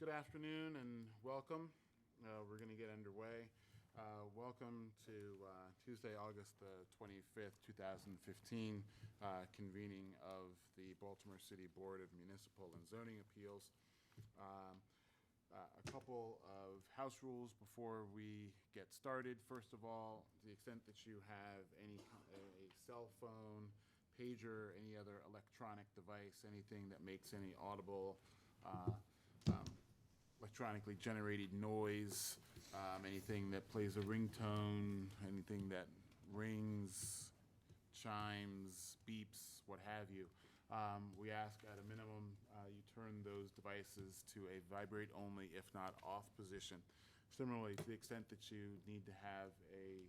Good afternoon and welcome. We're going to get underway. Welcome to Tuesday, August the 25th, 2015, convening of the Baltimore City Board of Municipal and Zoning Appeals. A couple of house rules before we get started. First of all, to the extent that you have a cell phone, pager, any other electronic device, anything that makes any audible electronically generated noise, anything that plays a ringtone, anything that rings, chimes, beeps, what have you. We ask at a minimum you turn those devices to a vibrate only, if not off position. Similarly, to the extent that you need to have a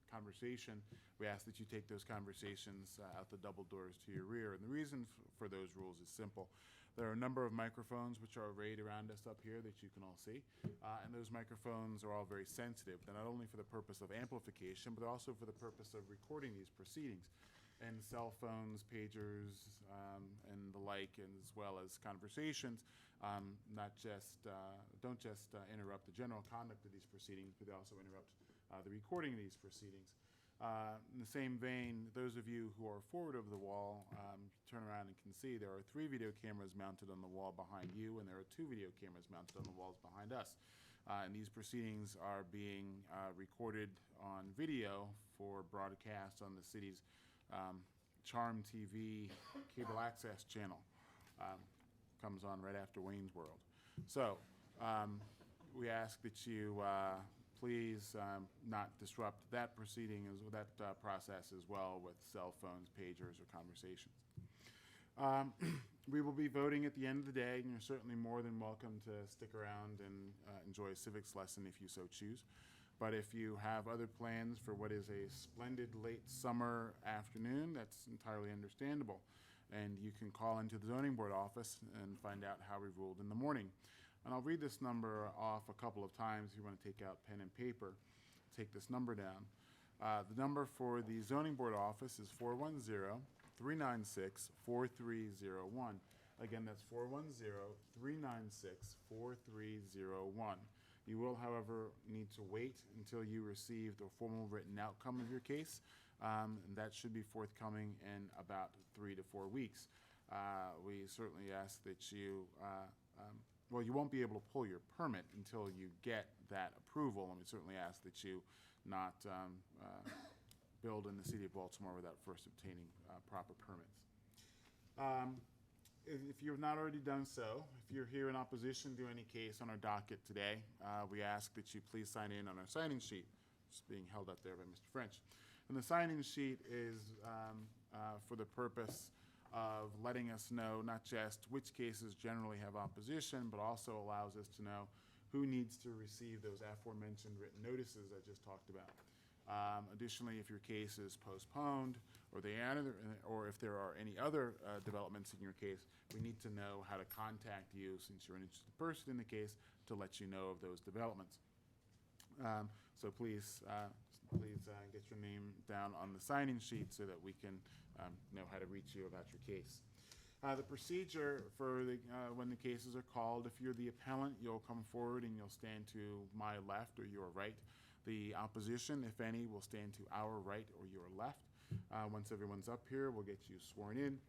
conversation, we ask that you take those conversations out the double doors to your rear. And the reason for those rules is simple. There are a number of microphones which are arrayed around us up here that you can all see. And those microphones are all very sensitive. They're not only for the purpose of amplification, but also for the purpose of recording these proceedings. And cell phones, pagers, and the like, as well as conversations, don't just interrupt the general conduct of these proceedings, but they also interrupt the recording of these proceedings. In the same vein, those of you who are forward of the wall, turn around and can see there are 3 video cameras mounted on the wall behind you, and there are 2 video cameras mounted on the walls behind us. And these proceedings are being recorded on video for broadcast on the city's Charm TV cable access channel. Comes on right after Wayne's World. So we ask that you please not disrupt that process as well with cell phones, pagers, or conversations. We will be voting at the end of the day, and you're certainly more than welcome to stick around and enjoy a civics lesson if you so choose. But if you have other plans for what is a splendid late summer afternoon, that's entirely understandable. And you can call into the zoning board office and find out how we ruled in the morning. And I'll read this number off a couple of times if you want to take out pen and paper. Take this number down. The number for the zoning board office is 410-396-4301. Again, that's 410-396-4301. You will, however, need to wait until you receive the formal written outcome of your case, and that should be forthcoming in about 3 to 4 weeks. We certainly ask that you, well, you won't be able to pull your permit until you get that approval, and we certainly ask that you not build in the city of Baltimore without first obtaining proper permits. If you have not already done so, if you're here in opposition to any case on our docket today, we ask that you please sign in on our sign-in sheet. It's being held up there by Mr. French. And the sign-in sheet is for the purpose of letting us know not just which cases generally have opposition, but also allows us to know who needs to receive those aforementioned written notices I just talked about. Additionally, if your case is postponed or if there are any other developments in your case, we need to know how to contact you, since you're an interested person in the case, to let you know of those developments. So please get your name down on the sign-in sheet so that we can know how to reach you about your case. The procedure for when the cases are called, if you're the appellant, you'll come forward and you'll stand to my left or your right. The opposition, if any, will stand to our right or your left. Once everyone's up here, we'll get you sworn in.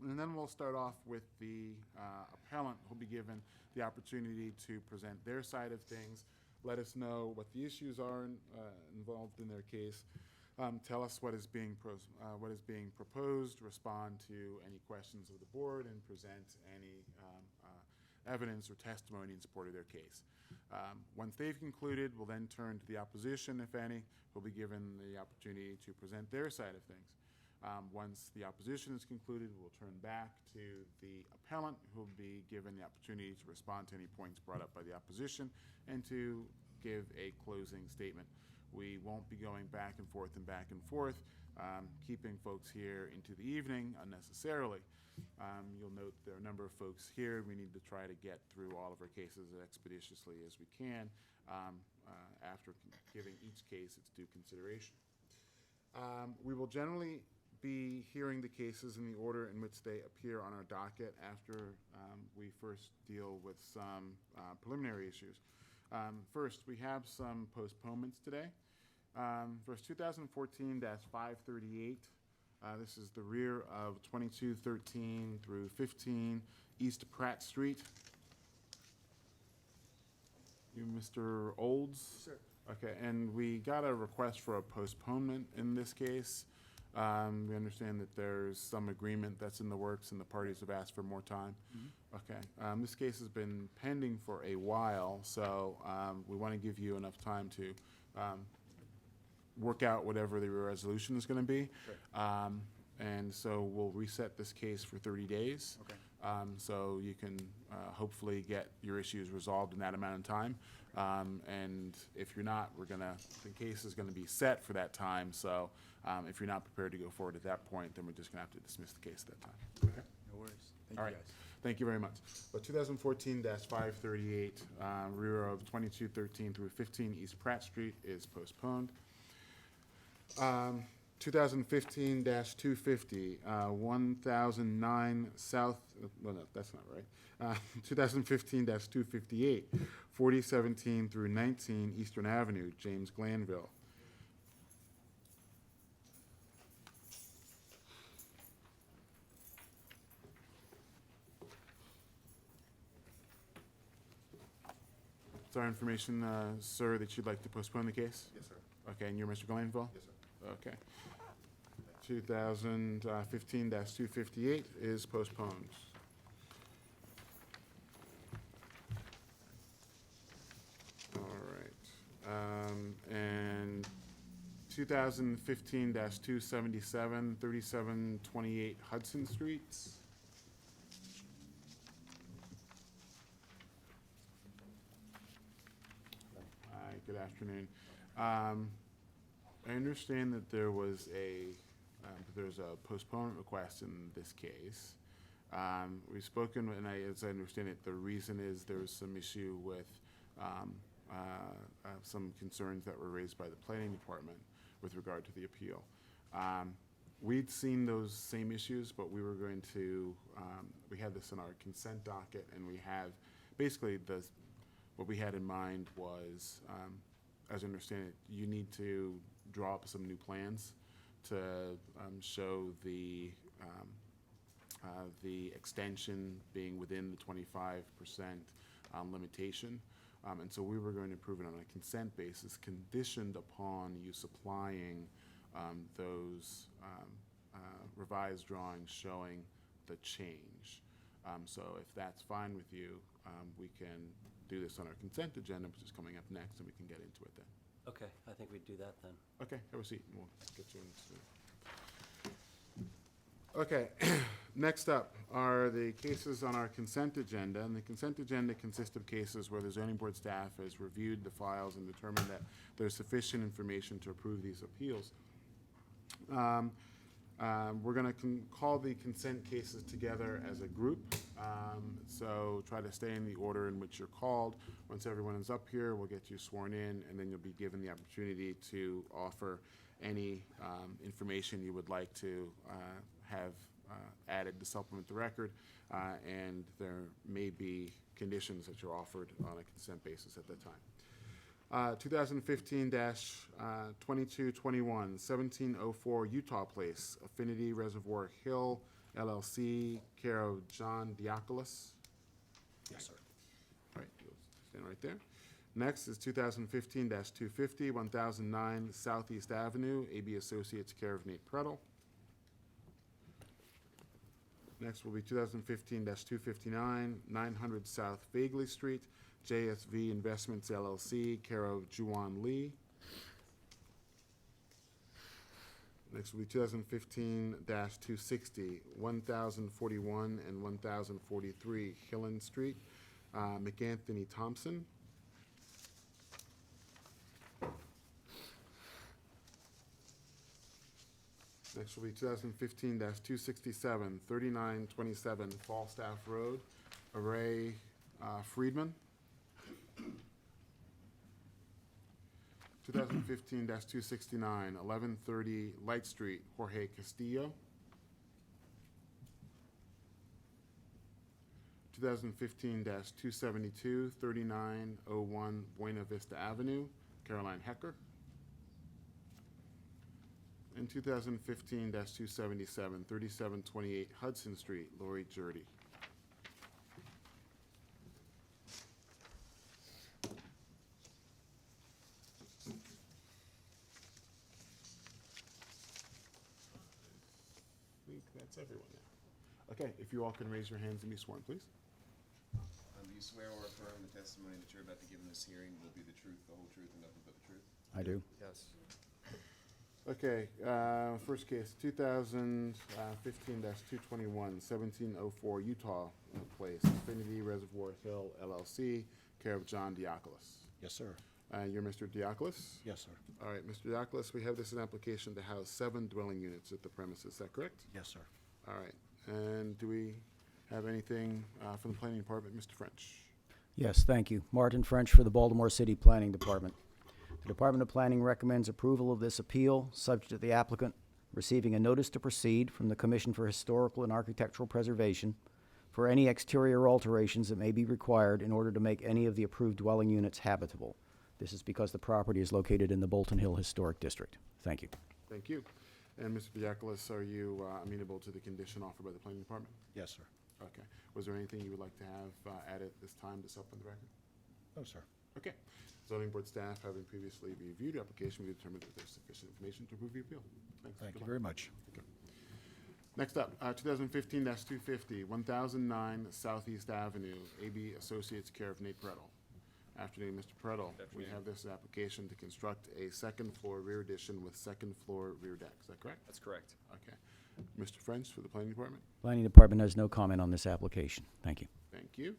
And then we'll start off with the appellant, who'll be given the opportunity to present their side of things, let us know what the issues are involved in their case, tell us what is being proposed, respond to any questions of the board, and present any evidence or testimony in support of their case. Once they've concluded, we'll then turn to the opposition, if any, who'll be given the opportunity to present their side of things. Once the opposition is concluded, we'll turn back to the appellant, who'll be given the opportunity to respond to any points brought up by the opposition and to give a closing statement. We won't be going back and forth, keeping folks here into the evening unnecessarily. You'll note there are a number of folks here. We need to try to get through all of our cases as expeditiously as we can after giving each case its due consideration. We will generally be hearing the cases in the order in which they appear on our docket after we first deal with some preliminary issues. First, we have some postponements today. First, 2014-538. This is the rear of 2213 through 15 East Pratt Street. You, Mr. Olds? Sir. Okay, and we got a request for a postponement in this case. We understand that there's some agreement that's in the works and the parties have asked for more time. Okay, this case has been pending for a while, so we want to give you enough time to work out whatever the resolution is going to be. Sure. And so we'll reset this case for 30 days. Okay. So you can hopefully get your issues resolved in that amount of time. And if you're not, the case is gonna be set for that time. So if you're not prepared to go forward at that point, then we're just gonna have to dismiss the case at that time. Okay? No worries. Thank All you, right. guys. Thank you very much. But 2014-538, rear of 2213 through 15 East Pratt Street is postponed. 2015-250, 1009 South, well, no, that's not right. 2015-258, 4017 through 19 Eastern Avenue, James Glanville. Is there information, sir, that you'd like to postpone the case? Yes, sir. Okay, and you're Mr. Glanville? Yes, sir. Okay. 2015-258 is postponed. All right. And 2015-277, 3728 Hudson Street. Hi, good afternoon. I understand that there's a postponement request in this case. We've spoken, and as I understand it, the reason is there was some issue with some concerns that were raised by the planning department with regard to the appeal. We'd seen those same issues, but we were going to, we had this in our consent docket, and we have, basically, what we had in mind was, as I understand it, you need to draw up some new plans to show the extension being within the 25% limitation. And so we were going to approve it on a consent basis, conditioned upon you supplying those revised drawings showing the change. So if that's fine with you, we can do this on our consent agenda, which is coming up next, and we can get into it then. Okay, I think we'd do that then. Okay, have a seat, and we'll get you in soon. Okay, next up are the cases on our consent agenda, and the consent agenda consists of cases where the zoning board staff has reviewed the files and determined that there's sufficient information to approve these appeals. We're gonna call the consent cases together as a group, so try to stay in the order in which you're called. Once everyone is up here, we'll get you sworn in, and then you'll be given the opportunity to offer any information you would like to have added to supplement the record, and there may be conditions that you're offered on a consent basis at that time. 2015-2221, 1704 Utah Place, Affinity Reservoir Hill, LLC, care of John Diacolis. Yes, sir. All right, you'll stand right there. Next is 2015-250, 1009 Southeast Avenue, AB Associates, care of Nate Prettle. Next will be 2015-259, 900 South Vagley Street, JSV Investments LLC, care of Juwan Lee. Next will be 2015-260, 1041 and 1043 Hillen Street, McAnthony Thompson. Next will be 2015-267, 3927 Falstaff Road, Array Friedman. 2015-269, 1130 Light Street, Jorge Castillo. 2015-272, 3901 Buena Vista Avenue, Caroline Hecker. And 2015-277, 3728 Hudson Street, Lori Jurdy. I think that's everyone now. Okay, if you all can raise your hands and be sworn, please. Do you swear or affirm the testimony that you're about to give in this hearing will be the truth, the whole truth, and nothing but the truth? I do. Yes. Okay, first case, 2015-221, 1704 Utah Place, Infinity Reservoir Hill LLC, care of John Diacolis. Yes, sir. You're Mr. Diacolis? Yes, sir. All right, Mr. Diacolis, we have this an application to house 7 dwelling units at the premises, is that correct? Yes, sir. All right, and do we have anything from the planning department? Mr. French? Yes, thank you. Martin French for the Baltimore City Planning Department. The Department of Planning recommends approval of this appeal, subject to the applicant receiving a notice to proceed from the Commission for Historical and Architectural Preservation for any exterior alterations that may be required in order to make any of the approved dwelling units habitable. This is because the property is located in the Bolton Hill Historic District. Thank you. Thank you. And Mr. Diacolis, are you amenable to the condition offered by the planning department? Yes, sir. Okay. Was there anything you would like to have added this time to supplement the record? No, sir. Okay. Zoning board staff, having previously reviewed your application, we determined that there's sufficient information to approve the appeal. Thanks. Thank Good you luck. very much. Okay. Next up, 2015-250, 1009 Southeast Avenue, AB Associates, care of Nate Prettle. Afternoon, Mr. Prettle. We have this application to construct a second-floor rear addition with second-floor rear deck. Is that correct? That's correct. Okay. Mr. French for the planning department. Planning Department has no comment on this application. Thank you. Thank you.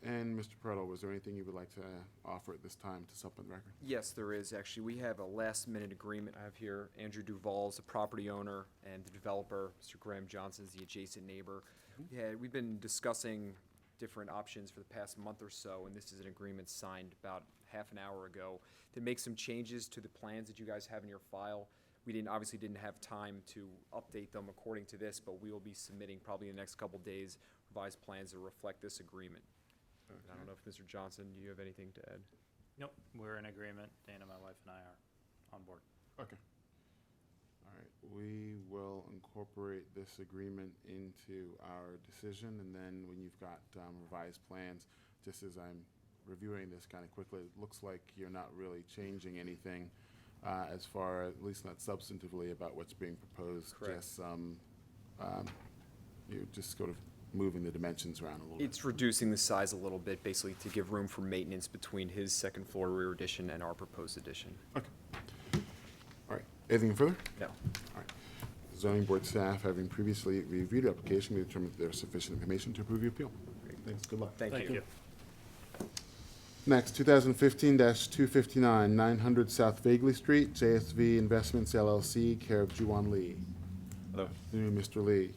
And Mr. Prettle, was there anything you would like to offer at this time to supplement the record? Yes, there is, actually. We have a last-minute agreement. I have here Andrew Duval's the property owner, and the developer, Mr. Graham Johnson, is the adjacent neighbor. Yeah, we've been discussing different options for the past month or so, and this is an agreement signed about half an hour ago to make some changes to the plans that you guys have in your file. We obviously didn't have time to update them according to this, but we will be submitting probably in the next couple days revised plans that reflect this agreement. And I don't know if Mr. Johnson, do you have anything to add? Nope, we're in agreement. Dana, my wife, and I are on board. Okay. All right, we will incorporate this agreement into our decision, and then when you've got revised plans, just as I'm reviewing this kind of quickly, it looks like you're not really changing anything as far, at least not substantively, about what's being proposed. Correct. Just you're just sort of moving the dimensions around a little bit. It's reducing the size a little bit, basically to give room for maintenance between his second floor rear addition and our proposed addition. Okay. All right, anything further? No. All right. Zoning board staff, having previously reviewed the application, we determined that there is sufficient information to approve the appeal. Thanks, good luck. Thank you. Next, 2015-259, 900 South Vaguely Street, JSV Investments LLC, care of Juwan Lee. Hello. Afternoon, Mr. Lee.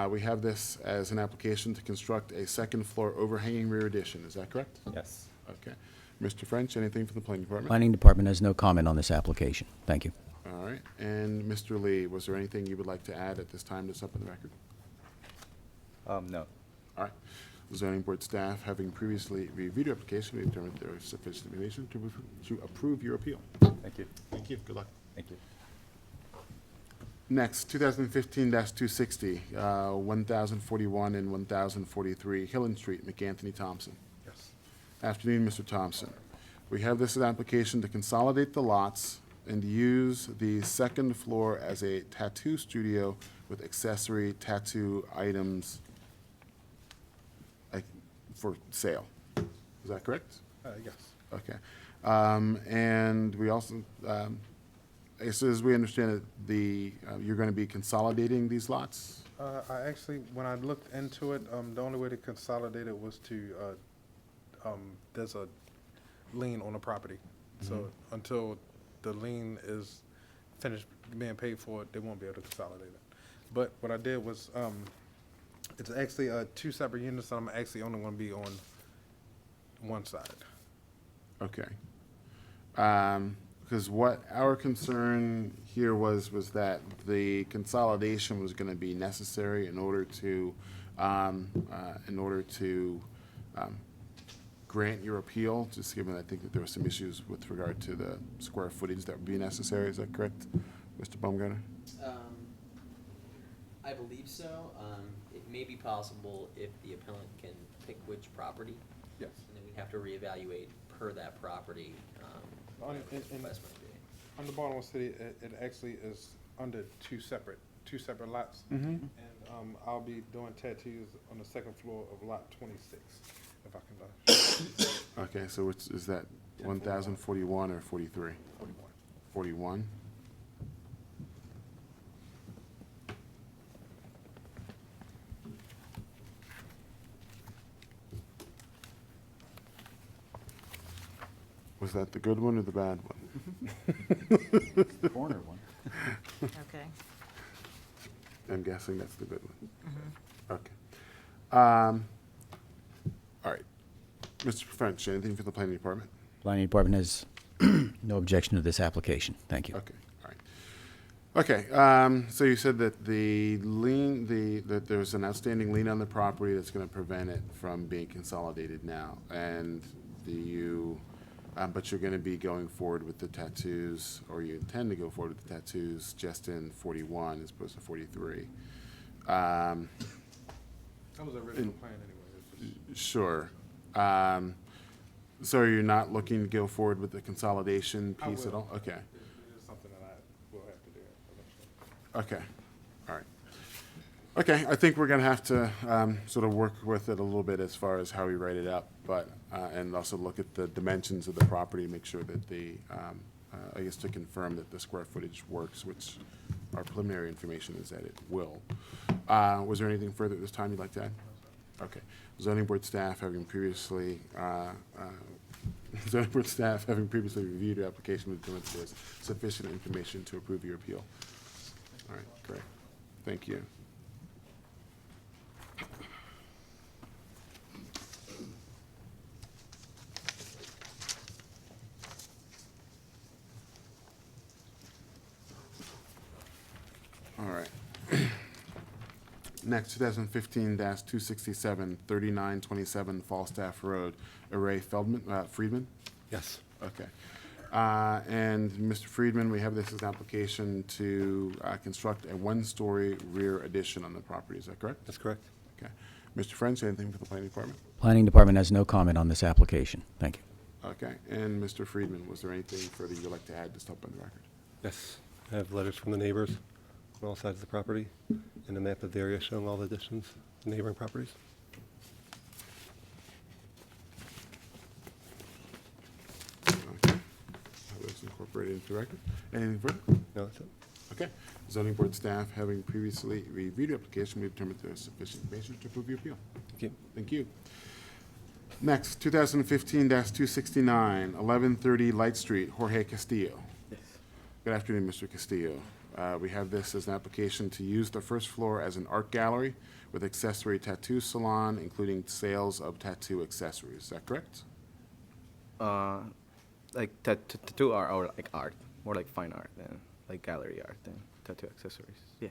We have this as an application to construct a second-floor overhanging rear addition. Is that correct? Yes. Okay. Mr. French, anything from the planning department? Planning Department has no comment on this application. Thank you. All right. And Mr. Lee, was there anything you would like to add at this time to supplement the record? No. All right. Zoning board staff, having previously reviewed your application, we determined there is sufficient information to approve your appeal. Thank you. Thank you. Good luck. Thank you. Next, 2015-260, 1041 and 1043 Hillen Street, McAnthony Thompson. Yes. Afternoon, Mr. Thompson. We have this as an application to consolidate the lots and use the second floor as a tattoo studio with accessory tattoo items for sale. Is that correct? Yes. Okay. And we also, as we understand it, you're going to be consolidating these lots? I actually, when I looked into it, the only way to consolidate it was to, there's a lien on the property. So until the lien is finished being paid for, they won't be able to consolidate it. But what I did was, it's actually 2 separate units, and I'm actually only going to be on one side. Okay. because what our concern here was that the consolidation was gonna be necessary in order to, grant your appeal, just given, I think that there were some issues with regard to the square footage that would be necessary, is that correct, Mr. Baumgartner? I believe so. It may be possible if the appellant can pick which property, Yes. and then we'd have to reevaluate per that property, On- whatever his in- request might be. Under Baltimore City, it actually is under two separate lots. Mm-hmm. And, I'll be doing tattoos on the second floor of lot 26, if I can, Okay, so which, is that 1,041 or 43? 41. 41? Was that the good one or the bad one? The corner one. Okay. I'm guessing that's the good one. Mm-hmm. Okay. All right. Mr. French, anything for the planning department? Planning Department has no objection to this application. Thank you. Okay, all right. Okay, so you said that that there's an outstanding lien on the property that's gonna prevent it from being consolidated now. And but you're gonna be going forward with the tattoos, or you intend to go forward with the tattoos just in 41 as opposed to 43. That was the original plan anyway. It's just- Sure. So you're not looking to go forward with the consolidation I piece at will. all? Okay. It is something that I will have to do eventually. Okay, all right. Okay, I think we're gonna have to sort of work with it a little bit as far as how we write it up, but, and also look at the dimensions of the property, make sure that I guess to confirm that the square footage works, which our preliminary information is that it will. Was there anything further at this time you'd like to add? Okay. Zoning board staff having previously reviewed your application with determined that there's sufficient information to approve your appeal. All right, great. Thank you. All right. Next, 2015-267, 3927 Falstaff Road, Array Friedman? Yes. Okay. And Mr. Friedman, we have this as an application to construct a one-story rear addition on the property, is that correct? That's correct. Okay. Mr. French, anything for the planning department? Planning Department has no comment on this application. Thank you. Okay. And Mr. Friedman, was there anything further you'd like to add to stop on the record? Yes. I have letters from the neighbors on all sides of the property and a map of the area showing all the additions, neighboring properties. Okay. That was incorporated into the record. Anything further? No, that's it. Okay. Zoning board staff, having previously reviewed your application, we determined there is sufficient information to approve your appeal. Thank you. Thank you. Next, 2015-269, 1130 Light Street, Jorge Castillo. Good afternoon, Mr. Castillo. We have this as an application to use the first floor as an art gallery with accessory tattoo salon, including sales of tattoo accessories. Is that correct? Like tattoo art or like art, more like fine art than like gallery art than tattoo accessories. Yeah,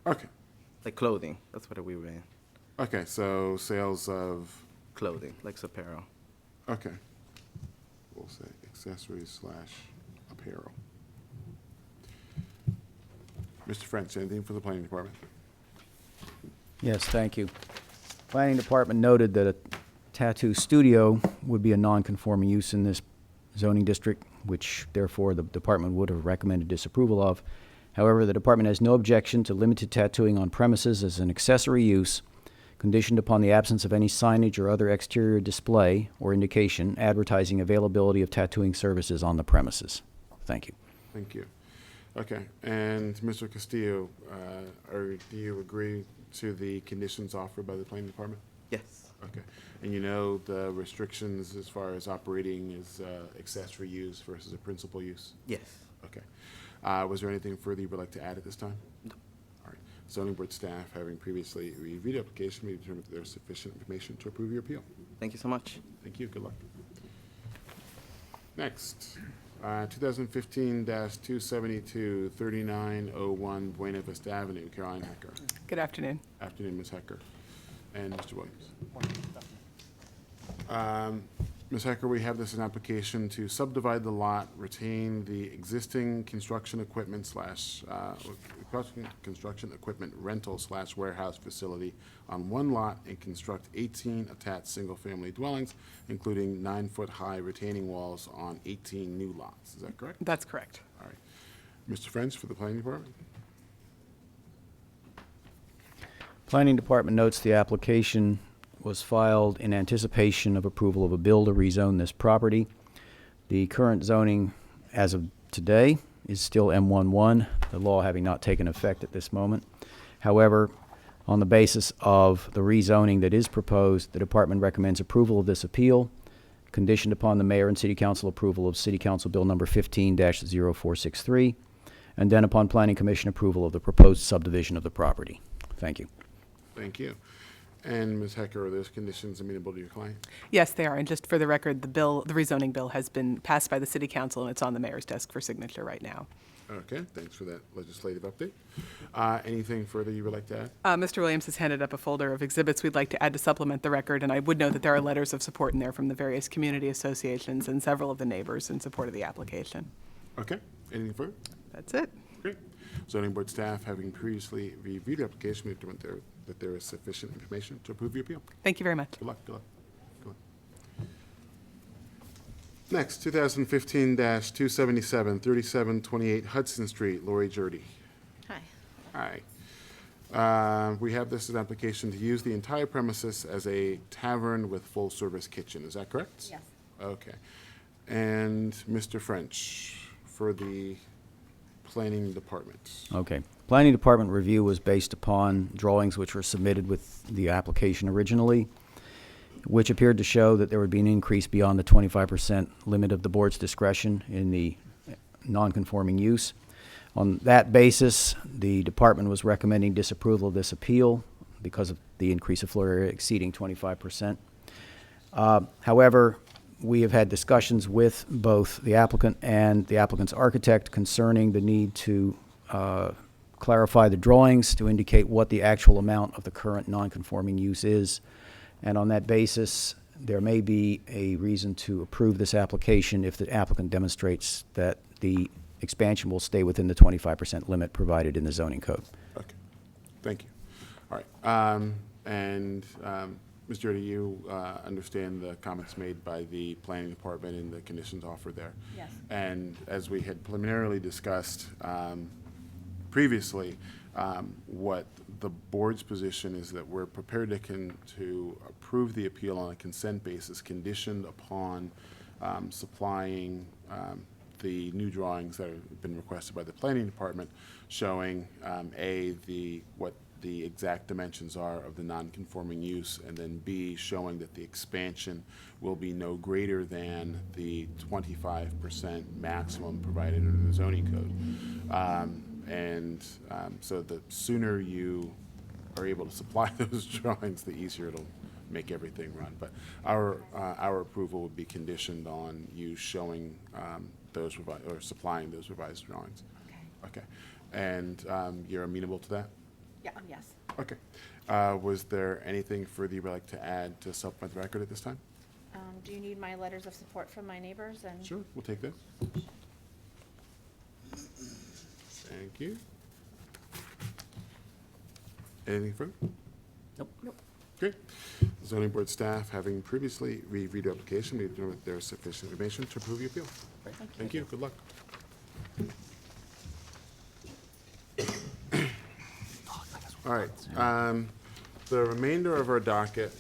Okay. like clothing. That's what we ran. Okay, so sales of, Clothing, like apparel. okay. We'll say accessories / apparel. Mr. French, anything for the planning department? Yes, thank you. Planning Department noted that a tattoo studio would be a non-conforming use in this zoning district, which therefore the department would have recommended disapproval of. However, the department has no objection to limited tattooing on premises as an accessory use, conditioned upon the absence of any signage or other exterior display or indication advertising availability of tattooing services on the premises. Thank you. Thank you. Okay, and Mr. Castillo, do you agree to the conditions offered by the planning department? Yes. Okay, and you know the restrictions as far as operating as accessory use versus a principal use? Yes. Okay. Was there anything further you would like to add at this time? No. All right. Zoning board staff, having previously reviewed the application, we determined that there is sufficient information to approve your appeal. Thank you so much. Thank you, good luck. Next, 2015-272, 3901 Buena Vista Avenue, Caroline Hecker. Good afternoon. Afternoon, Ms. Hecker. And Mr. Williams. Ms. Hecker, we have this as an application to subdivide the lot, retain the existing construction equipment rental / warehouse facility on one lot and construct 18 attached single-family dwellings, including 9-foot-high retaining walls on 18 new lots. Is that correct? That's correct. All right. Mr. French for the planning department. Planning Department notes the application was filed in anticipation of approval of a bill to rezone this property. The current zoning as of today is still M11, the law having not taken effect at this moment. However, on the basis of the rezoning that is proposed, the department recommends approval of this appeal, conditioned upon the mayor and city council approval of City Council Bill number 15-0463, and then upon planning commission approval of the proposed subdivision of the property. Thank you. Thank you. And Ms. Hecker, are those conditions amenable to your client? Yes, they are. And just for the record, the rezoning bill has been passed by the city council, and it's on the mayor's desk for signature right now. Okay, thanks for that legislative update. Anything further you would like to add? Mr. Williams has handed up a folder of exhibits we'd like to add to supplement the record, and I would note that there are letters of support in there from the various community associations and several of the neighbors in support of the application. Okay, anything further? That's it. Great. Zoning board staff, having previously reviewed the application, we determined that there is sufficient information to approve the appeal. Thank you very much. Good luck, good luck. Good luck. Next, 2015-277, 3728 Hudson Street, Lori Jurdy. Hi. Hi. We have this as an application to use the entire premises as a tavern with full-service kitchen. Is that correct? Yes. Okay. And Mr. French for the planning department. Okay. Planning Department review was based upon drawings which were submitted with the application originally, which appeared to show that there would be an increase beyond the 25% limit of the board's discretion in the non-conforming use. On that basis, the department was recommending disapproval of this appeal because of the increase of floor area exceeding 25%. However, we have had discussions with both the applicant and the applicant's architect concerning the need to clarify the drawings to indicate what the actual amount of the current non-conforming use is. And on that basis, there may be a reason to approve this application if the applicant demonstrates that the expansion will stay within the 25% limit provided in the zoning code. Okay, thank you. All right, Ms. Jurdy, you understand the comments made by the planning department and the conditions offered there. Yes. And as we had preliminarily discussed previously, what the board's position is that we're prepared to approve the appeal on a consent basis, conditioned upon supplying the new drawings that have been requested by the planning department, showing what the exact dimensions are of the non-conforming use, and then B, showing that the expansion will be no greater than the 25% maximum provided under the zoning code. So the sooner you are able to supply those drawings, the easier it'll make everything run. But our approval would be conditioned on you showing supplying those revised drawings. Okay. Okay. And you're amenable to that? Yeah, yes. Okay. Was there anything further you'd like to add to supplement the record at this time? Do you need my letters of support from my neighbors and? Sure, we'll take this. Thank you. Anything further? Nope. Nope. Great. Zoning board staff, having previously reviewed the application, we determined that there is sufficient information to approve the appeal. Thank you. Good luck. All right. The remainder of our docket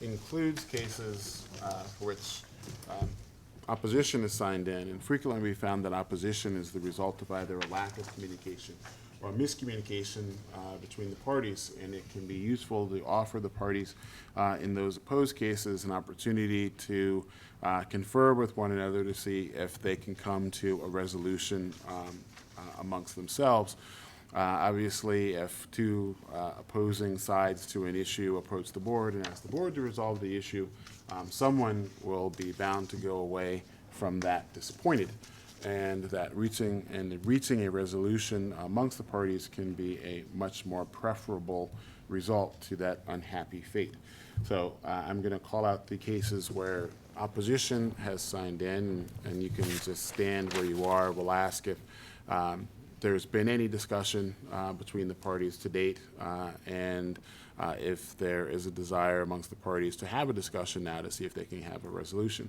includes cases for which opposition is signed in, and frequently we found that opposition is the result of either a lack of communication or miscommunication between the parties, and it can be useful to offer the parties in those opposed cases an opportunity to confer with one another to see if they can come to a resolution amongst themselves. Obviously, if two opposing sides to an issue approach the board and ask the board to resolve the issue, someone will be bound to go away from that disappointed, and that reaching a resolution amongst the parties can be a much more preferable result to that unhappy fate. So I'm going to call out the cases where opposition has signed in, and you can just stand where you are. We'll ask if there's been any discussion between the parties to date, and if there is a desire amongst the parties to have a discussion now to see if they can have a resolution.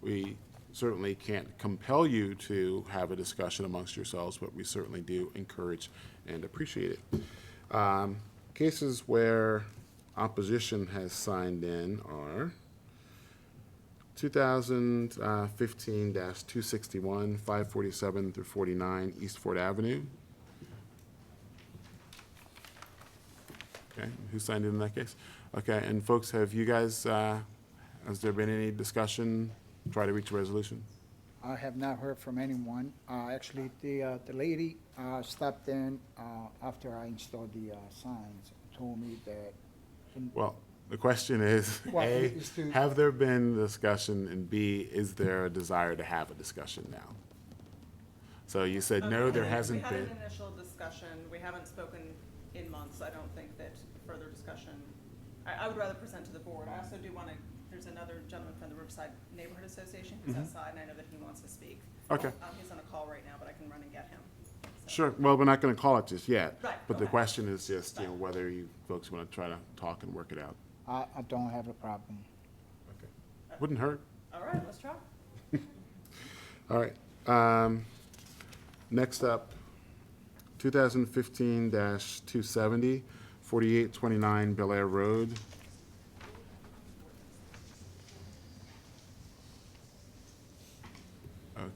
We certainly can't compel you to have a discussion amongst yourselves, but we certainly do encourage and appreciate it. Cases where opposition has signed in are 2015-261, 547 through 49 East Fort Avenue. Okay, who signed in that case? Okay, and folks, have you guys, has there been any discussion, try to reach a resolution? I have not heard from anyone. Actually, the lady stopped in after I installed the signs, told me that. Well, the question is, Well, A, is to- have there been discussion, and B, is there a desire to have a discussion now? So you said no, there hasn't We been. had an initial discussion. We haven't spoken in months. I don't think that further discussion, I would rather present to the board. I also do want to, there's another gentleman from the Riverside Neighborhood Association who's outside, and I know that he wants to speak. Okay. He's on a call right now, but I can run and get him. So- Sure, well, we're not gonna call it just yet. Right, But the okay. question is just, you know, whether you folks wanna try to talk and work it out. I don't have a problem. Wouldn't hurt. All right, let's try. All right, next up, 2015-270, 4829 Bel Air Road.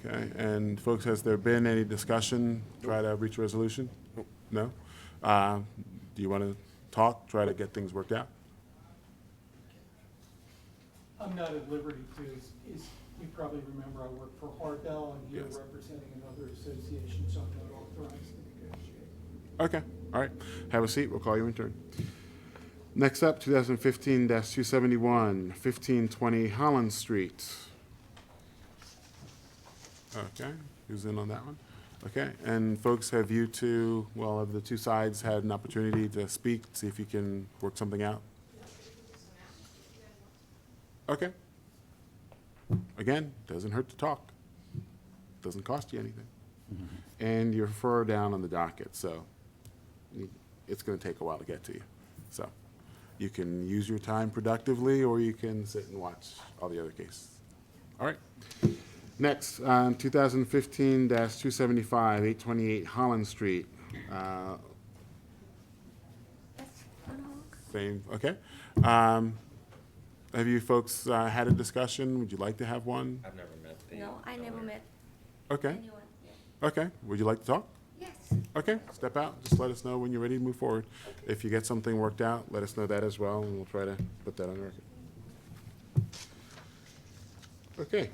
Okay, and folks, has there been any discussion, try to reach a resolution? No? Do you want to talk, try to get things worked out? I'm not at liberty to, you probably remember I work for Hardell, and you're Yes. representing another association, so I'm not authorized to negotiate. Okay, all right. Have a seat, we'll call you in turn. Next up, 2015-271, 1520 Holland Street. Okay, who's in on that one? Okay, and folks, have you two, well, have the two sides had an opportunity to speak, see if you can work something out? Okay. Again, doesn't hurt to talk. Doesn't cost you anything. And you're further down on the docket, so it's gonna take a while to get to you. So you can use your time productively, or you can sit and watch all the other cases. All right. Next, 2015-275, 828 Holland Street. Same, okay. Have you folks had a discussion? Would you like to have one? I've never met the. No, I never met Okay, anyone. Yeah. okay. Would you like to talk? Yes. Okay, step out. Just let us know when you're ready to move forward. If you get something worked out, let us know that as well, and we'll try to put that on record. Okay,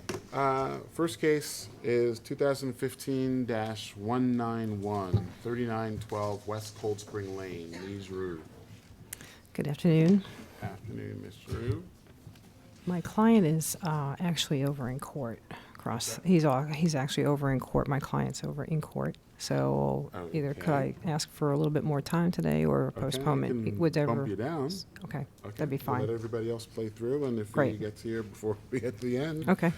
first case is 2015-191, 3912 West Cold Spring Lane, Lee's Rue. Good afternoon. Afternoon, Ms. Rue. My client is actually over in court. He's actually over in court. My client's over in court. So either could I ask for a little bit more time today or Okay, postponement, I can whichever. bump you down. Okay, Okay, that'd be we'll fine. let everybody else play through, and if he Great. gets here before we get to the end. Okay,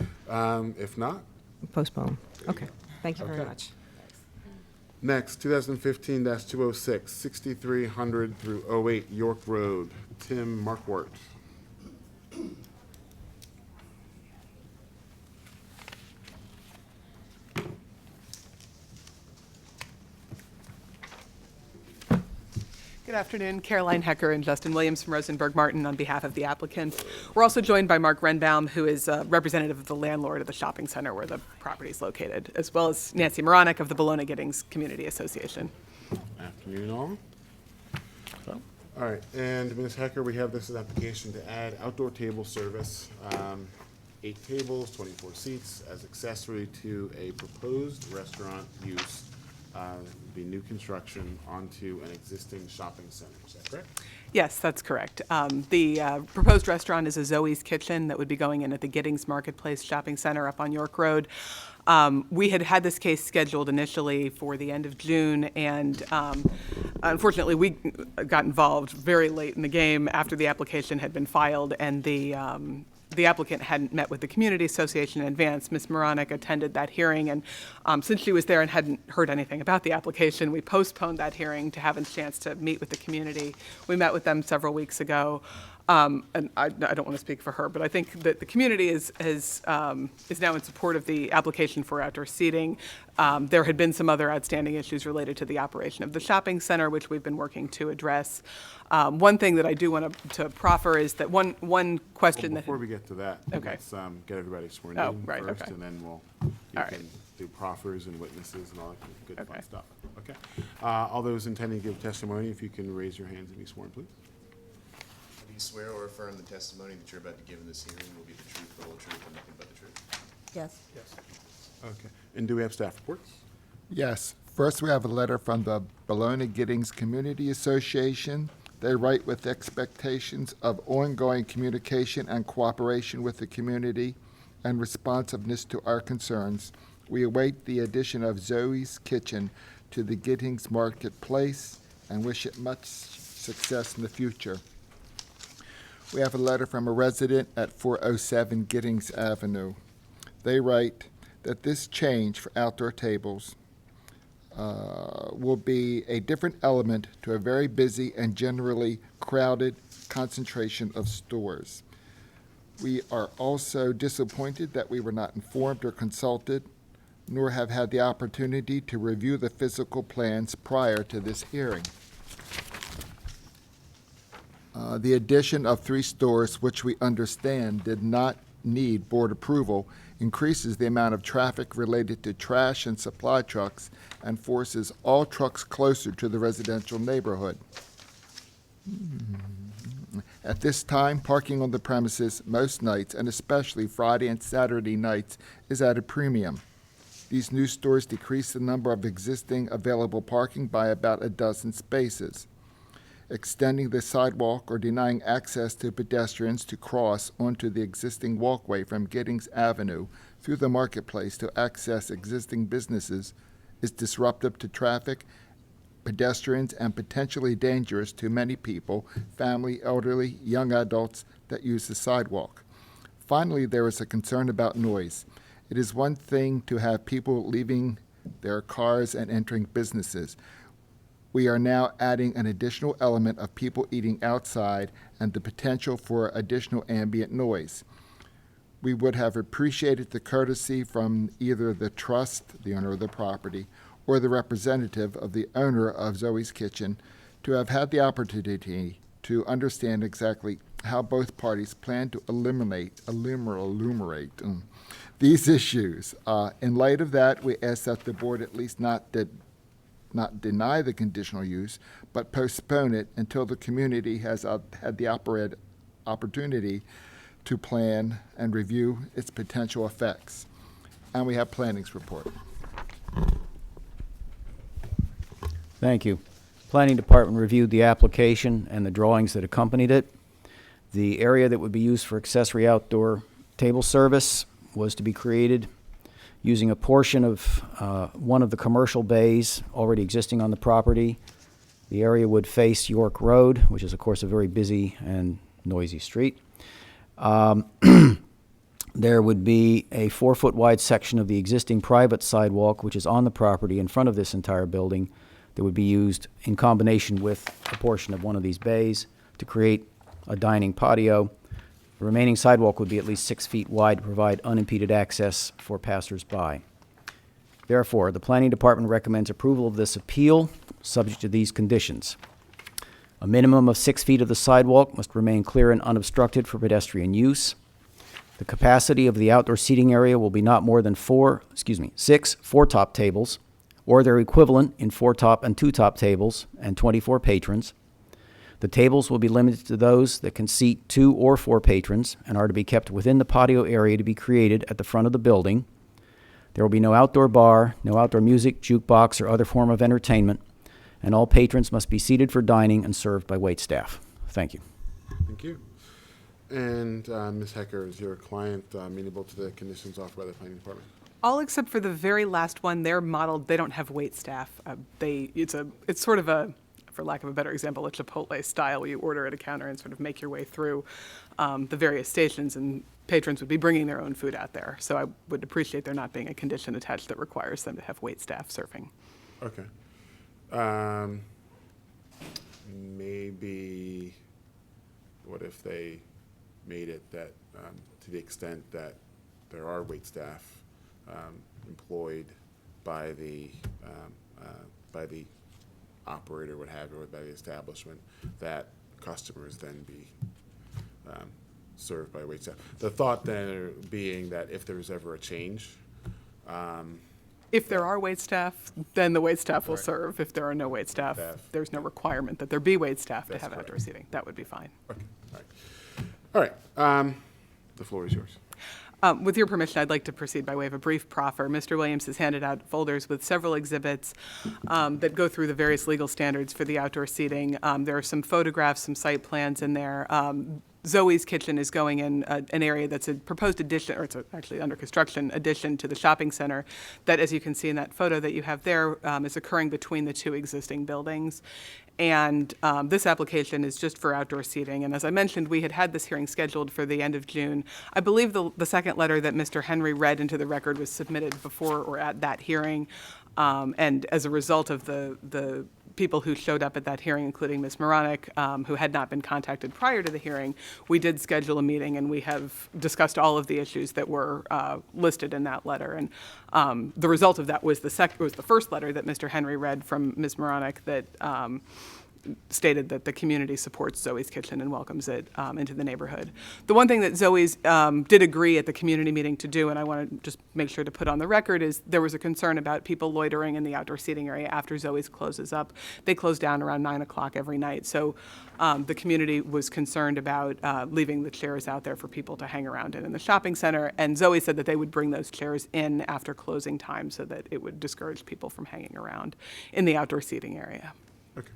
If not, postpone. Okay, thank you very Okay. much. next, 2015-206, 6300 through 08 York Road, Tim Markwart. Good afternoon, Caroline Hecker and Justin Williams from Rosenberg Martin on behalf of the applicant. We're also joined by Mark Renbaum, who is a representative of the landlord of the shopping center where the property is located, as well as Nancy Moronic of the Bologna Giddings Community Association. Afternoon, all. All right, and Ms. Hecker, we have this as application to add outdoor table service, 8 tables, 24 seats, as accessory to a proposed restaurant use be new construction onto an existing shopping center. Is that correct? Yes, that's correct. The proposed restaurant is a Zoe's Kitchen that would be going in at the Giddings Marketplace Shopping Center up on York Road. We had had this case scheduled initially for the end of June, and unfortunately, we got involved very late in the game after the application had been filed, and the applicant hadn't met with the Community Association in advance. Ms. Moronic attended that hearing, and since she was there and hadn't heard anything about the application, we postponed that hearing to have a chance to meet with the community. We met with them several weeks ago, and I don't want to speak for her, but I think that the community is now in support of the application for outdoor seating. There had been some other outstanding issues related to the operation of the shopping center, which we've been working to address. One thing that I do want to proffer is that one question Well, that. before we get to that, Okay. let's get everybody sworn Oh, in right, first, okay. and then you All right. can do proffers and witnesses and all that good fun Okay. stuff. Okay. All those intending to give testimony, if you can raise your hands and be sworn, please. Do you swear or affirm the testimony that you're about to give in this hearing will be the truth, the whole truth, and nothing but the truth? Yes. Okay. And do we have staff reports? Yes. First, we have a letter from the Bologna Giddings Community Association. They write with expectations of ongoing communication and cooperation with the community and responsiveness to our concerns. We await the addition of Zoe's Kitchen to the Giddings Marketplace and wish it much success in the future. We have a letter from a resident at 407 Giddings Avenue. They write that this change for outdoor tables will be a different element to a very busy and generally crowded concentration of stores. We are also disappointed that we were not informed or consulted, nor have had the opportunity to review the physical plans prior to this hearing. The addition of 3 stores, which we understand did not need board approval, increases the amount of traffic related to trash and supply trucks and forces all trucks closer to the residential neighborhood. At this time, parking on the premises most nights, and especially Friday and Saturday nights, is at a premium. These new stores decrease the number of existing available parking by about a dozen spaces. Extending the sidewalk or denying access to pedestrians to cross onto the existing walkway from Giddings Avenue through the marketplace to access existing businesses is disruptive to traffic, pedestrians, and potentially dangerous to many people, family, elderly, young adults that use the sidewalk. Finally, there is a concern about noise. It is one thing to have people leaving their cars and entering businesses. We are now adding an additional element of people eating outside and the potential for additional ambient noise. We would have appreciated the courtesy from either the trust, the owner of the property, or the representative of the owner of Zoe's Kitchen to have had the opportunity to understand exactly how both parties plan to illuminate these issues. In light of that, we ask that the board at least not deny the conditional use, but postpone it until the community has had the opportunity to plan and review its potential effects. And we have planning's report. Thank you. Planning Department reviewed the application and the drawings that accompanied it. The area that would be used for accessory outdoor table service was to be created using a portion of one of the commercial bays already existing on the property. The area would face York Road, which is, of course, a very busy and noisy street. There would be a 4-foot wide section of the existing private sidewalk, which is on the property in front of this entire building, that would be used in combination with a portion of one of these bays to create a dining patio. The remaining sidewalk would be at least 6 feet wide to provide unimpeded access for passers-by. Therefore, the Planning Department recommends approval of this appeal, subject to these conditions. A minimum of 6 feet of the sidewalk must remain clear and unobstructed for pedestrian use. The capacity of the outdoor seating area will be not more than 6 four-top tables, or their equivalent in 4-top and 2-top tables, and 24 patrons. The tables will be limited to those that can seat 2 or 4 patrons and are to be kept within the patio area to be created at the front of the building. There will be no outdoor bar, no outdoor music, jukebox, or other form of entertainment, and all patrons must be seated for dining and served by waitstaff. Thank you. Thank you. And Ms. Hecker, is your client amenable to the conditions offered by the planning department? All except for the very last one, they're modeled, they don't have wait staff. It's sort of a, for lack of a better example, a Chipotle style where you order at a counter and sort of make your way through the various stations, and patrons would be bringing their own food out there. So I would appreciate there not being a condition attached that requires them to have wait staff serving. Okay. Maybe, what if they made it that, to the extent that there are wait staff employed by the operator, what have you, or by the establishment, that customers then be served by wait staff. The thought then being that if there's ever a change, if there are wait staff, then the wait staff will Right. serve. If there are no wait staff, Staff. there's no requirement that there be wait staff to That's have outdoor correct. seating. That would be fine. okay, all right. The floor is yours. With your permission, I'd like to proceed by way of a brief proffer. Mr. Williams has handed out folders with several exhibits that go through the various legal standards for the outdoor seating. There are some photographs, some site plans in there. Zoe's Kitchen is going in an area that's a proposed addition, or it's actually under construction addition to the shopping center that, as you can see in that photo that you have there, is occurring between the two existing buildings. And this application is just for outdoor seating. And as I mentioned, we had this hearing scheduled for the end of June. I believe the second letter that Mr. Henry read into the record was submitted before or at that hearing. And as a result of the people who showed up at that hearing, including Ms. Moronic, who had not been contacted prior to the hearing, we did schedule a meeting, and we have discussed all of the issues that were listed in that letter. And the result of that was the first letter that Mr. Henry read from Ms. Moronic that stated that the community supports Zoe's Kitchen and welcomes it into the neighborhood. The one thing that Zoe's did agree at the community meeting to do, and I want to just make sure to put on the record, is there was a concern about people loitering in the outdoor seating area after Zoe's closes up. They close down around 9 o'clock every night. So the community was concerned about leaving the chairs out there for people to hang around in the shopping center. And Zoe said that they would bring those chairs in after closing time so that it would discourage people from hanging around in the outdoor seating area. Okay.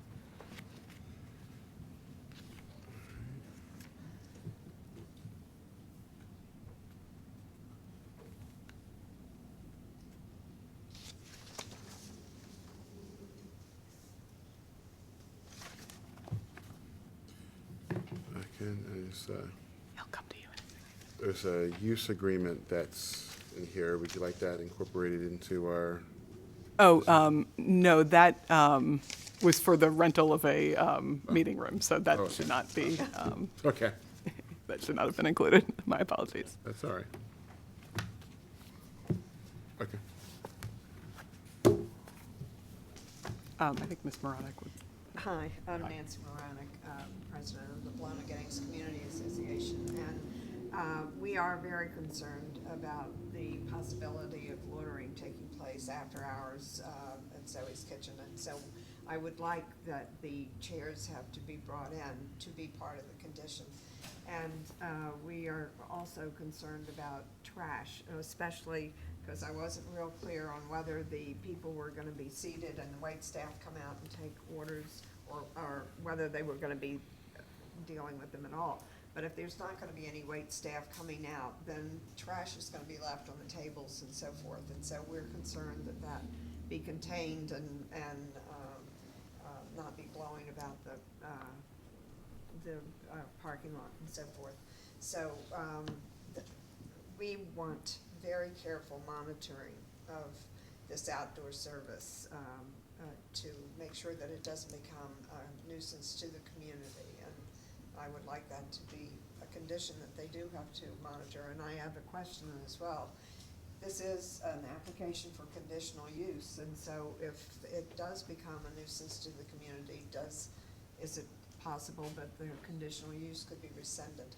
He'll come to you. There's a use agreement that's in here. Would you like that incorporated into our? Oh, no, that was for the rental of a meeting room, so that should not be, Okay, that should not have been included. My apologies. that's all right. Okay. I think Ms. Moronic would. Hi, I'm Nancy Moronic, president of the Bologna Giddings Community Association, and we are very concerned about the possibility of loitering taking place after hours at Zoe's Kitchen, and so I would like that the chairs have to be brought in to be part of the condition. And we are also concerned about trash, especially because I wasn't real clear on whether the people were going to be seated and the wait staff come out and take orders, or whether they were going to be dealing with them at all. But if there's not going to be any wait staff coming out, then trash is going to be left on the tables and so forth. And so we're concerned that that be contained and not be blowing about the parking lot and so forth. So we want very careful monitoring of this outdoor service to make sure that it doesn't become a nuisance to the community. And I would like that to be a condition that they do have to monitor. And I have a question as well. This is an application for conditional use, and so if it does become a nuisance to the community, is it possible that the conditional use could be rescinded?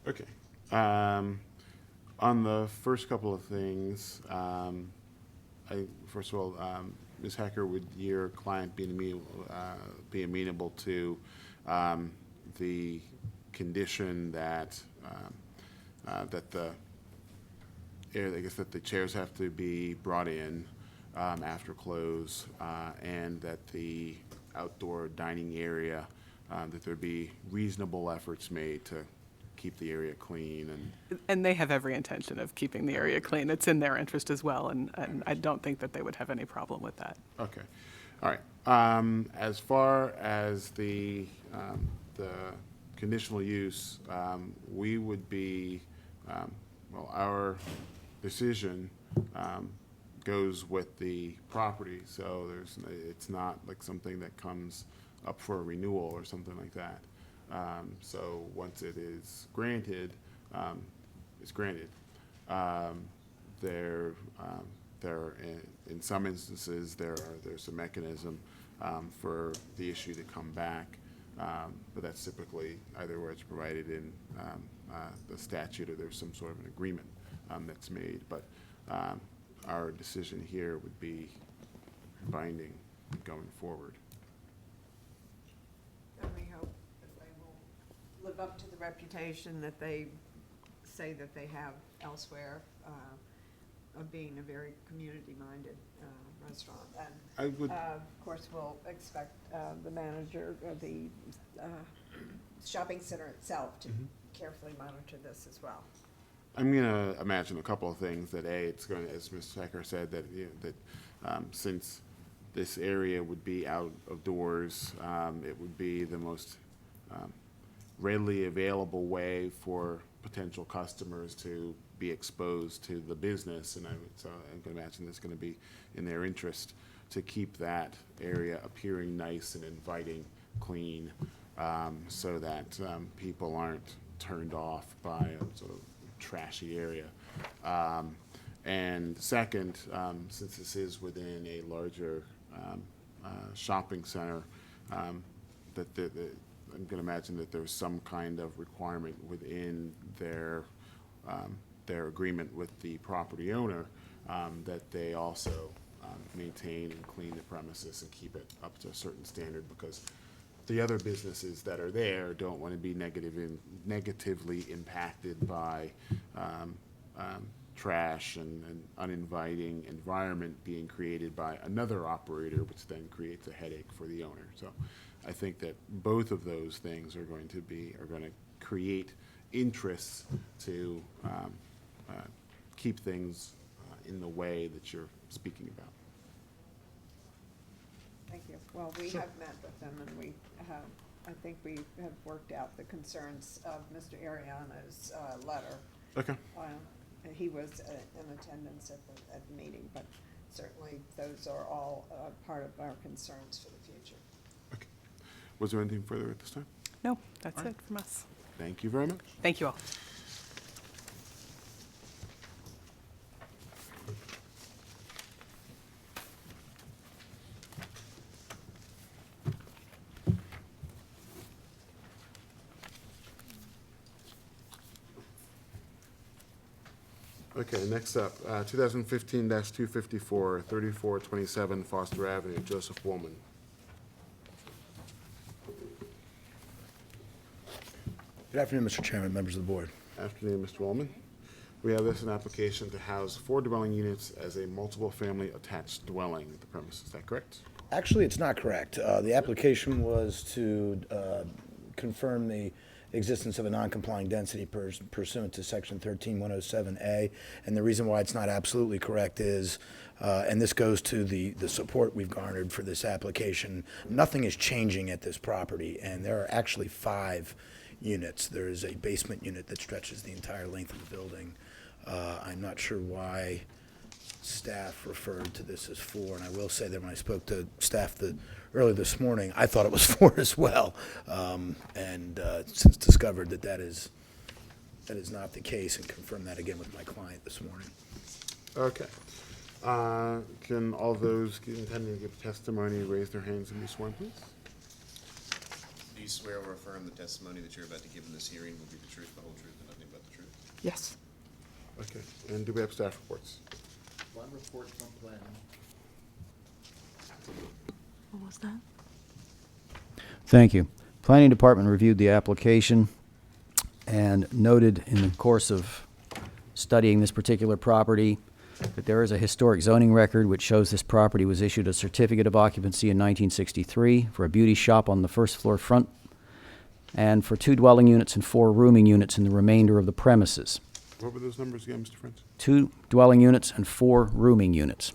Okay. On the first couple of things, first of all, Ms. Hecker, would your client be amenable to the condition that that the I guess that the chairs have to be brought in after close, and that the outdoor dining area, that there be reasonable efforts made to keep the area clean and. And they have every intention of keeping the area clean. It's in their interest as well, and I don't think that they would have any problem with that. Okay, all right. As far as the conditional use, we would be, well, our decision goes with the property, so it's not like something that comes up for a renewal or something like that. So once it is granted, it's granted. In some instances, there's a mechanism for the issue to come back, but that's typically either where it's provided in the statute or there's some sort of an agreement that's made. But our decision here would be binding going forward. And we hope that they will live up to the reputation that they say that they have elsewhere, of being a very community-minded restaurant. And I would. of course, we'll expect the manager of the shopping center itself to carefully monitor this as well. I'm going to imagine a couple of things. That it's going to, as Mr. Hecker said, that since this area would be out of doors, it would be the most readily available way for potential customers to be exposed to the business, and so I'm going to imagine it's going to be in their interest to keep that area appearing nice and inviting, clean, so that people aren't turned off by a sort of trashy area. And second, since this is within a larger shopping center, I'm going to imagine that there's some kind of requirement within their agreement with the property owner that they also maintain and clean the premises and keep it up to a certain standard, because the other businesses that are there don't want to be negatively impacted by trash and an uninviting environment being created by another operator, which then creates a headache for the owner. So I think that both of those things are going to create interests to keep things in the way that you're speaking about. Thank you. Well, we have met with them, and we have, I think we have worked out the concerns of Mr. Ariana's letter. Okay. He was in attendance at the meeting, but certainly those are all part of our concerns for the future. Okay. Was there anything further at this time? No, that's it from us. Thank you very much. Thank you all. Okay, next up, 2015-254, 3427 Foster Avenue, Joseph Woolman. Good afternoon, Mr. Chairman, members of the board. Afternoon, Mr. Woolman. We have this an application to house 4 dwelling units as a multiple-family attached dwelling at the premise. Is that correct? Actually, it's not correct. The application was to confirm the existence of a non-complying density pursuant to section 13107A, and the reason why it's not absolutely correct is, and this goes to the support we've garnered for this application, nothing is changing at this property, and there are actually 5 units. There is a basement unit that stretches the entire length of the building. I'm not sure why staff referred to this as 4, and I will say that when I spoke to staff early this morning, I thought it was 4 as well, and since discovered that is not the case, and confirmed that again with my client this morning. Okay. Can all those intending to give testimony raise their hands and be sworn, please? Do you swear or affirm the testimony that you're about to give in this hearing will be the truth, the whole truth, and nothing but the truth? Yes. Okay. And do we have staff reports? One report from planning. What was that? Thank you. Planning Department reviewed the application and noted in the course of studying this particular property, that there is a historic zoning record which shows this property was issued a certificate of occupancy in 1963 for a beauty shop on the first floor front and for 2 dwelling units and 4 rooming units in the remainder of the premises. What were those numbers again, Mr. French? 2 dwelling units and 4 rooming units.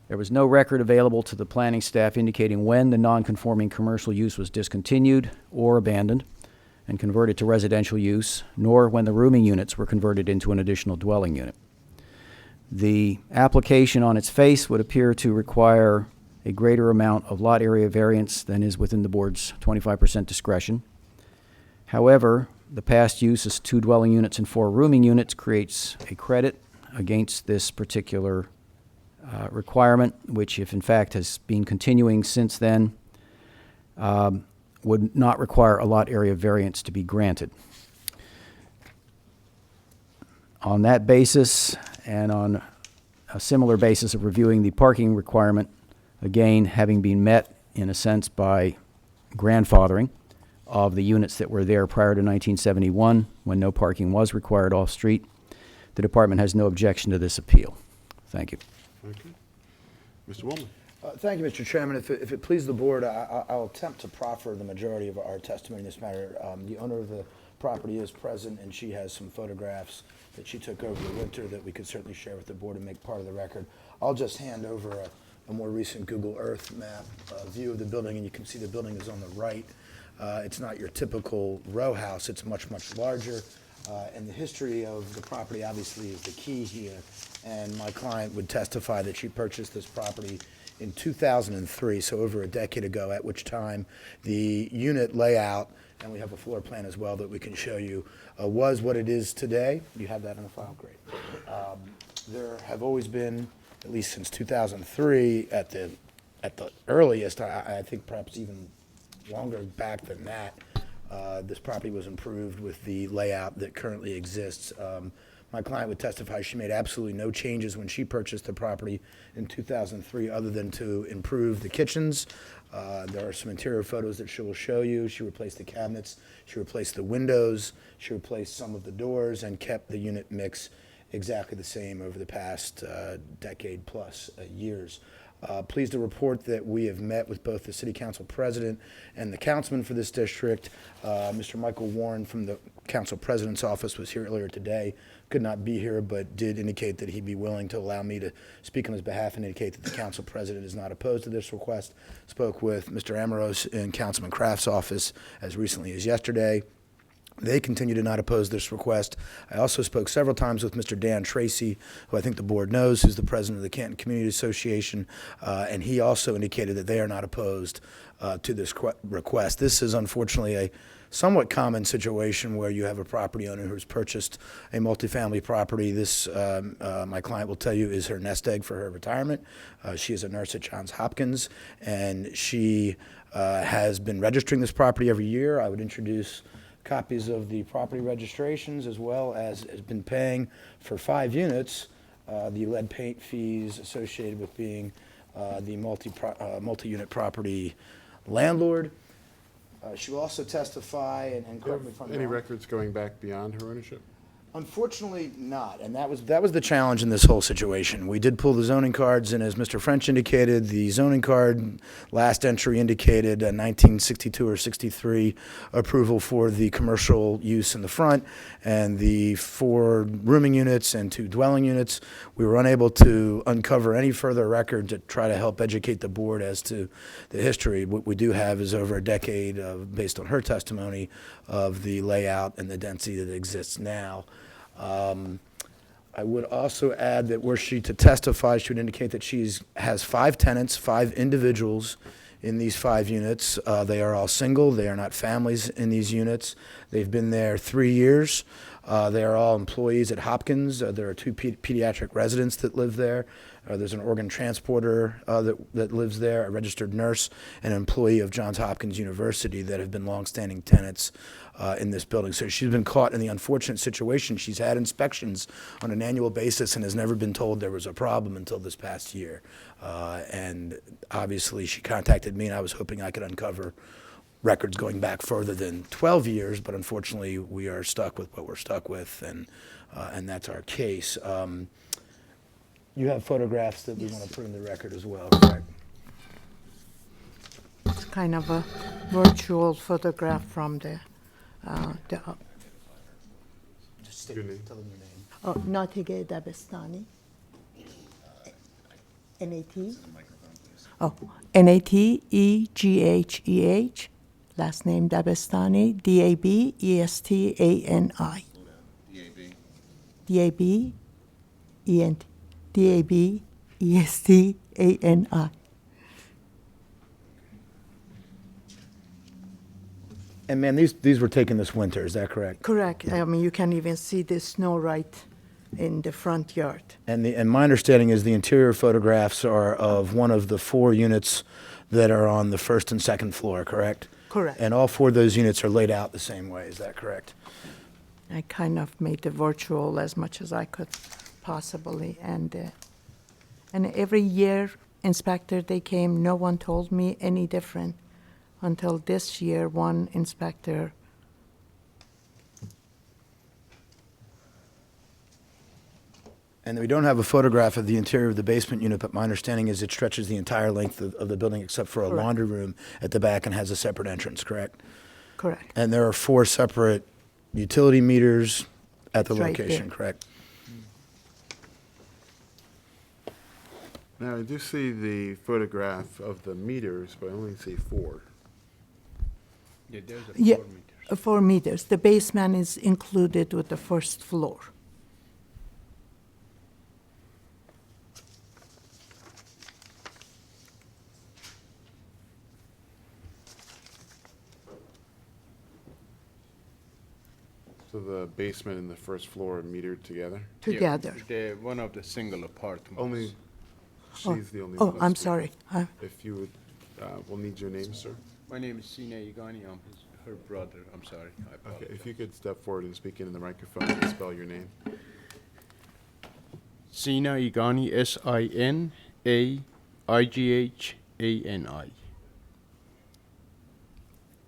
There was no record available to the planning staff indicating when the non-conforming commercial use was discontinued or abandoned and converted to residential use, nor when the rooming units were converted into an additional dwelling unit. The application on its face would appear to require a greater amount of lot area variance than is within the board's 25% discretion. However, the past use as 2 dwelling units and 4 rooming units creates a credit against this particular requirement, which if in fact has been continuing since then, would not require a lot area variance to be granted. On that basis, and on a similar basis of reviewing the parking requirement, again, having been met in a sense by grandfathering of the units that were there prior to 1971, when no parking was required off-street, the department has no objection to this appeal. Thank you. Okay. Mr. Woolman? Thank you, Mr. Chairman. If it pleases the board, I'll attempt to proffer the majority of our testimony in this matter. The owner of the property is present, and she has some photographs that she took over the winter that we could certainly share with the board and make part of the record. I'll just hand over a more recent Google Earth map view of the building, and you can see the building is on the right. It's not your typical row house. It's much, much larger. And the history of the property obviously is the key here. And my client would testify that she purchased this property in 2003, so over a decade ago, at which time the unit layout, and we have a floor plan as well that we can show you, was what it is today. You have that in the file? Great. There have always been, at least since 2003, at the earliest, I think perhaps even longer back than that, this property was improved with the layout that currently exists. My client would testify she made absolutely no changes when she purchased the property in 2003 other than to improve the kitchens. There are some interior photos that she will show you. She replaced the cabinets, she replaced the windows, she replaced some of the doors, and kept the unit mix exactly the same over the past decade plus years. Pleased to report that we have met with both the City Council President and the councilman for this district. Mr. Michael Warren from the Council President's office was here earlier today. Could not be here, but did indicate that he'd be willing to allow me to speak on his behalf and indicate that the Council President is not opposed to this request. Spoke with Mr. Amoros in Councilman Kraft's office as recently as yesterday. They continue to not oppose this request. I also spoke several times with Mr. Dan Tracy, who I think the board knows, who's the president of the Canton Community Association, and he also indicated that they are not opposed to this request. This is unfortunately a somewhat common situation where you have a property owner who's purchased a multifamily property. This, my client will tell you, is her nest egg for her retirement. She is a nurse at Johns Hopkins, and she has been registering this property every year. I would introduce copies of the property registrations, as well as has been paying for 5 units the lead paint fees associated with being the multi-unit property landlord. She will also testify, and correct me if I'm wrong. Any records going back beyond her ownership? Unfortunately not, and that was the challenge in this whole situation. We did pull the zoning cards, and as Mr. French indicated, the zoning card last entry indicated a 1962 or 63 approval for the commercial use in the front, and the 4 rooming units and 2 dwelling units. We were unable to uncover any further record to try to help educate the board as to the history. What we do have is over a decade of, based on her testimony, of the layout and the density that exists now. I would also add that were she to testify, she would indicate that she has 5 tenants, 5 individuals in these 5 units. They are all single. They are not families in these units. They've been there 3 years. They are all employees at Hopkins. There are 2 pediatric residents that live there. There's an organ transporter that lives there, a registered nurse, and an employee of Johns Hopkins University that have been longstanding tenants in this building. So she's been caught in the unfortunate situation. She's had inspections on an annual basis and has never been told there was a problem until this past year. And obviously she contacted me, and I was hoping I could uncover records going back further than 12 years, but unfortunately we are stuck with what we're stuck with, and and that's our case. You have photographs that we want to put in the record as well, correct? It's kind of a virtual photograph from the Just Your name? tell them your name. Natige Dabestani. N-A-T? Microphone, please. Nategheh, last name Dabestani, D-A-B-E-S-T-A-N-I. DAB. D-A-B-E-N, D-A-B-E-S-T-A-N-I. And ma'am, these were taken this winter, is that correct? Correct. I mean, you can even see the snow right in the front yard. And my understanding is the interior photographs are of one of the 4 units that are on the first and second floor, correct? Correct. And all 4 of those units are laid out the same way, is that correct? I kind of made the virtual as much as I could possibly, and every year, inspector, they came, no one told me any different until this year, one inspector. And we don't have a photograph of the interior of the basement unit, but my understanding is it stretches the entire length of the building except for a Correct. laundry room at the back and has a separate entrance, correct? Correct. And there are 4 separate utility meters at the It's right location, there. correct? Now, I do see the photograph of the meters, but I only see 4. Yeah, there's a Yeah, 4 meters. 4 meters. The basement is included with the first floor. So the basement and the first floor are metered together? Together. They're one of the single apartments. Only, Oh, she's the only oh, one. I'm speaking. sorry. If you would, we'll need your name, sir. My name is Sina Igani, I'm her brother, I'm sorry, I Okay, apologize. if you could step forward and speak into the microphone and spell your name. Sina Igani, S-I-N-A-I-G-H-A-N-I.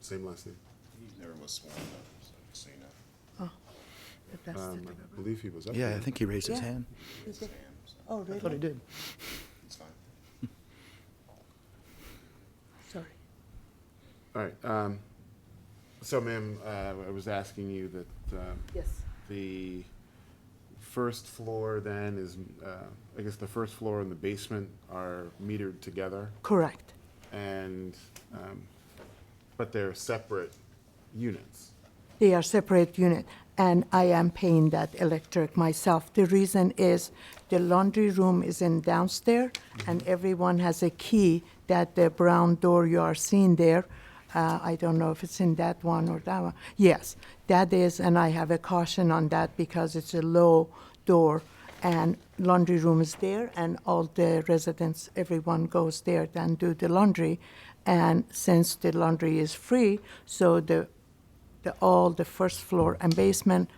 Same last name. Never was sworn up, so you know. The best I believe he was up Yeah, there. I think he raised his Yeah. hand. Oh, I thought he did. It's fine. Sorry. All right, so ma'am, I was asking you that, Yes. the first floor then is, I guess the first floor and the basement are metered together, Correct. and, but they're separate units. They are separate unit, and I am paying that electric myself. The reason is the laundry room is in downstairs, and everyone has a key that the brown door you are seeing there. I don't know if it's in that one or that one. Yes, that is, and I have a caution on that because it's a low door, and laundry room is there, and all the residents, everyone goes there and do the laundry. And since the laundry is free, so all the first floor and basement,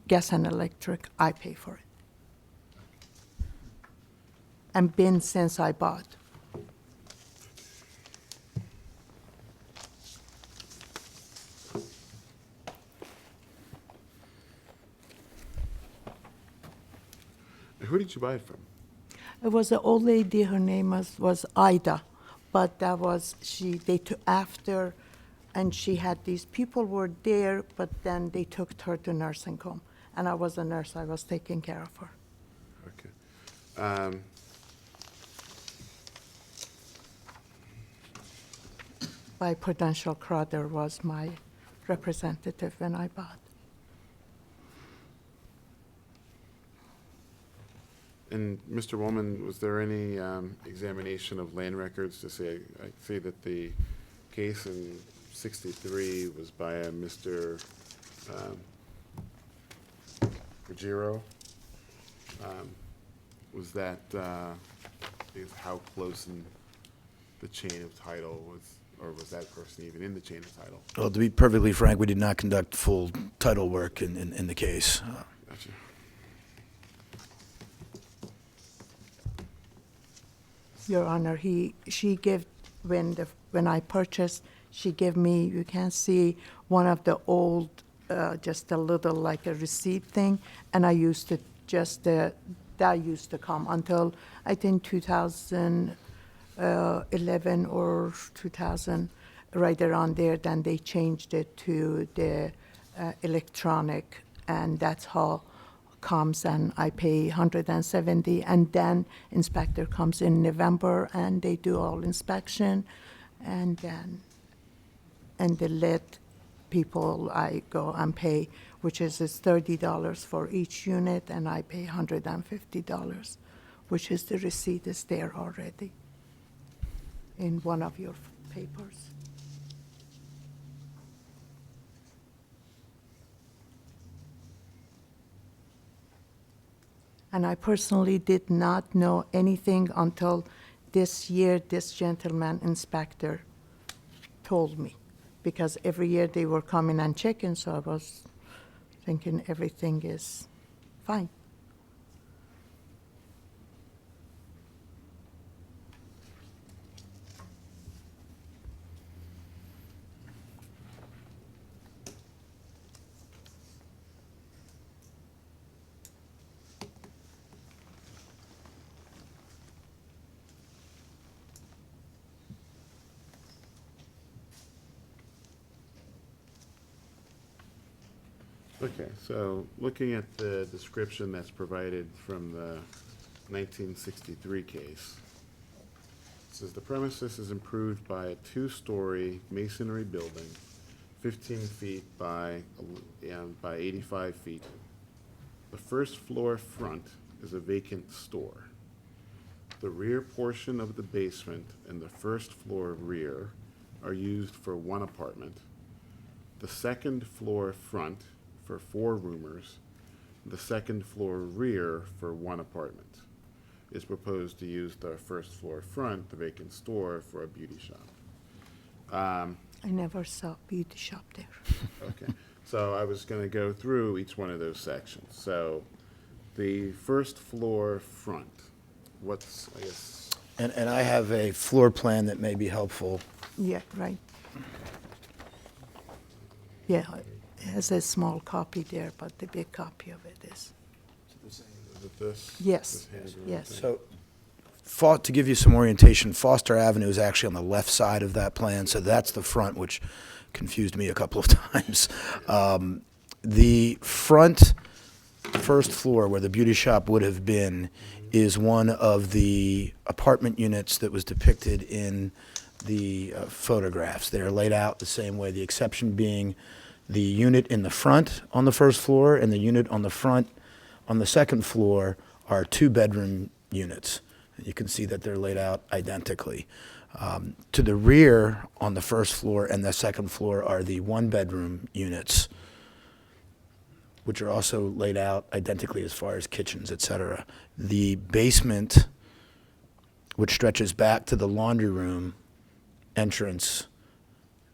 gas and electric, I pay for it. And been since I bought. Who did you buy it from? It was an old lady, her name was Ida, but that was, they took after, and she had, these people were there, but then they took her to nursing home. And I was a nurse, I was taking care of her. Okay. By Prudential Crowder was my representative when I bought. And Mr. Woolman, was there any examination of land records to say, I see that the case in 63 was by a Mr. Ruggiero? Was that, I guess, how close in the chain of title was, or was that person even in the chain of title? Well, to be perfectly frank, we did not conduct full title work in the case. Gotcha. Your Honor, she gave, when I purchased, she gave me, you can see one of the old just a little like a receipt thing, and I used it that used to come until I think 2011 or 2000, right around there. Then they changed it to the electronic, and that's how comes, and I pay 170, and then inspector comes in November and they do all inspection, and then the lead people I go and pay, which is $30 for each unit, and I pay $150, which is the receipt is there already in one of your papers. And I personally did not know anything until this year, this gentleman inspector told me. Because every year they were coming and checking, so I was thinking everything is fine. Okay, so looking at the description that's provided from the 1963 case, it says the premises is improved by a two-story masonry building, 15 feet by 85 feet. The first floor front is a vacant store. The rear portion of the basement and the first floor rear are used for one apartment. The second floor front for 4 roomers, the second floor rear for 1 apartment. It's proposed to use the first floor front, the vacant store, for a beauty shop. I never saw beauty shop there. Okay, so I was gonna go through each one of those sections. So the first floor front, what's, I guess, And I have a floor plan that may be helpful. Yeah, right. Yeah, it has a small copy there, but the big copy of it is. is it this? Yes, This hand-drawn yes. thing? So, to give you some orientation, Foster Avenue is actually on the left side of that plan, so that's the front, which confused me a couple of times. The front first floor where the beauty shop would have been is one of the apartment units that was depicted in the photographs. They are laid out the same way, the exception being the unit in the front on the first floor and the unit on the front on the second floor are 2-bedroom units. You can see that they're laid out identically. To the rear on the first floor and the second floor are the 1-bedroom units, which are also laid out identically as far as kitchens, et cetera. The basement, which stretches back to the laundry room entrance,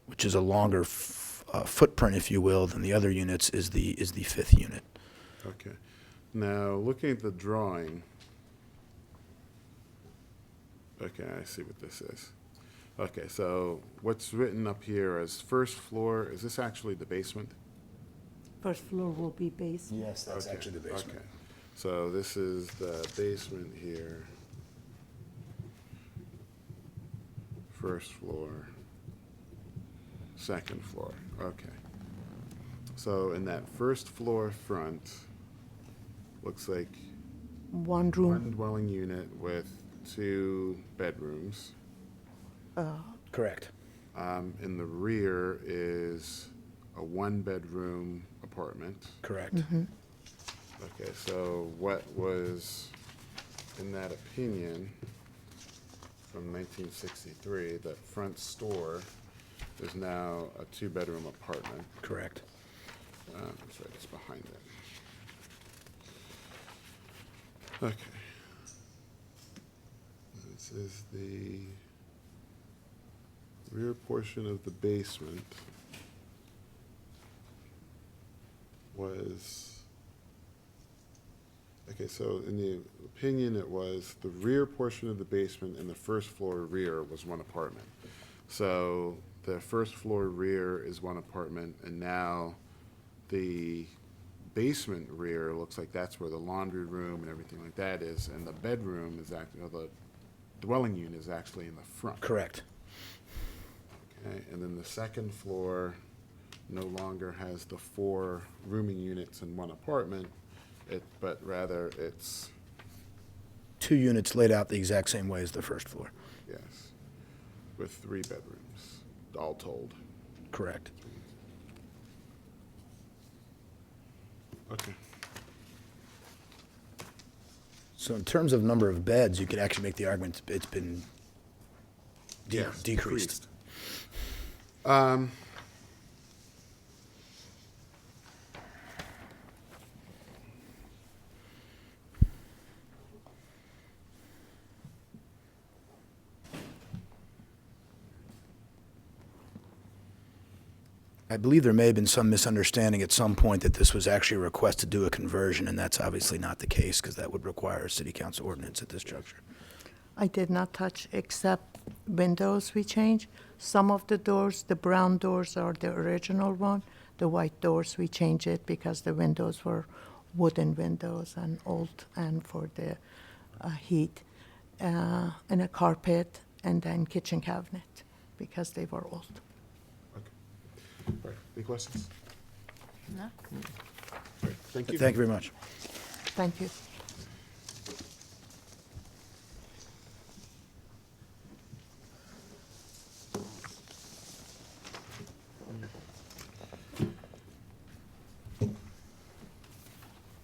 which is a longer footprint, if you will, than the other units, is the 5th unit. Okay. Now, looking at the drawing, okay, I see what this is. Okay, so what's written up here as first floor, is this actually the basement? First floor will be basement. Yes, that's Okay, actually the basement. Okay, so this is the basement here. First floor, second floor, okay. So in that first floor front, looks like One room. one dwelling unit with 2 bedrooms. Correct. In the rear is a 1-bedroom apartment. Correct. Okay, so what was, in that opinion, from 1963, that front store is now a 2-bedroom apartment. Correct. That's right, it's behind it. Okay. This is the rear portion of the basement was, okay, so in the opinion, it was the rear portion of the basement and the first floor rear was 1 apartment. So the first floor rear is 1 apartment, and now the basement rear looks like that's where the laundry room and everything like that is, and the bedroom is actually, or the dwelling unit is actually in the front. Correct. Okay, and then the second floor no longer has the 4 rooming units in one apartment, but rather it's, 2 units laid out the exact same way as the first floor. yes, with 3 bedrooms, all told. Correct. Okay. So in terms of number of beds, you could actually make the argument it's been Yes, decreased. I believe there may have been some misunderstanding at some point that this was actually a request to do a conversion, and that's obviously not the case, because that would require a city council ordinance at this juncture. I did not touch except windows we changed. Some of the doors, the brown doors are the original one. The white doors, we changed it because the windows were wooden windows and old and for the heat. And a carpet and then kitchen cabinet because they were old. All right, any questions? No? All right, thank you. Thank you very much. Thank you.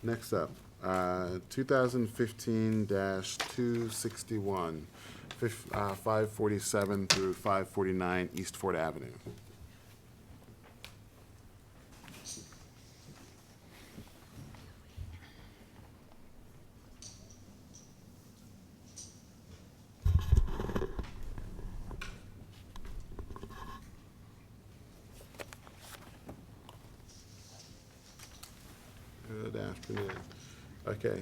Next up, 2015-261, 547 through 549 East Fort Avenue. Good afternoon. Okay,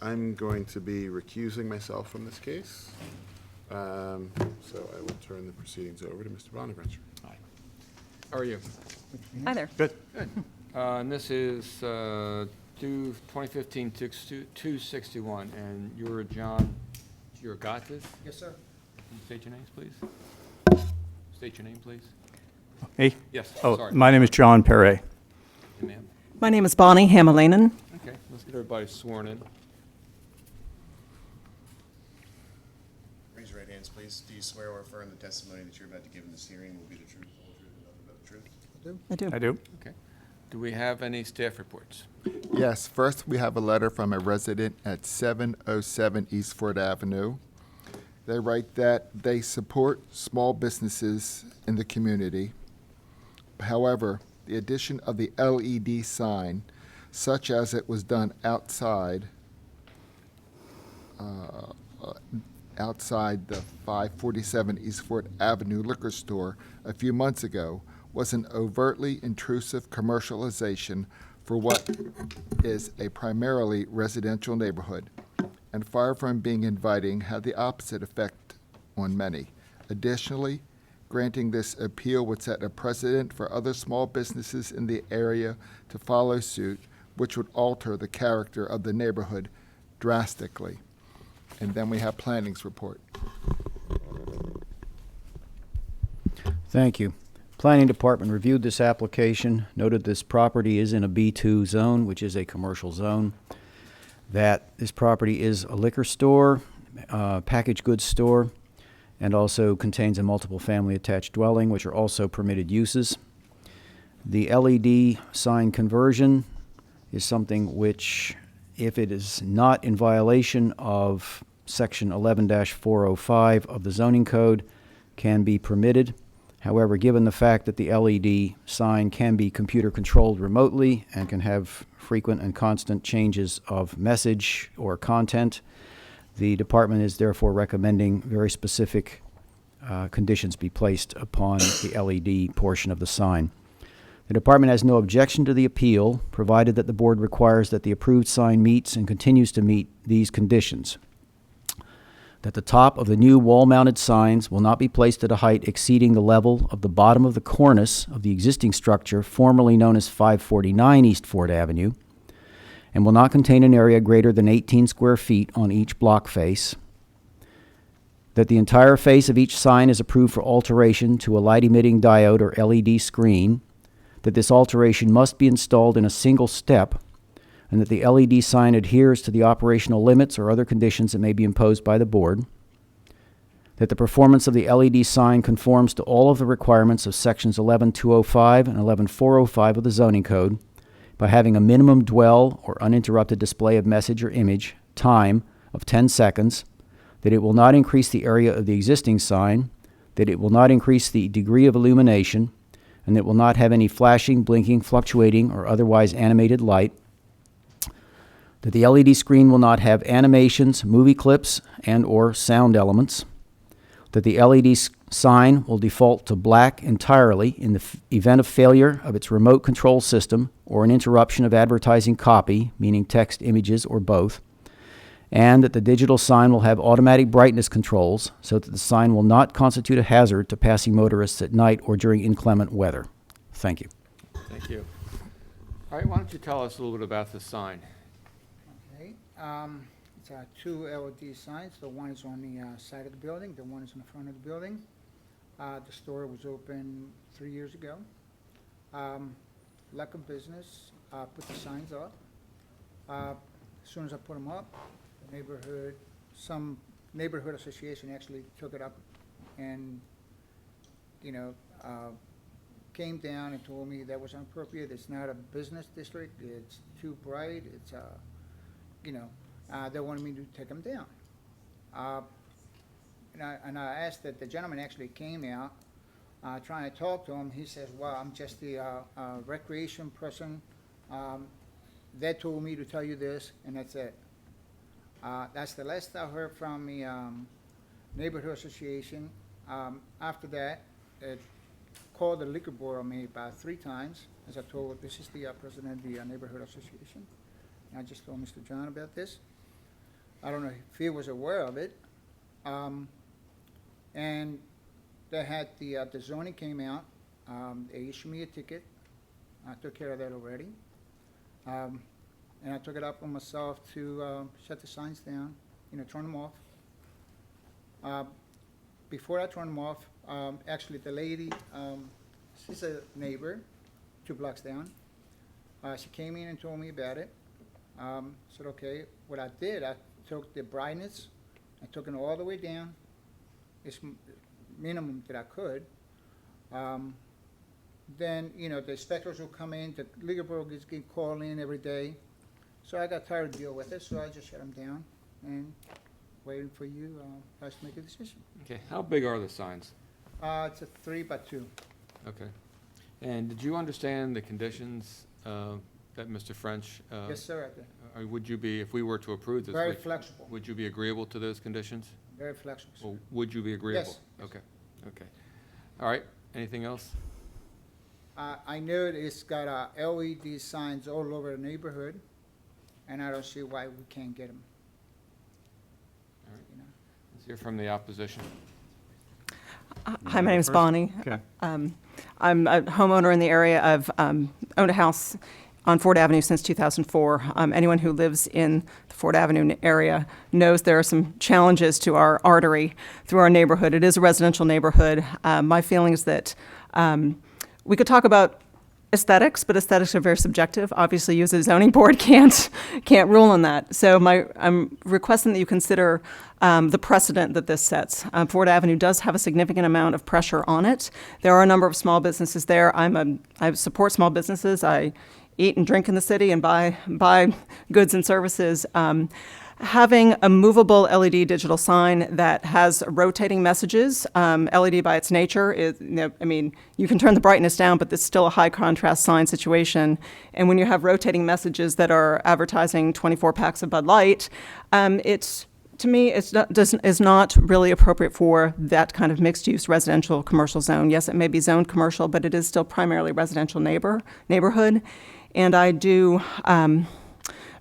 I'm going to be recusing myself from this case. So I will turn the proceedings over to Mr. Bonaventure. Hi. How are you? Hi there. Good. Good. And this is 2015-261, and you're John Giorgatis? Yes, sir. Can you state your names, please? State your name, please. Me? Yes, Oh, sorry. my name is John Perret. Hey, ma'am. My name is Bonnie Hamalainen. Okay, let's get everybody sworn in. Raise your right hands, please. Do you swear or affirm the testimony that you're about to give in this hearing will be the truth, the whole truth, and nothing but the truth? I do. I do. Okay. Do we have any staff reports? Yes, first we have a letter from a resident at 707 East Fort Avenue. They write that they support small businesses in the community. However, the addition of the LED sign, such as it was done outside the 547 East Fort Avenue liquor store a few months ago, was an overtly intrusive commercialization for what is a primarily residential neighborhood, and far from being inviting, had the opposite effect on many. Additionally, granting this appeal would set a precedent for other small businesses in the area to follow suit, which would alter the character of the neighborhood drastically. And then we have planning's report. Thank you. Planning Department reviewed this application, noted this property is in a B2 zone, which is a commercial zone, that this property is a liquor store, packaged goods store, and also contains a multiple family attached dwelling, which are also permitted uses. The LED sign conversion is something which, if it is not in violation of Section 11-405 of the zoning code, can be permitted. However, given the fact that the LED sign can be computer controlled remotely and can have frequent and constant changes of message or content, the department is therefore recommending very specific conditions be placed upon the LED portion of the sign. The department has no objection to the appeal, provided that the board requires that the approved sign meets and continues to meet these conditions. that the top of the new wall-mounted signs will not be placed at a height exceeding the level of the bottom of the cornice of the existing structure formerly known as 549 East Ford Avenue, and will not contain an area greater than 18 square feet on each block face, that the entire face of each sign is approved for alteration to a light-emitting diode or LED screen, that this alteration must be installed in a single step, and that the LED sign adheres to the operational limits or other conditions that may be imposed by the board, that the performance of the LED sign conforms to all of the requirements of sections 11205 and 11405 of the zoning code by having a minimum dwell or uninterrupted display of message or image time of 10 seconds, that it will not increase the area of the existing sign, that it will not increase the degree of illumination, and that it will not have any flashing, blinking, fluctuating, or otherwise animated light, that the LED screen will not have animations, movie clips, and or sound elements, that the LED sign will default to black entirely in the event of failure of its remote control system or an interruption of advertising copy, meaning text, images, or both, and that the digital sign will have automatic brightness controls so that the sign will not constitute a hazard to passing motorists at night or during inclement weather. Thank you. Thank you. All right, why don't you tell us a little bit about the sign? Okay, it's two LED signs. The one is on the side of the building, the one is in the front of the building. The store was open 3 years ago. Lack of business, put the signs up. As soon as I put them up, the some neighborhood association actually took it up and, came down and told me that was inappropriate. It's not a business district. It's too bright. It's, they wanted me to take them down. And I asked that the gentleman actually came out, trying to talk to him. He says, well, I'm just the recreation person. They told me to tell you this, and that's it. That's the last I heard from the neighborhood association. After that, it called the liquor board on me about 3 times. As I told, this is the president of the neighborhood association. And I just told Mr. John about this. I don't know if he was aware of it. And they had the zoning came out. They issued me a ticket. I took care of that already. And I took it up on myself to shut the signs down, turn them off. Before I turned them off, actually the lady, she's a neighbor, 2 blocks down. She came in and told me about it. Said, okay, what I did, I took the brightness, I took it all the way down, it's minimum that I could. Then, the inspectors will come in, the liquor board is getting called in every day. So I got tired of dealing with it, so I just shut them down and waiting for you guys to make a decision. Okay, how big are the signs? It's a 3 by 2. Okay. And did you understand the conditions that Mr. French? Yes, sir, I did. Would you be, if we were to approve this? Very flexible. Would you be agreeable to those conditions? Very flexible. Or would you be agreeable? Yes. Okay, okay. All right, anything else? I know it's got LED signs all over the neighborhood, and I don't see why we can't get them. All right. Let's hear from the opposition. Hi, my name is First? Bonnie. Okay. I'm a homeowner in the area. I've owned a house on Ford Avenue since 2004. Anyone who lives in the Ford Avenue area knows there are some challenges to our artery through our neighborhood. It is a residential neighborhood. My feeling is that we could talk about aesthetics, but aesthetics are very subjective. Obviously, you as a zoning board can't rule on that. So I'm requesting that you consider the precedent that this sets. Ford Avenue does have a significant amount of pressure on it. There are a number of small businesses there. I support small businesses. I eat and drink in the city and buy goods and services. Having a movable LED digital sign that has rotating messages, LED by its nature is, you can turn the brightness down, but it's still a high contrast sign situation. And when you have rotating messages that are advertising 24 packs of Bud Light, to me, is not really appropriate for that kind of mixed-use residential commercial zone. Yes, it may be zoned commercial, but it is still primarily residential neighborhood. And I do.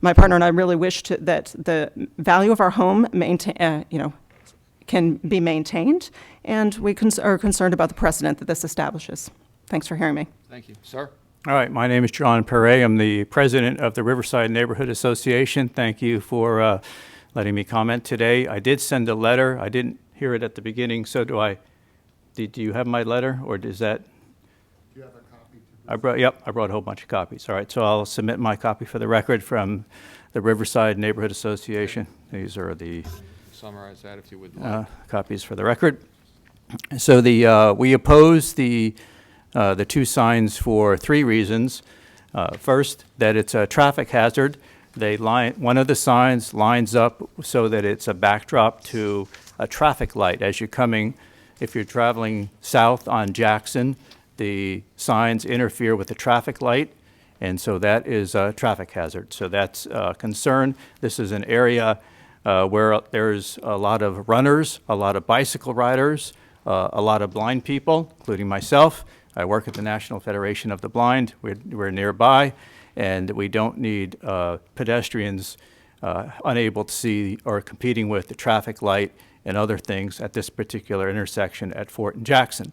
My partner and I really wish that the value of our home can be maintained, and we are concerned about the precedent that this establishes. Thanks for hearing me. Thank you. Sir? All right, my name is John Perret. I'm the president of the Riverside Neighborhood Association. Thank you for letting me comment today. I did send a letter. I didn't hear it at the beginning, so do I. Do you have my letter, or does that? Do you have a copy? I brought a whole bunch of copies. All right, so I'll submit my copy for the record from the Riverside Neighborhood Association. These are the Summarize that if you would like. copies for the record. So we oppose the two signs for three reasons. First, that it's a traffic hazard. One of the signs lines up so that it's a backdrop to a traffic light as you're coming. If you're traveling south on Jackson, the signs interfere with the traffic light, and so that is a traffic hazard. So that's a concern. This is an area where there's a lot of runners, a lot of bicycle riders, a lot of blind people, including myself. I work at the National Federation of the Blind. We're nearby, and we don't need pedestrians unable to see or competing with the traffic light and other things at this particular intersection at Fort and Jackson.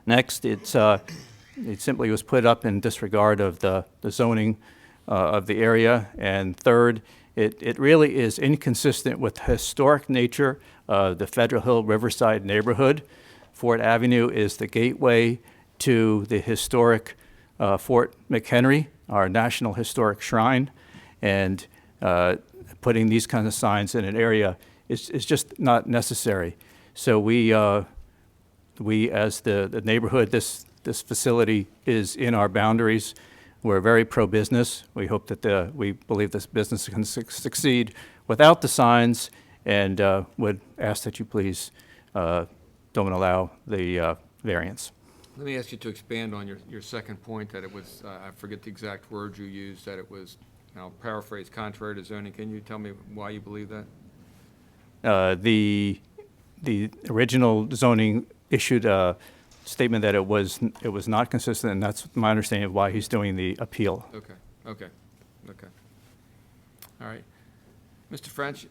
Next, it simply was put up in disregard of the zoning of the area. And third, it really is inconsistent with the historic nature of the Federal Hill Riverside neighborhood. Fort Avenue is the gateway to the historic Fort McHenry, our National Historic Shrine, and putting these kinds of signs in an area is just not necessary. So we as the neighborhood, this facility is in our boundaries. We're very pro-business. We hope that we believe this business can succeed without the signs, and would ask that you please don't allow the variance. Let me ask you to expand on your second point, that it was, I forget the exact words you used, that it was, I'll paraphrase, contrary to zoning. Can you tell me why you believe that? The original zoning issued a statement that it was not consistent, and that's my understanding of why he's doing the appeal. Okay. All right. Mr. French,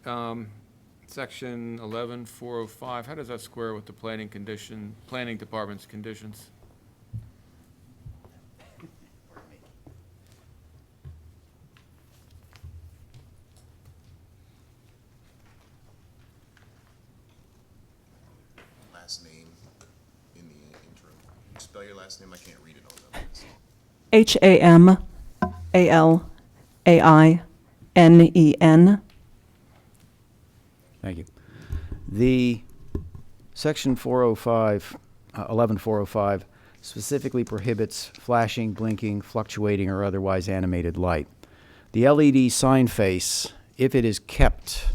section 11405, how does that square with the planning department's conditions? Last name in the intro. Spell your last name, I can't read it on the list. HAMALAINEN. Thank you. The section 11405 specifically prohibits flashing, blinking, fluctuating, or otherwise animated light. The LED sign face, if it is kept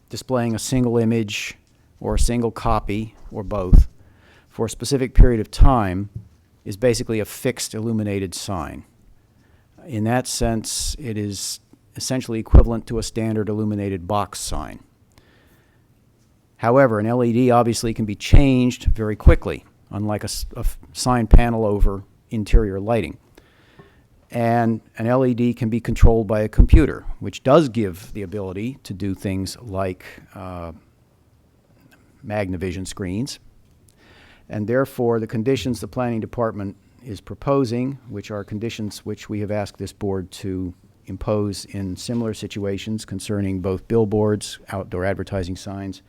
displaying a single image or a single copy, or both, for a specific period of time, is basically a fixed illuminated sign. In that sense, it is essentially equivalent to a standard illuminated box sign. However, an LED obviously can be changed very quickly, unlike a sign panel over interior lighting. And an LED can be controlled by a computer, which does give the ability to do things like Magnavision screens. And therefore, the conditions the planning department is proposing, which are conditions which we have asked this board to impose in similar situations concerning both billboards, outdoor advertising signs,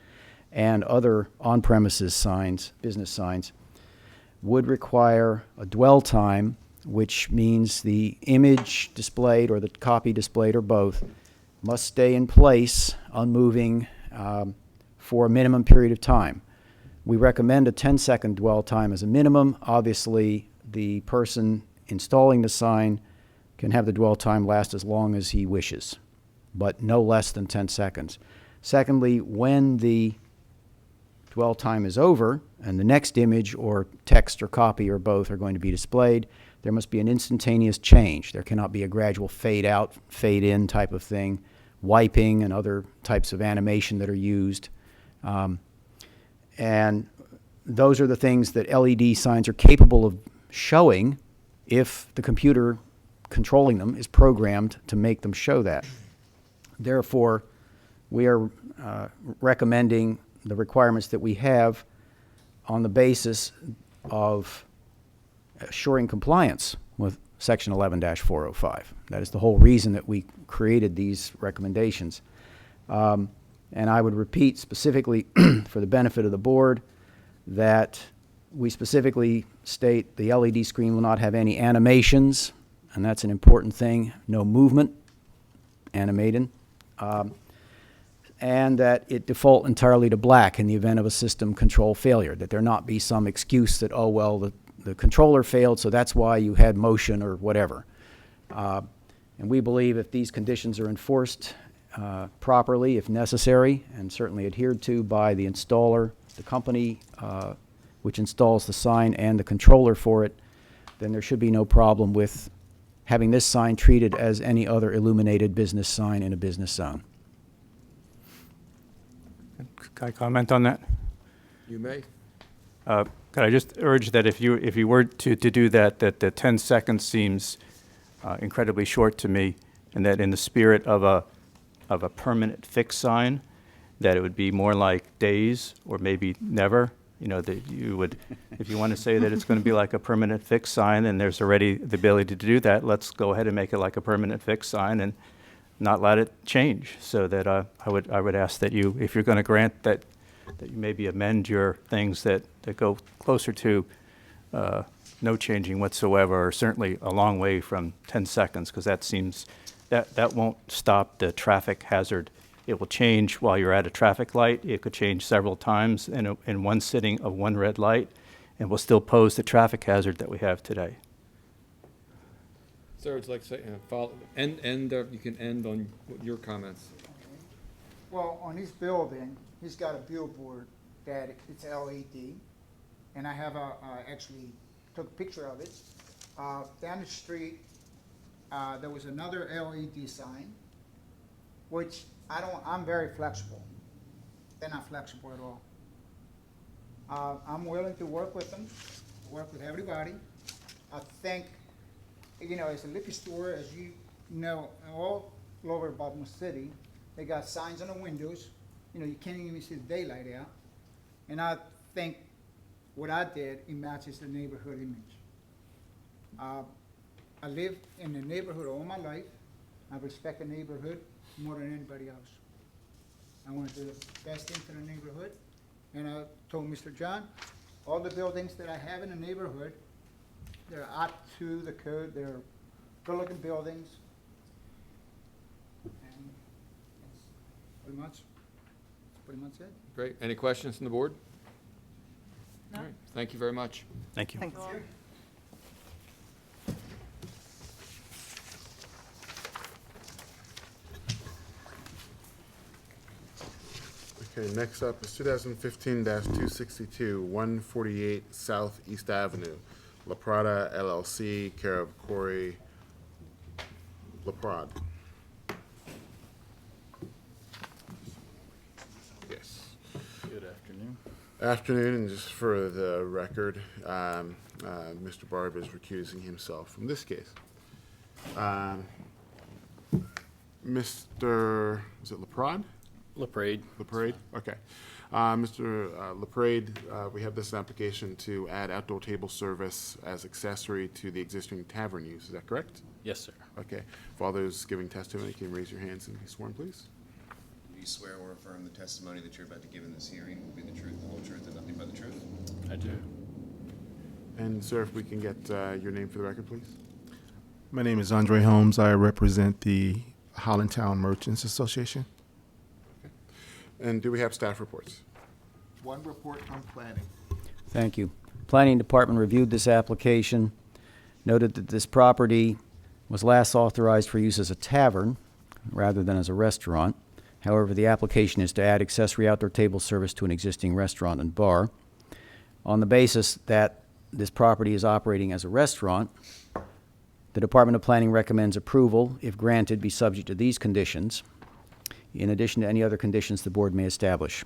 and other on-premises signs, business signs, would require a dwell time, which means the image displayed or the copy displayed or both must stay in place, unmoving, for a minimum period of time. We recommend a 10-second dwell time as a minimum. Obviously, the person installing the sign can have the dwell time last as long as he wishes, but no less than 10 seconds. Secondly, when the dwell time is over and the next image or text or copy or both are going to be displayed, there must be an instantaneous change. There cannot be a gradual fade out, fade in type of thing, wiping and other types of animation that are used. And those are the things that LED signs are capable of showing if the computer controlling them is programmed to make them show that. Therefore, we are recommending the requirements that we have on the basis of assuring compliance with Section 11-405. That is the whole reason that we created these recommendations. And I would repeat specifically for the benefit of the board that we specifically state the LED screen will not have any animations, and that's an important thing, no movement, animated, and that it default entirely to black in the event of a system control failure, that there not be some excuse that, oh, well, the controller failed, so that's why you had motion or whatever. And we believe if these conditions are enforced properly, if necessary, and certainly adhered to by the installer, the company which installs the sign, and the controller for it, then there should be no problem with having this sign treated as any other illuminated business sign in a business zone. Can I comment on that? You may. Could I just urge that if you were to do that, that the 10 seconds seems incredibly short to me, and that in the spirit of a permanent fixed sign, that it would be more like days or maybe never. You know, that you would, if you want to say that it's going to be like a permanent fixed sign, and there's already the ability to do that, let's go ahead and make it like a permanent fixed sign and not let it change. So that I would ask that you, if you're going to grant that you maybe amend your things that go closer to no changing whatsoever, or certainly a long way from 10 seconds, because that seems, that won't stop the traffic hazard. It will change while you're at a traffic light. It could change several times in one sitting of one red light, and will still pose the traffic hazard that we have today. Sir, it's like say, you can end on your comments. Well, on his building, he's got a billboard that it's LED, and I have actually took a picture of it. Down the street, there was another LED sign, which I'm very flexible. They're not flexible at all. I'm willing to work with them, work with everybody. I think, you know, as a liquor store, as you know, all over Baltimore City, they got signs on the windows. You know, you can't even see the daylight out. And I think what I did, it matches the neighborhood image. I lived in the neighborhood all my life. I respect the neighborhood more than anybody else. I want to do the best thing for the neighborhood. And I told Mr. John, all the buildings that I have in the neighborhood, they're up to the code, they're good-looking buildings. And that's pretty much it. Great. Any questions from the board? No. All right. Thank you very much. Thank you. Thanks. Okay, next up is 2015-262, 148 South East Avenue, La Prada LLC, care of Corey LaPrade. Yes. Good afternoon. Afternoon, and just for the record, Mr. Barb is recusing himself from this case. Mr. is it LaPrade? LaPrade. LaPrade, okay. Mr. LaPrade, we have this application to add outdoor table service as accessory to the existing tavern use, is that correct? Yes, sir. Okay. For all those giving testimony, can you raise your hands and be sworn, please? Do you swear or affirm the testimony that you're about to give in this hearing will be the truth, the whole truth, and nothing but the truth? I do. And sir, if we can get your name for the record, please? My name is Andre Holmes. I represent the Hollandtown Merchants Association. And do we have staff reports? One report from planning. Thank you. Planning Department reviewed this application, noted that this property was last authorized for use as a tavern rather than as a restaurant. However, the application is to add accessory outdoor table service to an existing restaurant and bar. On the basis that this property is operating as a restaurant, the Department of Planning recommends approval, if granted, be subject to these conditions, in addition to any other conditions the board may establish.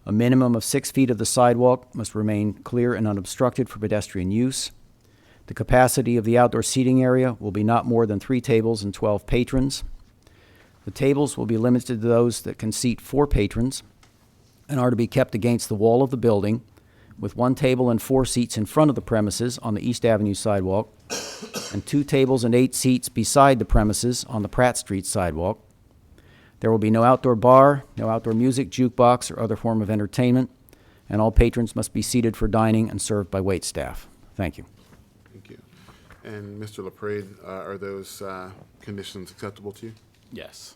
A minimum of 6 feet of the sidewalk must remain clear and unobstructed for pedestrian use. The capacity of the outdoor seating area will be not more than 3 tables and 12 patrons. The tables will be limited to those that can seat 4 patrons and are to be kept against the wall of the building, with 1 table and 4 seats in front of the premises on the East Avenue sidewalk, and 2 tables and 8 seats beside the premises on the Pratt Street sidewalk. There will be no outdoor bar, no outdoor music, jukebox, or other form of entertainment, and all patrons must be seated for dining and served by wait staff. Thank you. Thank you. And Mr. LaPrade, are those conditions acceptable to you? Yes.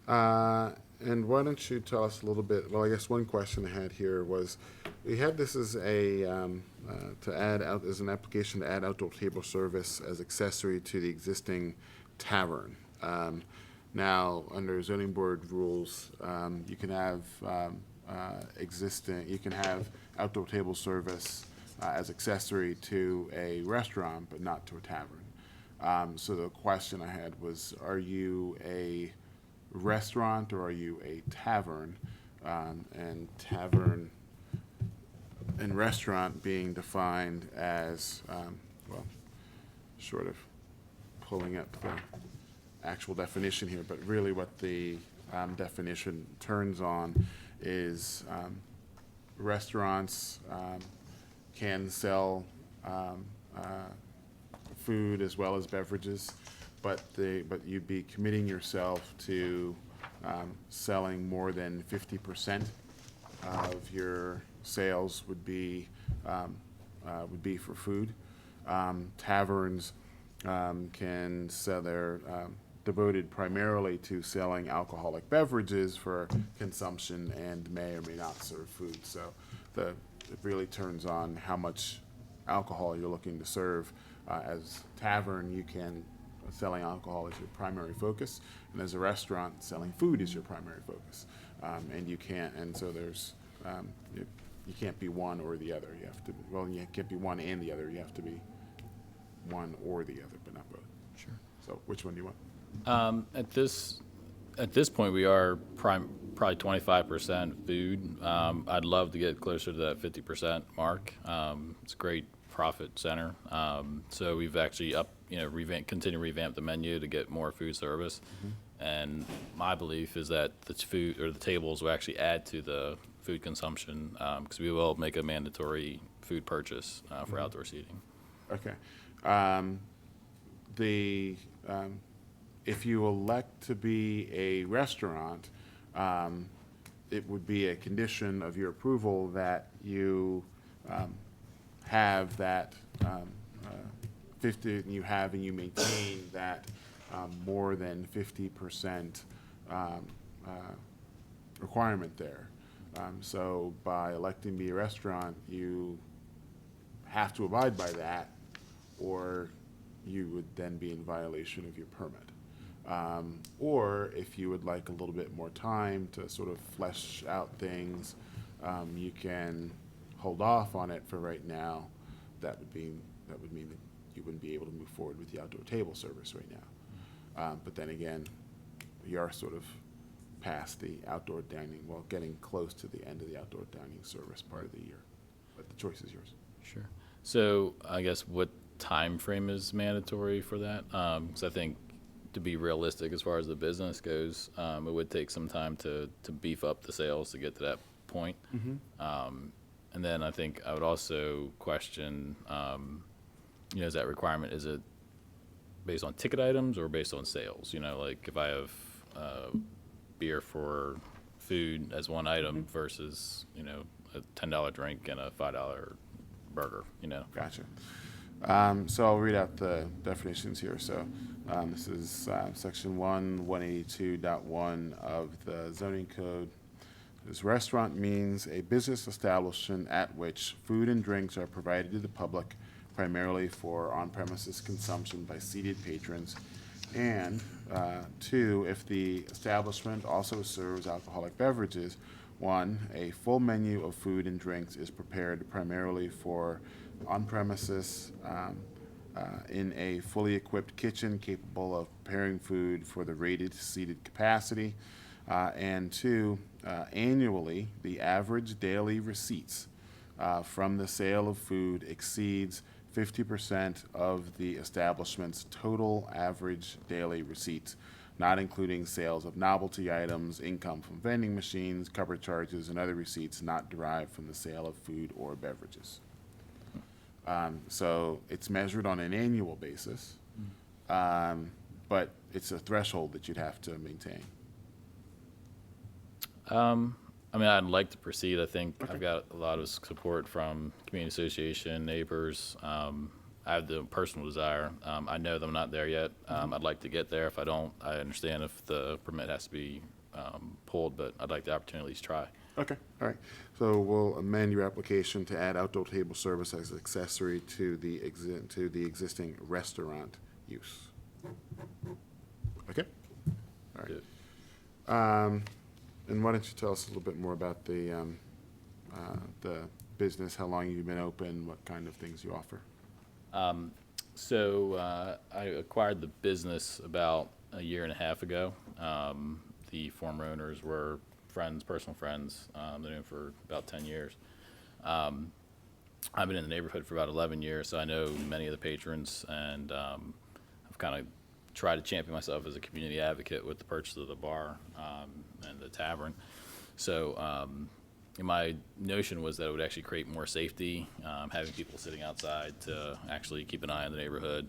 And why don't you tell us a little bit, well, I guess one question I had here was, we had this as a, to add out, as an application to add outdoor table service as accessory to the existing tavern. Now, under zoning board rules, you can have you can have outdoor table service as accessory to a restaurant, but not to a tavern. So the question I had was, are you a restaurant or are you a tavern? And tavern and restaurant being defined as, well, short of pulling up the actual definition here, but really what the definition turns on is restaurants can sell food as well as beverages, but you'd be committing yourself to selling more than 50% of your sales would be for food. Taverns can sell their devoted primarily to selling alcoholic beverages for consumption and may or may not serve food. So it really turns on how much alcohol you're looking to serve. As tavern, you can selling alcohol is your primary focus, and as a restaurant, selling food is your primary focus. And you can't, and so there's you can't be one or the other. You have to, well, you can't be one and the other. You have to be one or the other, but not both. Sure. So which one do you want? At this point, we are probably 25% food. I'd love to get closer to that 50% mark. It's a great profit center. So we've actually continue to revamp the menu to get more food service. And my belief is that the food or the tables will actually add to the food consumption because we will make a mandatory food purchase for outdoor seating. Okay. If you elect to be a restaurant, it would be a condition of your approval that you have that 50, and you maintain that more than 50% requirement there. So by electing to be a restaurant, you have to abide by that, or you would then be in violation of your permit. Or if you would like a little bit more time to sort of flesh out things, you can hold off on it for right now. That would mean that you wouldn't be able to move forward with the outdoor table service right now. But then again, you are sort of past the outdoor dining, well, getting close to the end of the outdoor dining service part of the year. But the choice is yours. Sure. So I guess what time frame is mandatory for that? Because I think to be realistic as far as the business goes, it would take some time to beef up the sales to get to that point. And then I think I would also question, is that requirement, is it based on ticket items or based on sales? Like if I have beer for food as one item versus, a $10 drink and a $5 burger, Gotcha. So I'll read out the definitions here. So this is section 182.1 of the zoning code. This restaurant means a business establishment at which food and drinks are provided to the public primarily for on-premises consumption by seated patrons. And 2, if the establishment also serves alcoholic beverages, 1, a full menu of food and drinks is prepared primarily for on-premises in a fully equipped kitchen capable of preparing food for the rated seated capacity. And 2, annually, the average daily receipts from the sale of food exceeds 50% of the establishment's total average daily receipts not including sales of novelty items, income from vending machines, cover charges, and other receipts not derived from the sale of food or beverages. So it's measured on an annual basis, but it's a threshold that you'd have to maintain. I mean, I'd like to proceed. I think I've got a lot of support from community association, neighbors. I have the personal desire. I know that I'm not there yet. I'd like to get there. If I don't, I understand if the permit has to be pulled, but I'd like the opportunity to at least try. Okay, all right. So we'll amend your application to add outdoor table service as accessory to the existing restaurant use. Okay? All right. And why don't you tell us a little bit more about the business, how long you've been open, what kind of things you offer? I acquired the business about a year and a half ago. The former owners were friends, personal friends. They've been for about 10 years. I've been in the neighborhood for about 11 years, so I know many of the patrons, and I've kind of tried to champion myself as a community advocate with the purchase of the bar and the tavern. So my notion was that it would actually create more safety, having people sitting outside to actually keep an eye on the neighborhood.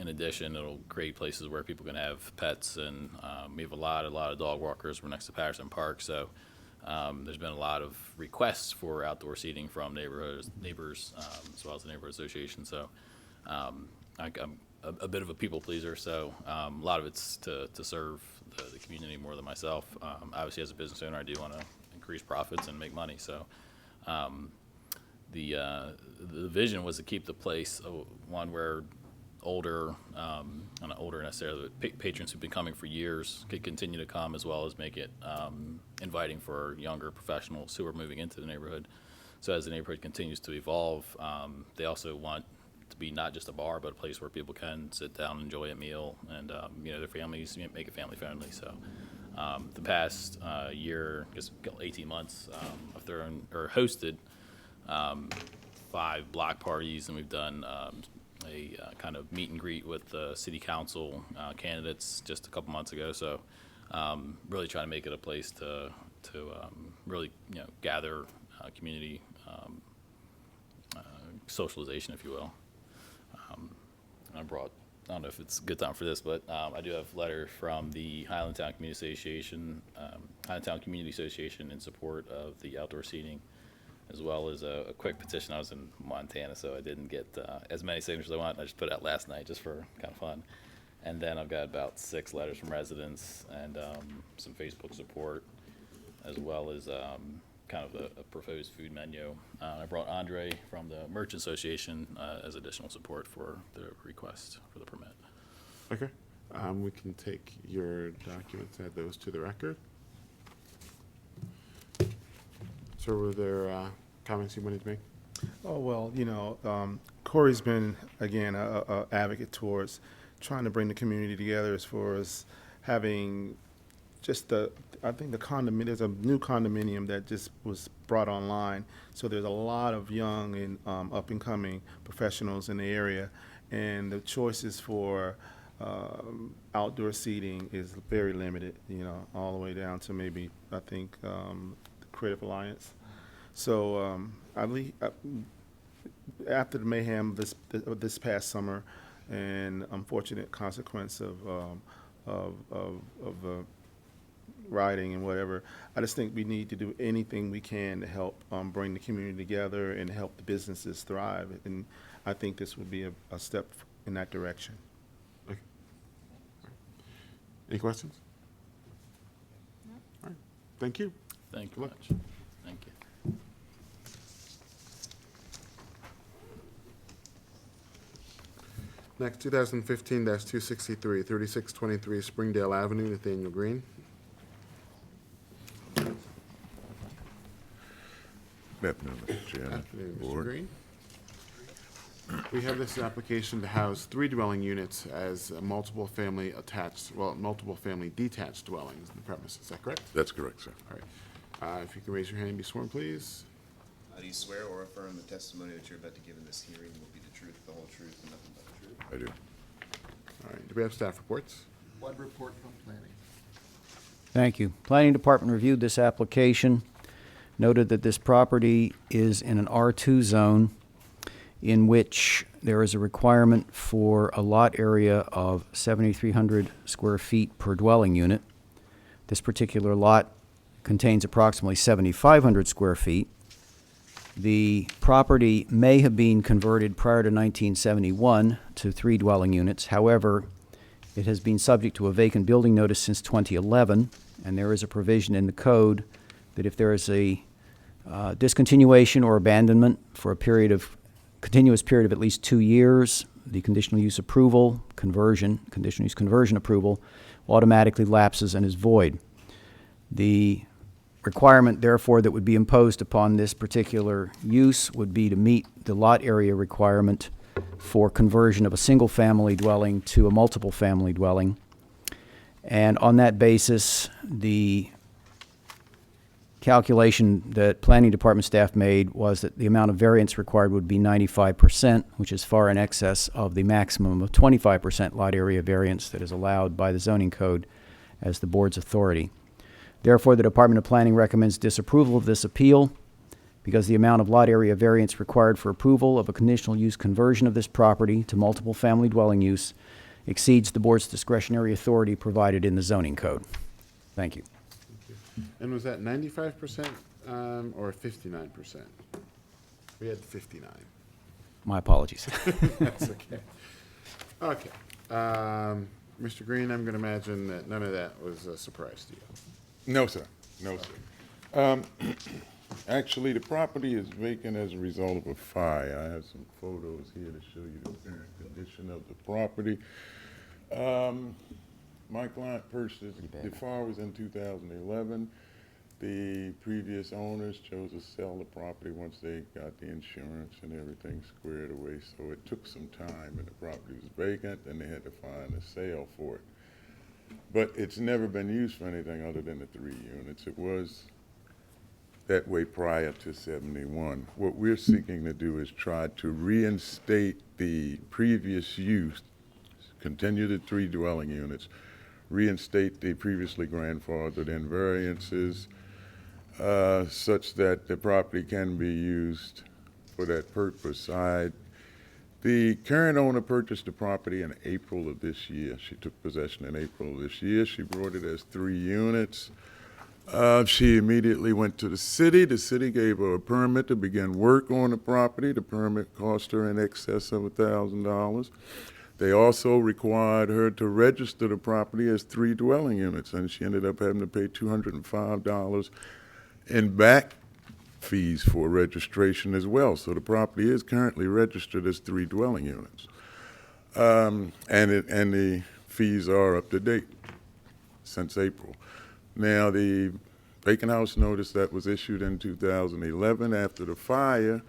In addition, it'll create places where people can have pets, and we have a lot of dog walkers. We're next to Patterson Park, so there's been a lot of requests for outdoor seating from neighbors, as well as the neighborhood association. So I'm a bit of a people pleaser, so a lot of it's to serve the community more than myself. Obviously, as a business owner, I do want to increase profits and make money. So the vision was to keep the place one where older, not older necessarily, but patrons who've been coming for years could continue to come, as well as make it inviting for younger professionals who are moving into the neighborhood. So as the neighborhood continues to evolve, they also want to be not just a bar, but a place where people can sit down and enjoy a meal, and their families, make it family friendly. So the past year, I guess 18 months, I've thrown or hosted 5 block parties, and we've done a kind of meet and greet with the city council candidates just a couple months ago. So really trying to make it a place to really gather community socialization, if you will. I don't know if it's a good time for this, but I do have a letter from the Highlandtown Community Association in support of the outdoor seating, as well as a quick petition. I was in Montana, so I didn't get as many signatures as I want. I just put it out last night just for kind of fun. And then I've got about 6 letters from residents and some Facebook support, as well as kind of a proposed food menu. I brought Andre from the Merchant Association as additional support for the request for the permit. Okay. We can take your documents, add those to the record. So were there comments you wanted to make? Oh, well, Corey's been, again, a advocate towards trying to bring the community together as far as having just I think the condominium, there's a new condominium that just was brought online. So there's a lot of young and up-and-coming professionals in the area, and the choices for outdoor seating is very limited, all the way down to maybe, I think, the Creative Alliance. So I believe after the mayhem this past summer and unfortunate consequence of rioting and whatever, I just think we need to do anything we can to help bring the community together and help the businesses thrive. And I think this would be a step in that direction. Okay. Any questions? No. All right. Thank you. Thank you much. Thank you. Next, 2015-263, 3623 Springdale Avenue, Nathaniel Green. Good afternoon, Mr. Chairman. Afternoon, Mr. Board. Green. We have this application to house 3 dwelling units as multiple family detached dwellings in the premise. Is that correct? That's correct, sir. All right. If you can raise your hand and be sworn, please. Do you swear or affirm the testimony that you're about to give in this hearing will be the truth, the whole truth, and nothing but the truth? I do. All right. Do we have staff reports? Flood report from planning. Thank you. Planning Department reviewed this application, noted that this property is in an R2 zone in which there is a requirement for a lot area of 7,300 square feet per dwelling unit. This particular lot contains approximately 7,500 square feet. The property may have been converted prior to 1971 to 3 dwelling units. However, it has been subject to a vacant building notice since 2011, and there is a provision in the code that if there is a discontinuation or abandonment for a continuous period of at least 2 years, the conditional use approval, conditional use conversion approval automatically lapses and is void. The requirement, therefore, that would be imposed upon this particular use would be to meet the lot area requirement for conversion of a single-family dwelling to a multiple-family dwelling. And on that basis, the calculation that Planning Department staff made was that the amount of variance required would be 95%, which is far in excess of the maximum of 25% lot area variance that is allowed by the zoning code as the board's authority. Therefore, the Department of Planning recommends disapproval of this appeal because the amount of lot area variance required for approval of a conditional use conversion of this property to multiple family dwelling use exceeds the board's discretionary authority provided in the zoning code. Thank you. And was that 95% or 59%? We had 59. My apologies. That's okay. Okay. Mr. Green, I'm going to imagine that none of that was a surprise to you. No, sir. No, sir. Actually, the property is vacant as a result of a fire. I have some photos here to show you the current condition of the property. My client purchased, the fire was in 2011. The previous owners chose to sell the property once they got the insurance and everything squared away. So it took some time, and the property was vacant, and they had to find a sale for it. But it's never been used for anything other than the 3 units. It was that way prior to 71. What we're seeking to do is try to reinstate the previous use, continue the 3 dwelling units, reinstate the previously grandfathered in variances such that the property can be used for that purpose. The current owner purchased the property in April of this year. She took possession in April of this year. She brought it as 3 units. She immediately went to the city. The city gave her a permit to begin work on the property. The permit cost her in excess of $1,000. They also required her to register the property as 3 dwelling units, and she ended up having to pay $205 in back fees for registration as well. So the property is currently registered as 3 dwelling units. And the fees are up to date since April. Now, the vacant house notice that was issued in 2011 after the fire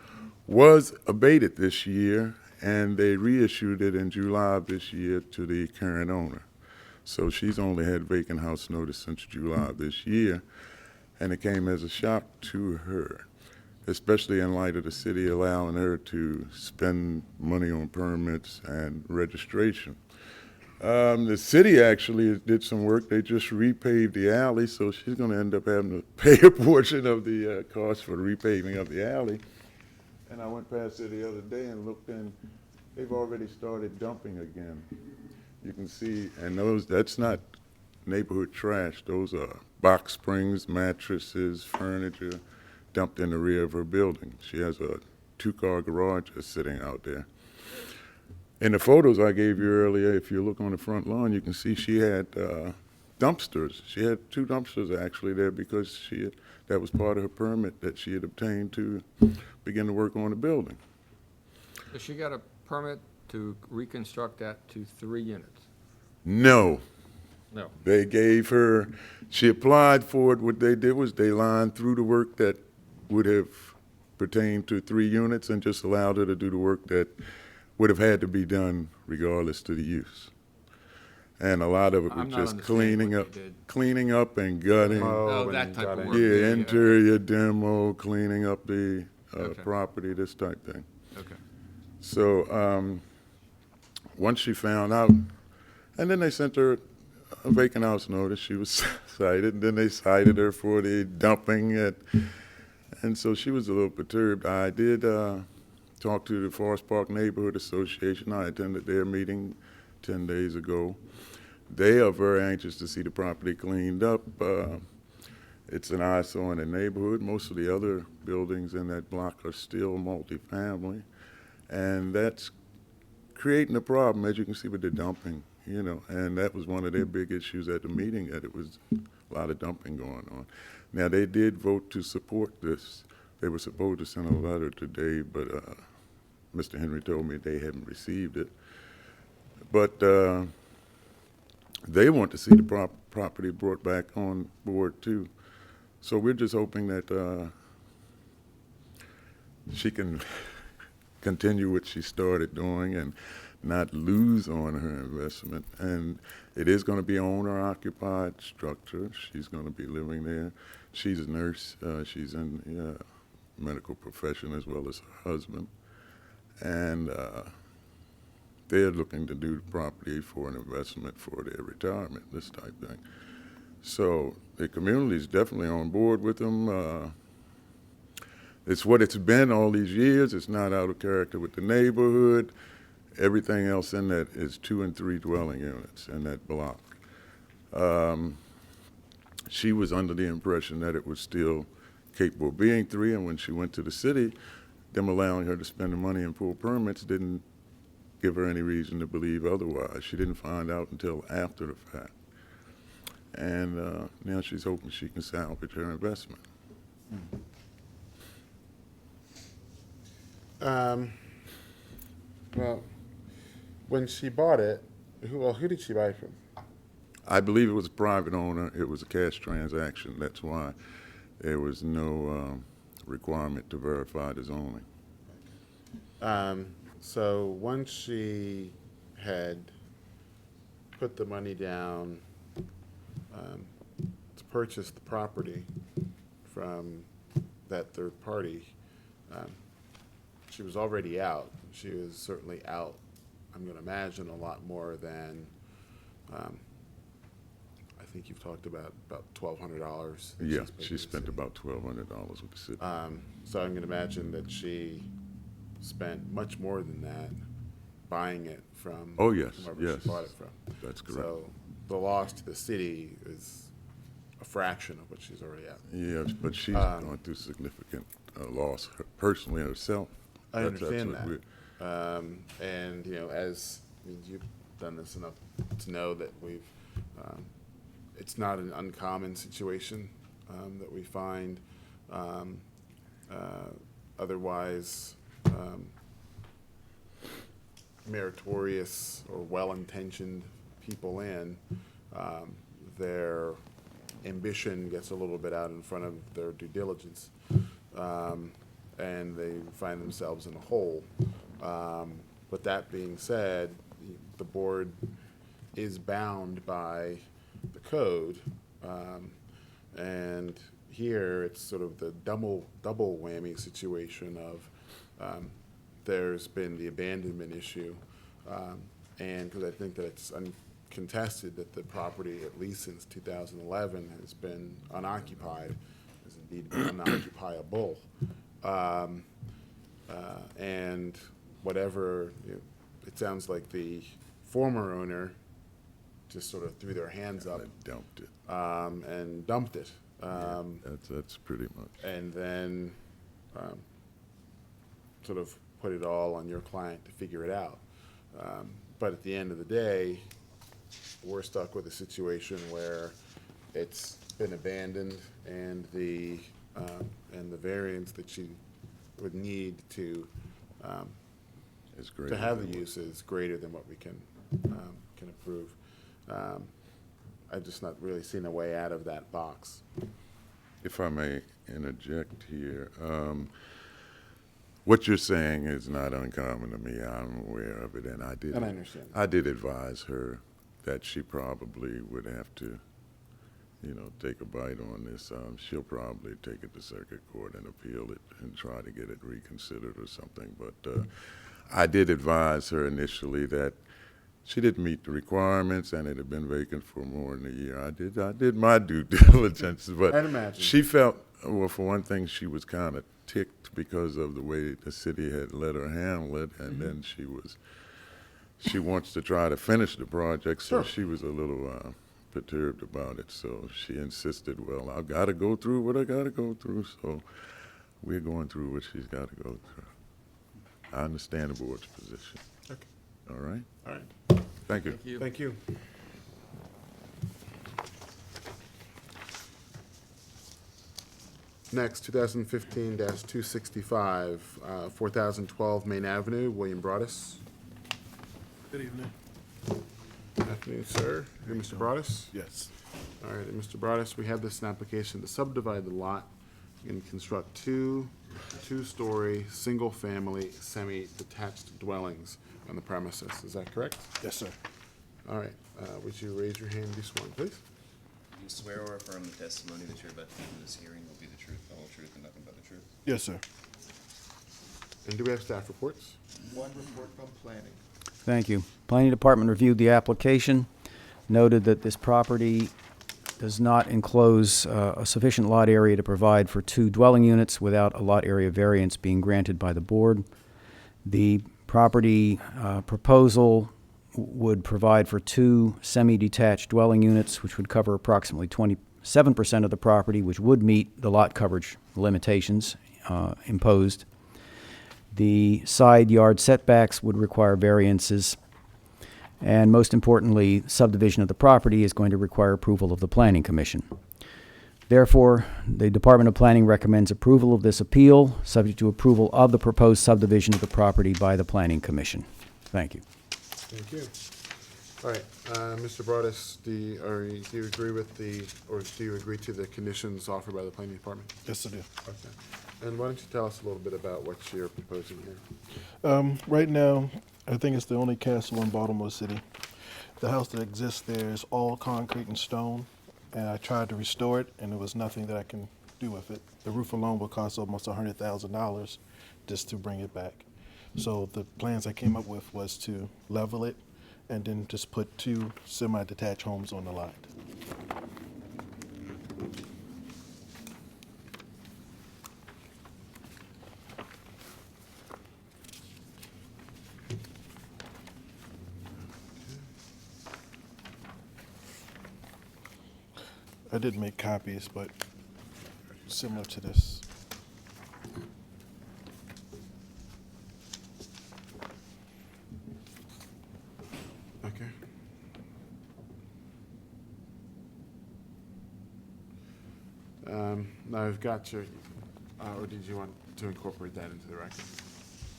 was abated this year, and they reissued it in July of this year to the current owner. So she's only had vacant house notice since July of this year, and it came as a shock to her, especially in light of the city allowing her to spend money on permits and registration. The city actually did some work. They just repaved the alley, so she's going to end up having to pay a portion of the cost for the repaving of the alley. And I went past there the other day and looked, and they've already started dumping again. You can see, and that's not neighborhood trash. Those are box springs, mattresses, furniture dumped in the rear of her building. She has a 2-car garage just sitting out there. In the photos I gave you earlier, if you look on the front lawn, you can see she had dumpsters. She had 2 dumpsters actually there because that was part of her permit that she had obtained to begin to work on the building. So she got a permit to reconstruct that to 3 units? No. No. They gave her, she applied for it. What they did was they lined through the work that would have pertained to 3 units and just allowed her to do the work that would have had to be done regardless to the use. And a lot of it was just cleaning up and gutting. Oh, that type of work. Yeah, interior demo, cleaning up the property, this type thing. Okay. So once she found out, and then they sent her A vacant house notice. She was cited, and then they cited her for the dumping, and so she was a little perturbed. I did talk to the Forest Park Neighborhood Association. I attended their meeting 10 days ago. They are very anxious to see the property cleaned up. It's an eyesore in the neighborhood. Most of the other buildings in that block are still multifamily, and that's creating a problem, as you can see, with the dumping, and that was one of their big issues at the meeting, that it was a lot of dumping going on. Now, they did vote to support this. They were supposed to send a letter today, but Mr. Henry told me they haven't received it. But they want to see the property brought back on board, too. So we're just hoping that she can continue what she started doing and not lose on her investment. And it is going to be an owner-occupied structure. She's going to be living there. She's a nurse. She's in the medical profession as well as her husband. And they're looking to do the property for an investment for their retirement, this type thing. So the community is definitely on board with them. It's what it's been all these years. It's not out of character with the neighborhood. Everything else in that is 2 and 3 dwelling units in that block. She was under the impression that it was still capable of being 3, and when she went to the city, them allowing her to spend the money and pull permits didn't give her any reason to believe otherwise. She didn't find out until after the fact. And now she's hoping she can salvage her investment. Well, when she bought it, who did she buy it from? I believe it was a private owner. It was a cash transaction. That's why there was no requirement to verify the zoning. So once she had put the money down to purchase the property from that third party, she was already out. She was certainly out, I'm going to imagine, a lot more than, I think you've talked about $1,200. Yeah, she spent about $1,200 with the city. So I'm going to imagine that she spent much more than that buying it from Oh, yes, whoever yes. she bought it from. That's correct. So the loss to the city is a fraction of what she's already at. Yes, but she's gone through significant loss personally herself. I That's understand absolutely that. And, as you've done this enough to know that it's not an uncommon situation that we find otherwise meritorious or well-intentioned people in. Their ambition gets a little bit out in front of their due diligence. And they find themselves in a hole. But that being said, the board is bound by the code, and here it's sort of the double whammy situation of there's been the abandonment issue, and because I think that it's uncontested that the property, at least since 2011, has been unoccupied, has indeed been unoccupiable. And whatever, it sounds like the former owner just sort of threw their hands up. Dumped it. And dumped it. That's pretty much. And then sort of put it all on your client to figure it out. But at the end of the day, we're stuck with a situation where it's been abandoned, and the variance that she would need to have the use is greater than what we can approve. I've just not really seen a way out of that box. If I may interject here, what you're saying is not uncommon to me. I'm aware of it, and I understand. I did advise her that she probably would have to, take a bite on this. She'll probably take it to circuit court and appeal it and try to get it reconsidered or something. But I did advise her initially that she didn't meet the requirements, and it had been vacant for more than a year. I did my due diligence, but I'd imagine. she felt, well, for one thing, she was kind of ticked because of the way the city had let her handle it, and then she wants to try to finish the project, so Sure. she was a little perturbed about it. So she insisted, well, I've got to go through what I got to go through, so we're going through what she's got to go through. I understand the board's position. Okay. All right? All right. Thank you. Thank you. Next, 2015-265, 4012 Main Avenue, William Broadus. Good evening. Good afternoon, sir. Hey, Mr. Broadus? Yes. All right, and Mr. Broadus, we have this in application to subdivide the lot and construct two-story, single-family, semi-detached dwellings on the premises. Is that correct? Yes, sir. All right, would you raise your hand and be sworn, please? Do you swear or affirm the testimony that you're about to give in this hearing will be the truth, the whole truth, and nothing but the truth? Yes, sir. And do we have staff reports? One report from planning. Thank you. Planning Department reviewed the application, noted that this property does not enclose a sufficient lot area to provide for 2 dwelling units without a lot area variance being granted by the board. The property proposal would provide for 2 semi-detached dwelling units, which would cover approximately 27% of the property, which would meet the lot coverage limitations imposed. The side yard setbacks would require variances. And most importantly, subdivision of the property is going to require approval of the Planning Commission. Therefore, the Department of Planning recommends approval of this appeal, subject to approval of the proposed subdivision of the property by the Planning Commission. Thank you. Thank you. All right, Mr. Broadus, do you agree with do you agree to the conditions offered by the Planning Department? Yes, I do. Okay. And why don't you tell us a little bit about what you're proposing here? Right now, I think it's the only castle in Baltimore City. The house that exists there is all concrete and stone, and I tried to restore it, and there was nothing that I can do with it. The roof alone would cost almost $100,000 just to bring it back. So the plans I came up with was to level it and then just put 2 semi-detached homes on the lot. I did make copies, but similar to this. Okay. Now I've got your, or did you want to incorporate that into the record?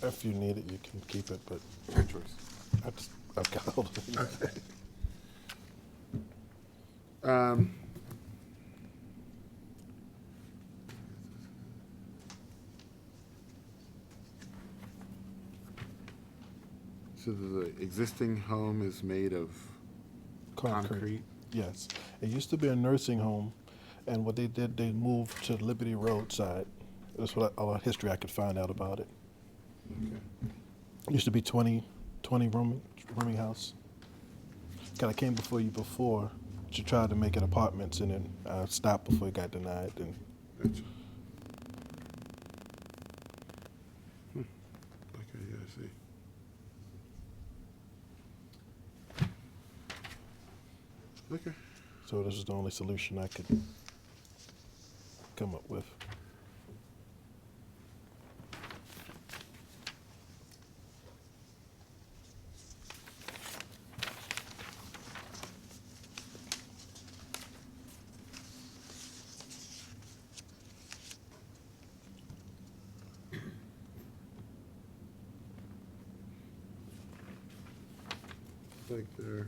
If you need it, you can keep it, but Your choice. I've got all of it. Okay. So the existing home is made of concrete? Yes. It used to be a nursing home, and what they did, they moved to Liberty Roadside. That's what all the history I could find out about it. Okay. It used to be 20 rooming house. Kind of came before you before to try to make it apartments, and then stopped before it got denied. And Gotcha. Okay, yeah, I see. Okay. so this is the only solution I could come up with. Like there,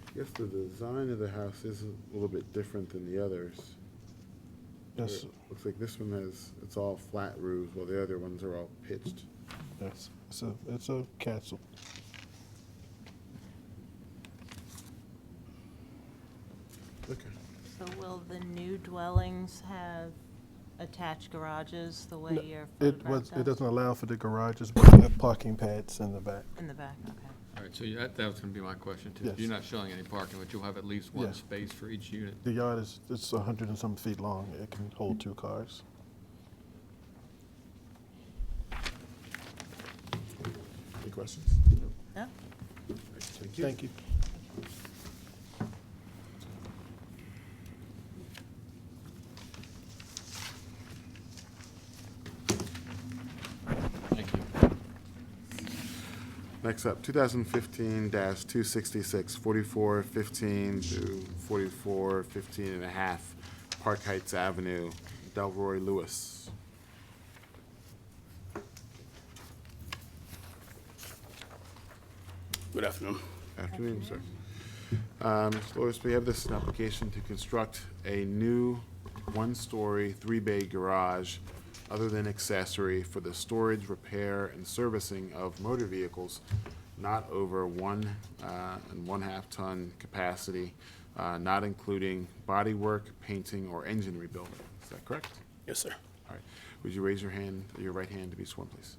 I guess the design of the house is a little bit different than the others. Yes. Where it looks like this one it's all flat roofs, while the other ones are all pitched. Yes. It's a castle. Okay. So will the new dwellings have attached garages the way No, your It photograph was, does? it doesn't allow for the garages, but we have parking pads in the back. In the back, okay. All right, so that was gonna be my question too. Yes. You're not showing any parking, but you'll have at least one Yes. space for each unit. The yard is, it's 100 and some feet long. It can hold 2 cars. Any questions? No? Thank you. Thank you. Thank you. Next up, 2015-266, 4415 to 4415 and a half, Park Heights Avenue, Delroy Lewis. Good afternoon. Afternoon, sir. Mr. Lewis, we have this application to construct a new one-story, 3-bay garage other than accessory for the storage, repair, and servicing of motor vehicles not over 1.5 ton capacity, not including body work, painting, or engine rebuilding. Is that correct? Yes, sir. All right. Would you raise your hand, your right hand to be sworn, please?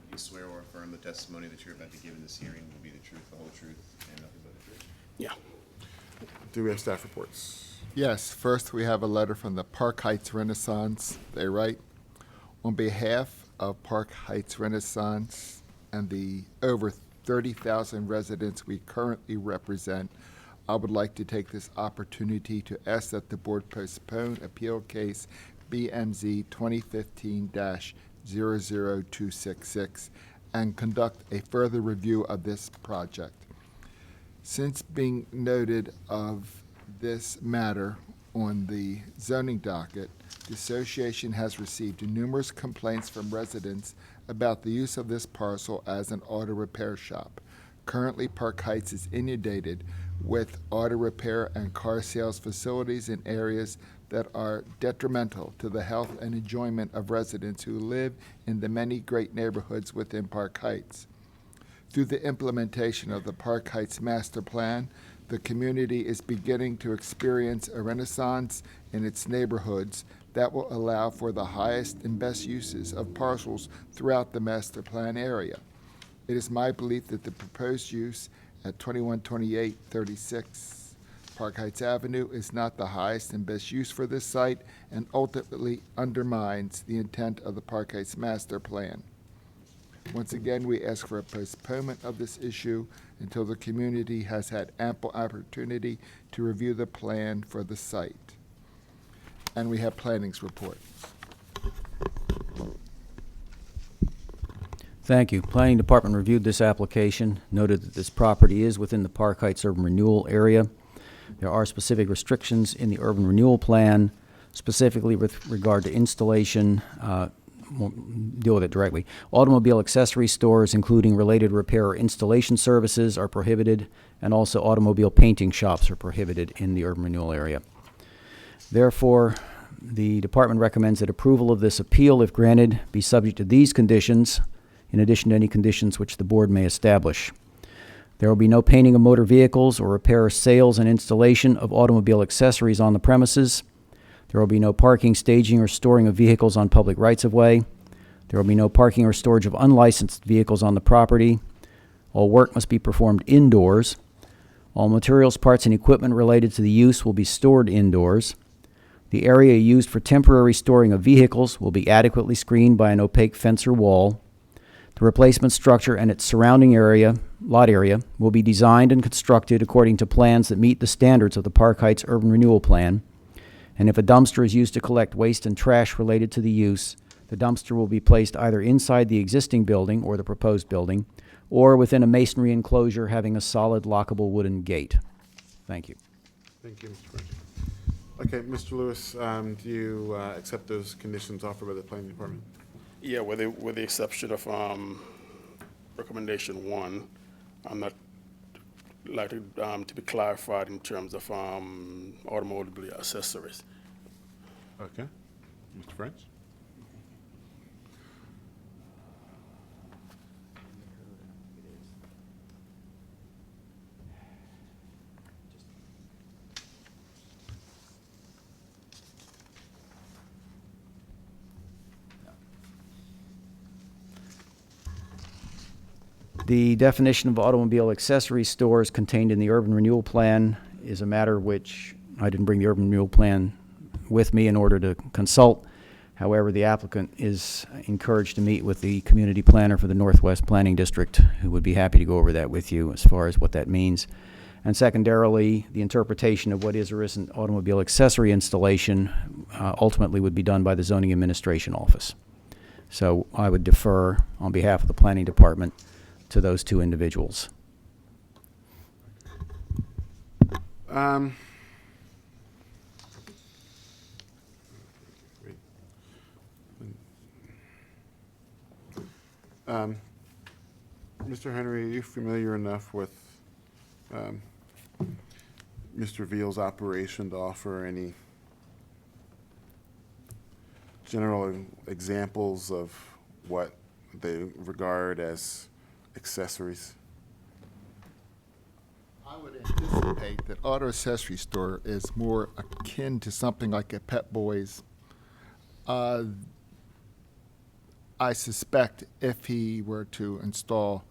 Do you swear or affirm the testimony that you're about to give in this hearing will be the truth, the whole truth, and nothing but the truth? Yeah. Do we have staff reports? Yes, first we have a letter from the Park Heights Renaissance. They write, on behalf of Park Heights Renaissance and the over 30,000 residents we currently represent, I would like to take this opportunity to ask that the board postpone appeal case BMZ 2015-00266 and conduct a further review of this project. Since being noted of this matter on the zoning docket, the association has received numerous complaints from residents about the use of this parcel as an auto repair shop. Currently, Park Heights is inundated with auto repair and car sales facilities in areas that are detrimental to the health and enjoyment of residents who live in the many great neighborhoods within Park Heights. Through the implementation of the Park Heights Master Plan, the community is beginning to experience a renaissance in its neighborhoods that will allow for the highest and best uses of parcels throughout the Master Plan area. It is my belief that the proposed use at 212836 Park Heights Avenue is not the highest and best use for this site and ultimately undermines the intent of the Park Heights Master Plan. Once again, we ask for a postponement of this issue until the community has had ample opportunity to review the plan for the site. And we have planning's report. Thank you. Planning Department reviewed this application, noted that this property is within the Park Heights Urban Renewal Area. There are specific restrictions in the Urban Renewal Plan, specifically with regard to installation, we'll deal with it directly. Automobile accessory stores, including related repair or installation services, are prohibited, and also automobile painting shops are prohibited in the Urban Renewal Area. Therefore, the department recommends that approval of this appeal, if granted, be subject to these conditions, in addition to any conditions which the board may establish. There will be no painting of motor vehicles or repair, sales, and installation of automobile accessories on the premises. There will be no parking, staging, or storing of vehicles on public rights-of-way. There will be no parking or storage of unlicensed vehicles on the property. All work must be performed indoors. All materials, parts, and equipment related to the use will be stored indoors. The area used for temporary storing of vehicles will be adequately screened by an opaque fence or wall. The replacement structure and its surrounding area, lot area, will be designed and constructed according to plans that meet the standards of the Park Heights Urban Renewal Plan. And if a dumpster is used to collect waste and trash related to the use, the dumpster will be placed either inside the existing building or the proposed building, or within a masonry enclosure having a solid lockable wooden gate. Thank you. Thank you, Mr. French. Okay, Mr. Lewis, do you accept those conditions offered by the planning department? Yeah, with the exception of recommendation 1, I'm not like to be clarified in terms of automobile accessories. Okay. Mr. French? The definition of automobile accessory stores contained in the urban renewal plan is a matter which I didn't bring the urban renewal plan with me in order to consult. However, the applicant is encouraged to meet with the community planner for the Northwest Planning District, who would be happy to go over that with you as far as what that means. And secondarily, the interpretation of what is or isn't automobile accessory installation ultimately would be done by the Zoning Administration Office. So I would defer on behalf of the Planning Department to those two individuals. Mr. Henry, are you familiar enough with Mr. Veal's operation to offer any general examples of what they regard as accessories? I would anticipate that auto accessory store is more akin to something like a Pep Boys. I suspect if he were to install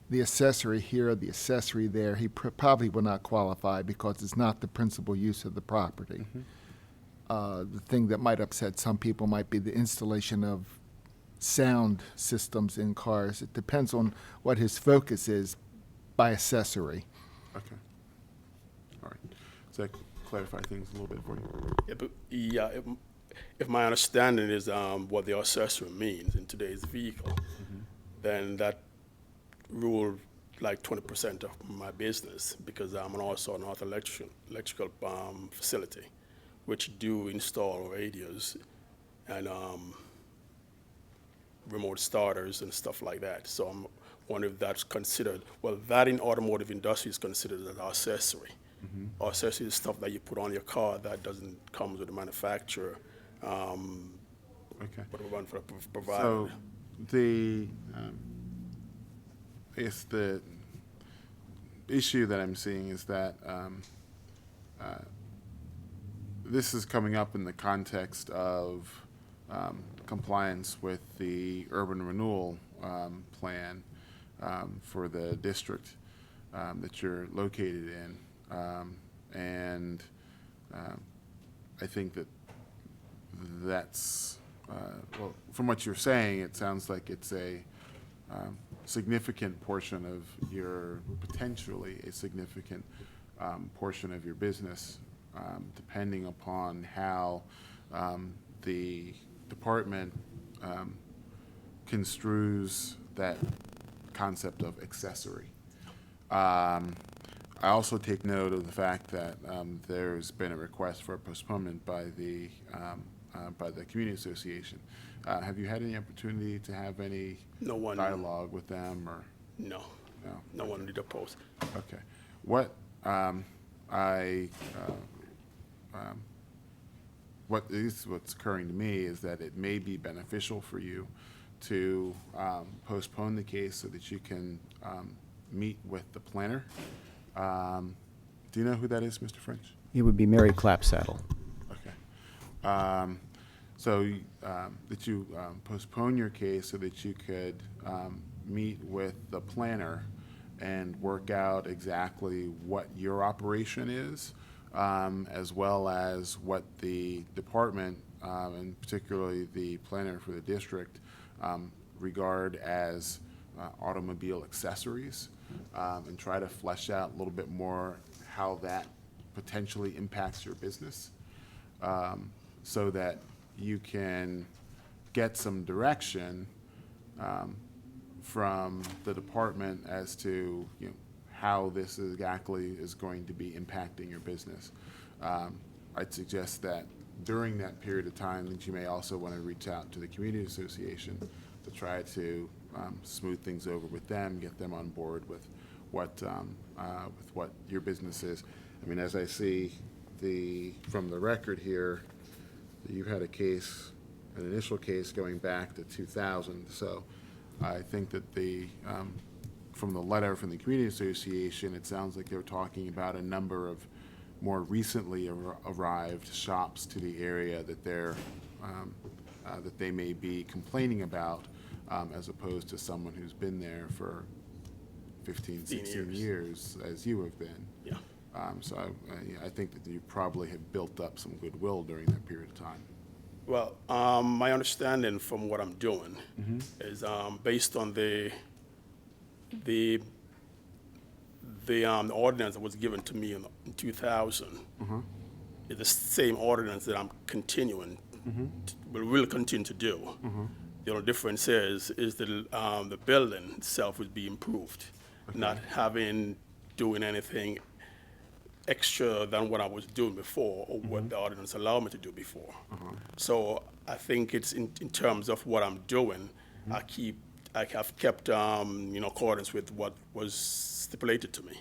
the accessory here, the accessory there, he probably will not qualify because it's not the principal use of the property. The thing that might upset some people might be the installation of sound systems in cars. It depends on what his focus is by accessory. Okay. All right. Does that clarify things a little bit for you? Yeah, if my understanding is what the accessory means in today's vehicle, then that ruled like 20% of my business because I'm also an auto electrical facility, which do install radios and remote starters and stuff like that. So I'm wondering if that's considered, well, that in automotive industry is considered an accessory. Accessory is stuff that you put on your car that doesn't come with the manufacturer. Okay. But we want for the provider. So the I guess the issue that I'm seeing is that this is coming up in the context of compliance with the urban renewal plan for the district that you're located in. And I think that's, well, from what you're saying, it sounds like it's a significant portion of your, potentially a significant portion of your business, depending upon how the department construes that concept of accessory. I also take note of the fact that there's been a request for a postponement by the community association. Have you had any opportunity to have any dialogue with them, or? No. No one did oppose. Okay. What what's occurring to me is that it may be beneficial for you to postpone the case so that you can meet with the planner. Do you know who that is, Mr. French? It would be Mary Clapsaddle. Okay. So that you postpone your case so that you could meet with the planner and work out exactly what your operation is, as well as what the department, and particularly the planner for the district, regard as automobile accessories, and try to flesh out a little bit more how that potentially impacts your business, so that you can get some direction from the department as to how this exactly is going to be impacting your business. I'd suggest that during that period of time that you may also want to reach out to the community association to try to smooth things over with them, get them on board with what your business is. I mean, as I see from the record here, you had a case, an initial case going back to 2000. So I think that from the letter from the community association, it sounds like they were talking about a number of more recently arrived shops to the area that that they may be complaining about, as opposed to someone who's been there for 15, 16 16 years. years as you have been. Yeah. So I think that you probably have built up some goodwill during that period of time. Well, my understanding from what I'm doing is based on the ordinance that was given to me in 2000. Is the same ordinance that I'm continuing, will continue to do. The only difference is the building itself would be improved, not doing anything extra than what I was doing before or what the ordinance allowed me to do before. So I think it's in terms of what I'm doing, I have kept in accordance with what was stipulated to me.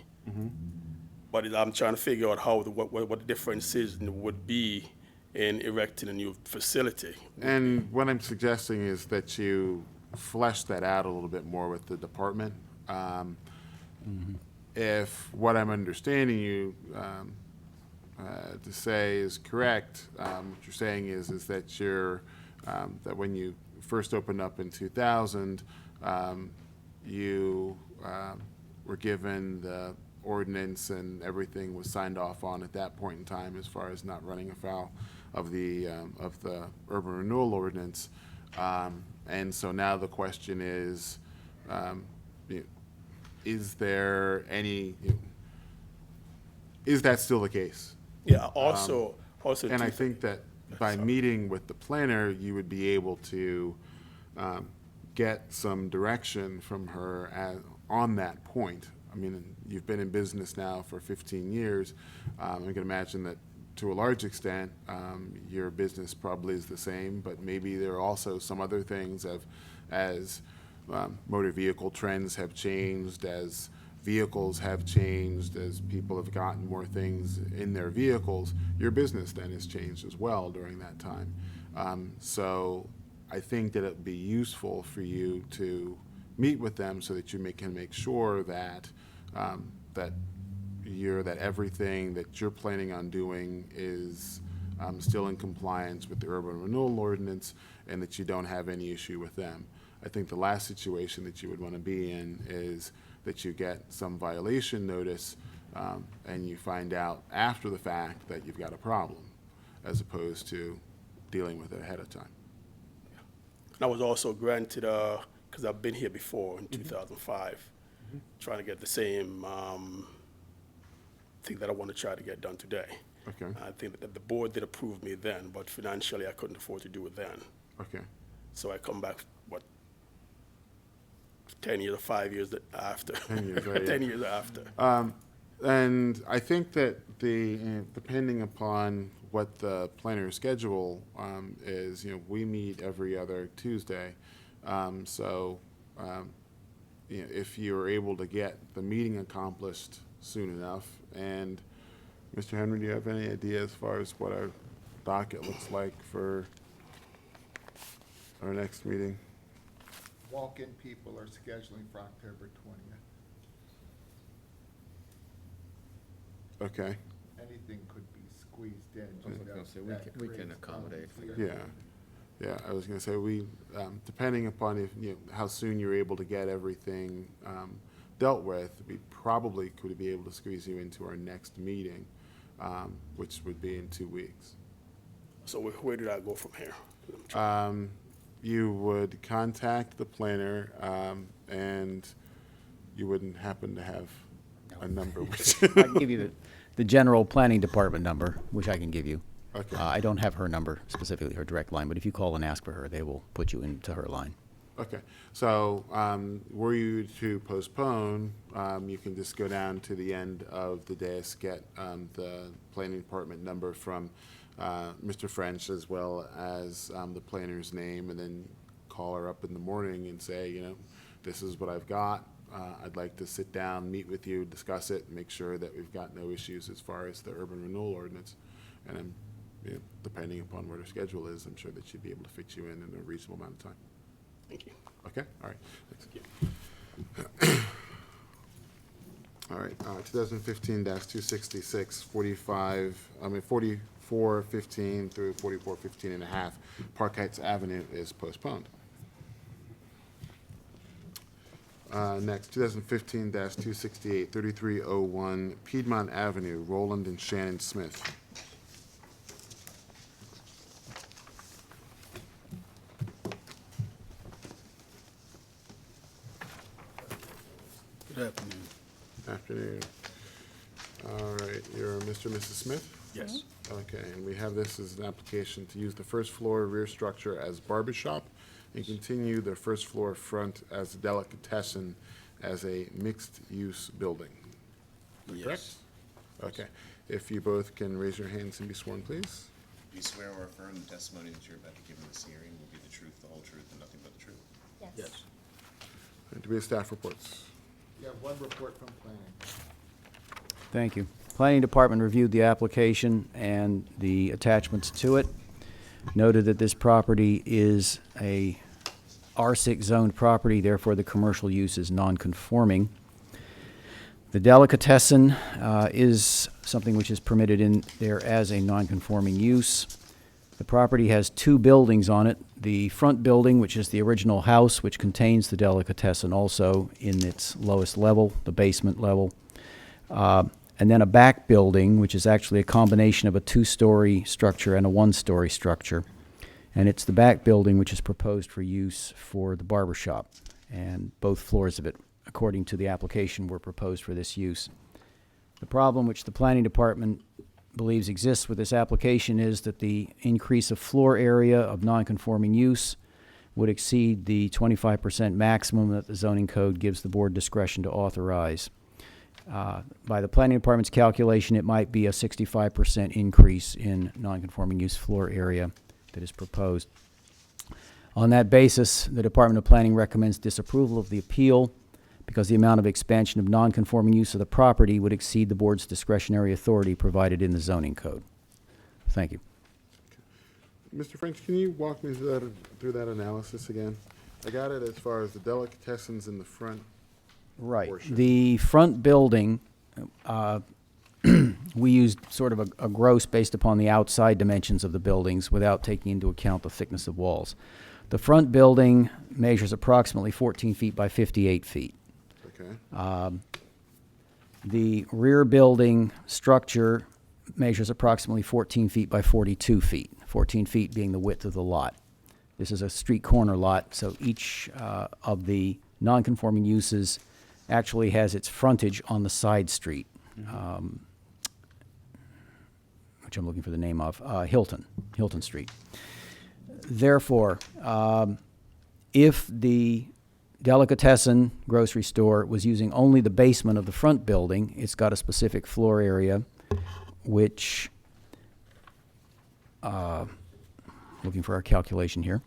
But I'm trying to figure out what the difference is would be in erecting a new facility. And what I'm suggesting is that you flesh that out a little bit more with the department. If what I'm understanding you to say is correct, what you're saying is that that when you first opened up in 2000, you were given the ordinance and everything was signed off on at that point in time as far as not running afoul of the urban renewal ordinance. And so now the question is there any, is that still the case? Yeah, also. And I think that by meeting with the planner, you would be able to get some direction from her on that point. I mean, you've been in business now for 15 years. I can imagine that to a large extent, your business probably is the same, but maybe there are also some other things as motor vehicle trends have changed, as vehicles have changed, as people have gotten more things in their vehicles, your business then has changed as well during that time. So I think that it would be useful for you to meet with them so that you can make sure that that everything that you're planning on doing is still in compliance with the urban renewal ordinance and that you don't have any issue with them. I think the last situation that you would want to be in is that you get some violation notice and you find out after the fact that you've got a problem as opposed to dealing with it ahead of time. I was also granted, because I've been here before in 2005, trying to get the same thing that I want to try to get done today. Okay. I think that the board did approve me then, but financially I couldn't afford to do it then. Okay. So I come back, 10 years or 5 years after. 10 years, right, 10 yeah. years after. And I think that depending upon what the planner's schedule is, we meet every other Tuesday. If you're able to get the meeting accomplished soon enough, and Mr. Henry, do you have any idea as far as what our docket looks like for our next meeting? Walk-in people are scheduling for October 20th. Okay. Anything could be squeezed in. I was gonna say, we can accommodate for that. Yeah, I was gonna say, depending upon how soon you're able to get everything dealt with, we probably could be able to squeeze you into our next meeting, which would be in 2 weeks. So where did I go from here? You would contact the planner, and you wouldn't happen to have a number. I can give you the general planning department number, which I can give you. Okay. I don't have her number, specifically her direct line, but if you call and ask for her, they will put you into her line. Okay, so were you to postpone, you can just go down to the end of the desk, get the planning department number from Mr. French as well as the planner's name, and then call her up in the morning and say, this is what I've got. I'd like to sit down, meet with you, discuss it, make sure that we've got no issues as far as the urban renewal ordinance. And then, depending upon what her schedule is, I'm sure that she'd be able to fit you in a reasonable amount of time. Thank you. Okay, all right. Thanks. All right, 2015-266, 4415 through 4415 and a half, Park Heights Avenue is postponed. Next, 2015-268, 3301 Piedmont Avenue, Roland and Shannon Smith. Good afternoon. Afternoon. All right, you're Mr. and Mrs. Smith? Yes. Okay, and we have this as an application to use the first floor rear structure as barber shop and continue the first floor front as a delicatessen as a mixed-use building. Is that correct? Yes. Okay. If you both can raise your hands and be sworn, please. Do you swear or affirm the testimony that you're about to give in this hearing will be the truth, the whole truth, and nothing but the truth? Yes. And to be staff reports. You have one report from planning. Thank you. Planning Department reviewed the application and the attachments to it. Noted that this property is a R6 zoned property, therefore the commercial use is non-conforming. The delicatessen is something which is permitted in there as a non-conforming use. The property has two buildings on it. The front building, which is the original house, which contains the delicatessen also in its lowest level, the basement level. And then a back building, which is actually a combination of a two-story structure and a one-story structure. And it's the back building which is proposed for use for the barber shop. And both floors of it, according to the application, were proposed for this use. The problem which the Planning Department believes exists with this application is that the increase of floor area of non-conforming use would exceed the 25% maximum that the zoning code gives the board discretion to authorize. By the Planning Department's calculation, it might be a 65% increase in non-conforming use floor area that is proposed. On that basis, the Department of Planning recommends disapproval of the appeal because the amount of expansion of non-conforming use of the property would exceed the board's discretionary authority provided in the zoning code. Thank you. Mr. French, can you walk me through that analysis again? I got it as far as the delicatessens in the front. Right. Portion. The front building, we used sort of a gross based upon the outside dimensions of the buildings without taking into account the thickness of walls. The front building measures approximately 14 feet by 58 feet. Okay. The rear building structure measures approximately 14 feet by 42 feet, 14 feet being the width of the lot. This is a street corner lot, so each of the non-conforming uses actually has its frontage on the side street, which I'm looking for the name of, Hilton Street. Therefore, if the delicatessen grocery store was using only the basement of the front building, it's got a specific floor area, which, looking for our calculation here,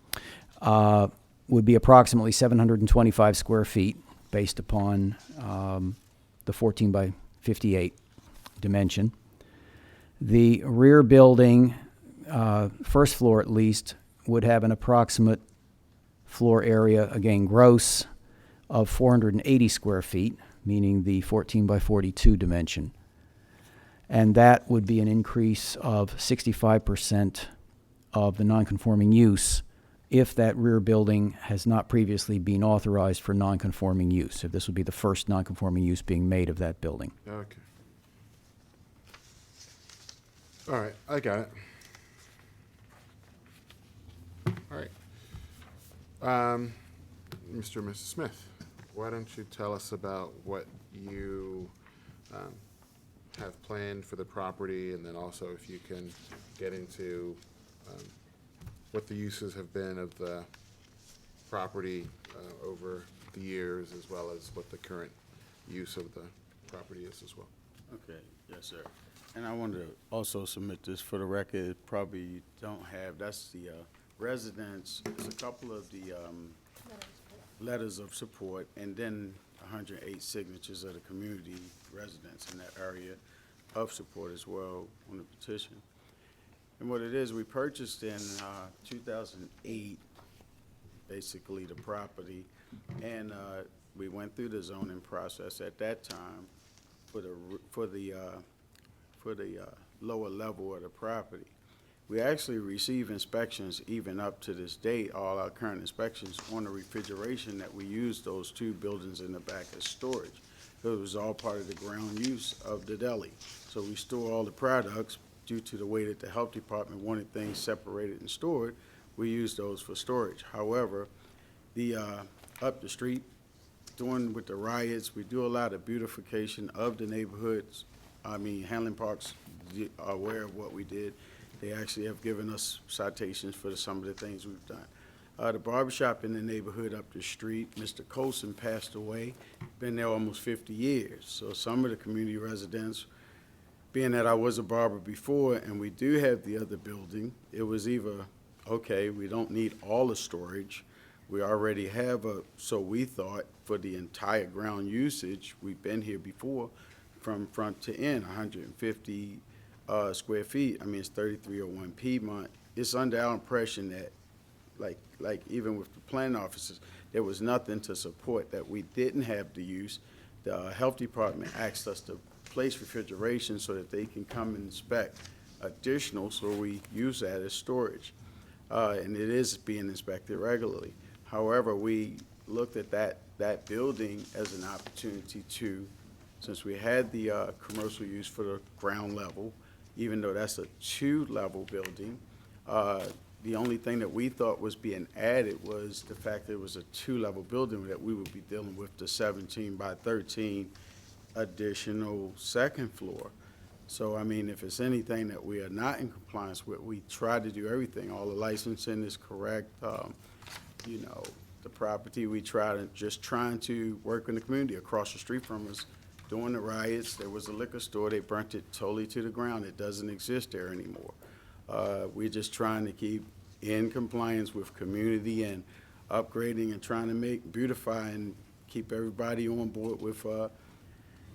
would be approximately 725 square feet based upon the 14 by 58 dimension. The rear building, first floor at least, would have an approximate floor area, again gross, of 480 square feet, meaning the 14 by 42 dimension. And that would be an increase of 65% of the nonconforming use if that rear building has not previously been authorized for nonconforming use. If this would be the first nonconforming use being made of that building. Okay. All right, I got it. All right. Mr. and Mrs. Smith, why don't you tell us about what you have planned for the property, and then also if you can get into what the uses have been of the property over the years, as well as what the current use of the property is as well. Okay, yes, sir. And I want to also submit this for the record, probably you don't have, that's the residence, there's a couple of the letters of support, and then 108 signatures of the community residents in that area of support as well on the petition. And what it is, we purchased in 2008, basically the property, and we went through the zoning process at that time for the lower level of the property. We actually receive inspections even up to this date, all our current inspections on the refrigeration that we use those two buildings in the back as storage. It was all part of the ground use of the deli. So we store all the products due to the way that the health department wanted things separated and stored. We use those for storage. However, the, up the street, doing with the riots, we do a lot of beautification of the neighborhoods. I mean, Hanlon Park's aware of what we did. They actually have given us citations for some of the things we've done. The barbershop in the neighborhood up the street, Mr. Colson passed away, been there almost 50 years. So some of the community residents, being that I was a barber before and we do have the other building, it was either, okay, we don't need all the storage. We already have so we thought for the entire ground usage, we've been here before, from front to end, 150 square feet. I mean, it's 3301 Piedmont. It's under our impression that, like even with the planning officers, there was nothing to support that we didn't have the use. The health department asked us to place refrigeration so that they can come and inspect additional, so we use that as storage. And it is being inspected regularly. However, we looked at that building as an opportunity to, since we had the commercial use for the ground level, even though that's a 2-level building, the only thing that we thought was being added was the fact that it was a 2-level building, that we would be dealing with the 17 by 13 additional second floor. So, I mean, if it's anything that we are not in compliance with, we try to do everything. All the licensing is correct. You know, the property, we trying to work in the community. Across the street from us, during the riots, there was a liquor store. They burnt it totally to the ground. It doesn't exist there anymore. We're just trying to keep in compliance with community and upgrading and trying to beautify and keep everybody on board with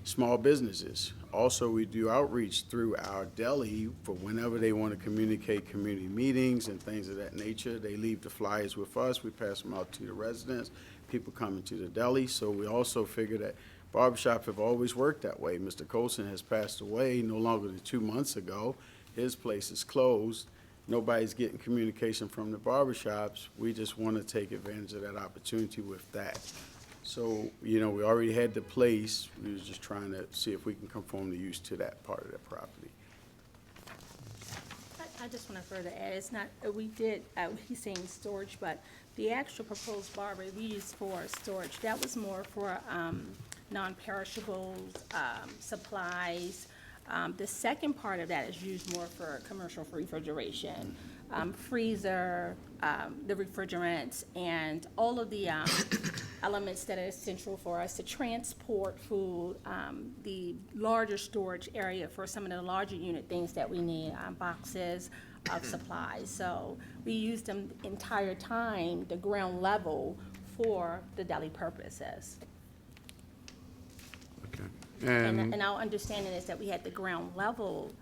small businesses. Also, we do outreach through our deli for whenever they want to communicate community meetings and things of that nature. They leave the flyers with us. We pass them out to the residents, people coming to the deli. So we also figure that barbershops have always worked that way. Mr. Colson has passed away no longer than 2 months ago. His place is closed. Nobody's getting communication from the barbershops. We just want to take advantage of that opportunity with that. So, you know, we already had the place. We was just trying to see if we can conform the use to that part of the property. I just want to further add, it's not, he's saying storage, but the actual proposed barber we used for storage, that was more for non-perishables, supplies. The second part of that is used more for commercial refrigeration, freezer, the refrigerants, and all of the elements that are essential for us to transport food, the larger storage area for some of the larger unit things that we need, boxes of supplies. So we use them the entire time, the ground level, for the deli purposes. Okay. And our understanding is that we had the ground level.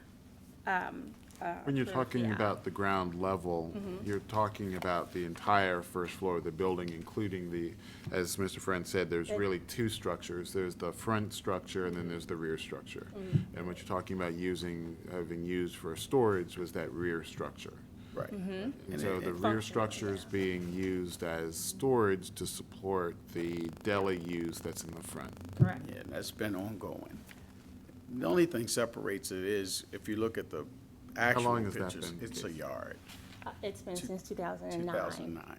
When you're for- talking yeah. about the ground level, you're talking about the entire first floor of the building, including the, as Mr. Friend said, there's really 2 structures. There's the front structure and then there's the rear structure. And what you're talking about having used for storage was that rear structure. Right. And so the rear structure is being used as storage to support the deli use that's in the front. Correct. Yeah, and that's been ongoing. The only thing separates it is, if you look at the actual long has that pictures, been? it's a yard. It's been since 2009. 2009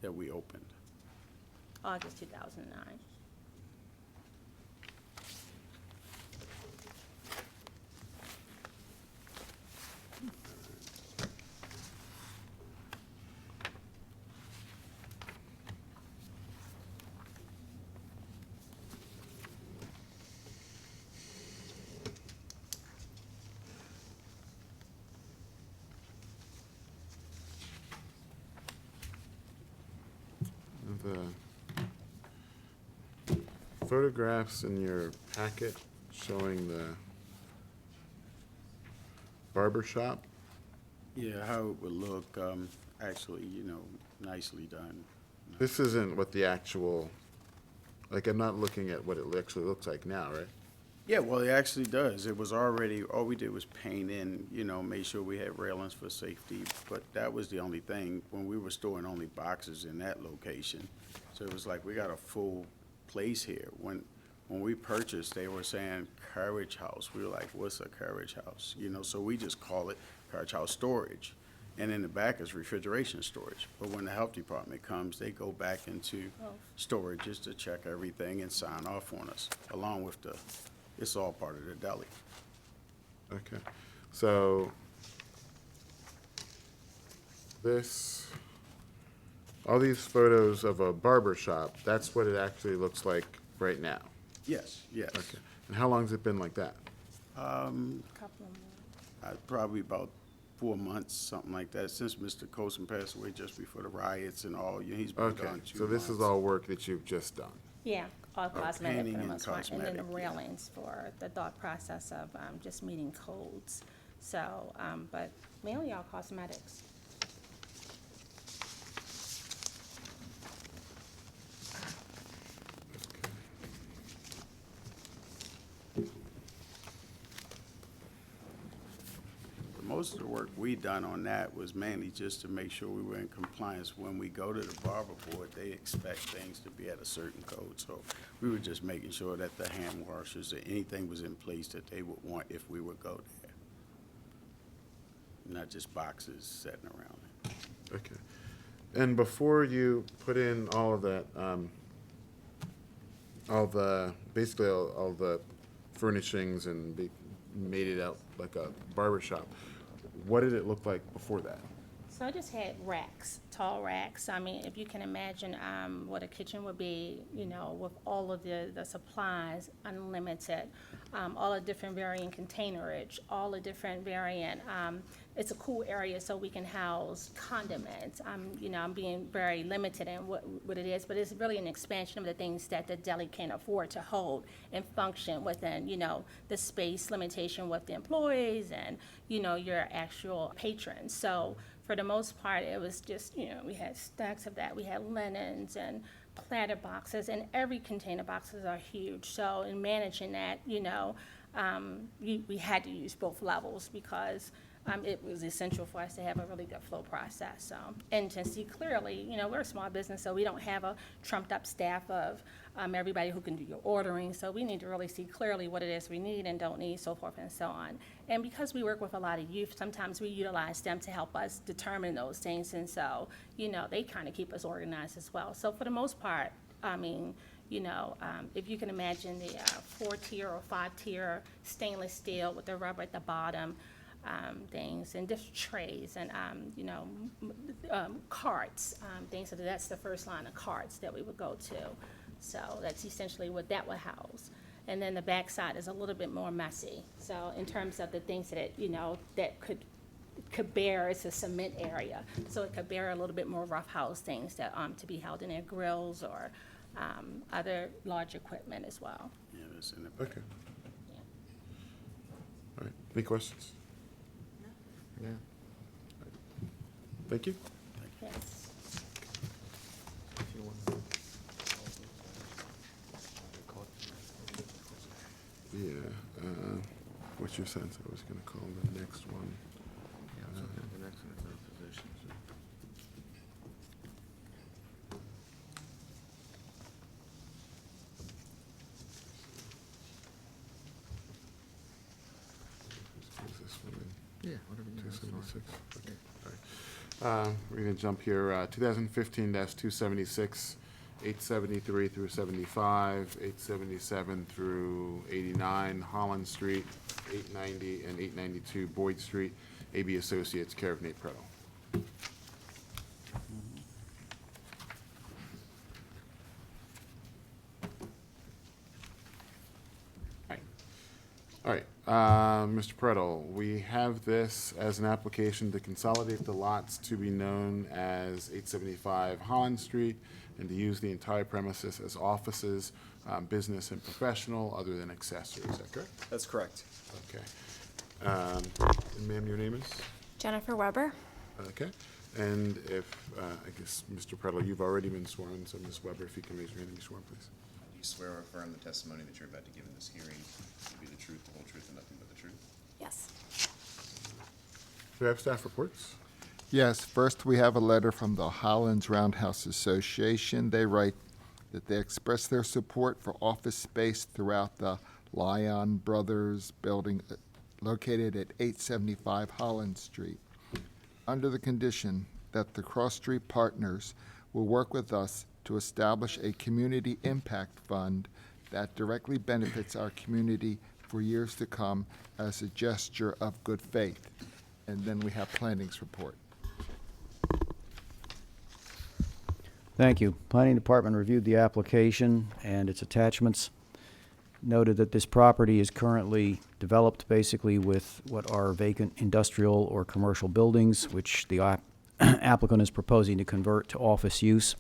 that we opened. August 2009. The photographs in your packet showing the barber shop, Yeah, how it would look, actually, you know, nicely done. this isn't what the actual, like, I'm not looking at what it actually looks like now, right? Yeah, well, it actually does. It was already, all we did was paint in, made sure we had railings for safety, but that was the only thing, when we were storing only boxes in that location. So it was like, we got a full place here. When we purchased, they were saying carriage house. We were like, what's a carriage house? So we just call it carriage house storage. And in the back is refrigeration storage. But when the health department comes, they go back into storages to check everything and sign off on us, along with it's all part of the deli. Okay, so all these photos of a barber shop, that's what it actually looks like right now? Yes, yes. Okay, and how long's it been like that? Probably about 4 months, something like that, since Mr. Colson passed away just before the riots and all. He's been Okay, gone 2 so this is months. all work that you've just done? Yeah, all cosmetic painting for the and most part, and then the cosmetic, yeah. railings for the thought process of just meeting codes. So, but mainly all cosmetics. Most of the work we done on that was mainly just to make sure we were in compliance. When we go to the barber board, they expect things to be at a certain code. So we were just making sure that the hand washers or anything was in place that they would want if we would go there. Not just boxes sitting around it. Okay. And before you put in all of that, basically all the furnishings and made it out like a barber shop, what did it look like before that? So I just had racks, tall racks. I mean, if you can imagine what a kitchen would be, with all of the supplies, unlimited, all the different varying containerage, all the different variant. It's a cool area so we can house condiments. I'm being very limited in what it is, but it's really an expansion of the things that the deli can afford to hold and function within, the space limitation with the employees and, your actual patrons. So for the most part, it was just, we had stacks of that. We had linens and platter boxes, and every container boxes are huge. So in managing that, we had to use both levels because it was essential for us to have a really good flow process. And to see clearly, we're a small business, so we don't have a trumped up staff of everybody who can do your ordering. So we need to really see clearly what it is we need and don't need, so forth and so on. And because we work with a lot of youth, sometimes we utilize them to help us determine those things. And so, they kind of keep us organized as well. So for the most part, if you can imagine the 4-tier or 5-tier stainless steel with the rubber at the bottom, things and different trays and carts, things. So that's the first line of carts that we would go to. So that's essentially what that would house. And then the backside is a little bit more messy. So in terms of the things that that could bear, it's a cement area, so it could bear a little bit more rough house things that to be held in their grills or other large equipment as well. Yeah, that's in the Okay. All right, any questions? Yeah. Thank you. Yes. Yeah, what's your sense? I was gonna call the next one. The next one is our positions. Is this one in? Yeah, whatever you want. 276, okay, all right. We're gonna jump here, 2015-276, 873 through 75, 877 through 89, Holland Street, 890 and 892 Boyd Street, AB Associates, care of Nate Prettle. All right, Mr. Prettle, we have this as an application to consolidate the lots to be known as 875 Holland Street and to use the entire premises as offices, business and professional, other than accessory. Is that correct? That's correct. Okay. And ma'am, your name is? Jennifer Weber. Okay. And if, I guess, Mr. Prettle, you've already been sworn, so Ms. Weber, if you can raise your hand and be sworn, please. you swear or affirm the testimony that you're about to give in this hearing will be the truth, the whole truth, and nothing but the truth? Yes. Do we have staff reports? Yes, first we have a letter from the Highlands Roundhouse Association. They write that they express their support for office space throughout the Lyon Brothers building located at 875 Holland Street, under the condition that the Cross Street Partners will work with us to establish a community impact fund that directly benefits our community for years to come as a gesture of good faith. And then we have planning's report. Thank you. Planning Department reviewed the application and its attachments, noted that this property is currently developed basically with what are vacant industrial or commercial buildings, which the applicant is proposing to convert to office use.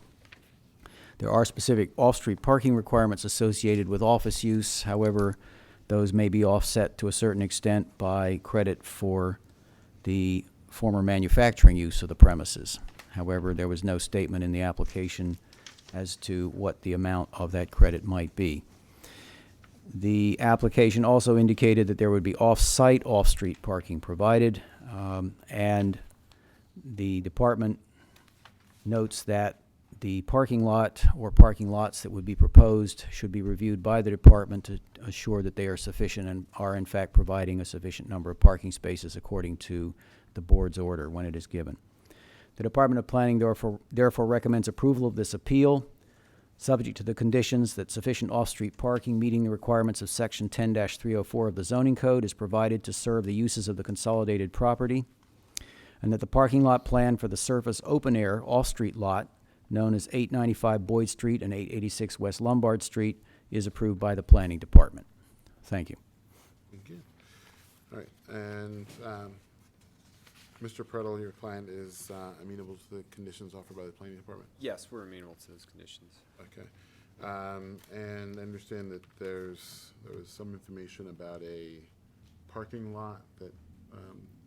There are specific off-street parking requirements associated with office use. However, those may be offset to a certain extent by credit for the former manufacturing use of the premises. However, there was no statement in the application as to what the amount of that credit might be. The application also indicated that there would be off-site, off-street parking provided, and the department notes that the parking lot or parking lots that would be proposed should be reviewed by the department to assure that they are sufficient and are in fact providing a sufficient number of parking spaces according to the board's order when it is given. The Department of Planning therefore recommends approval of this appeal, subject to the conditions that sufficient off-street parking meeting the requirements of Section 10-304 of the zoning code is provided to serve the uses of the consolidated property, and that the parking lot plan for the surface open-air off-street lot, known as 895 Boyd Street and 886 West Lombard Street, is approved by the Planning Department. Thank you. Thank you. All right, and Mr. Prettle, your client is amenable to the conditions offered by the planning department? Yes, we're amenable to those conditions. Okay. And I understand that there was some information about a parking lot that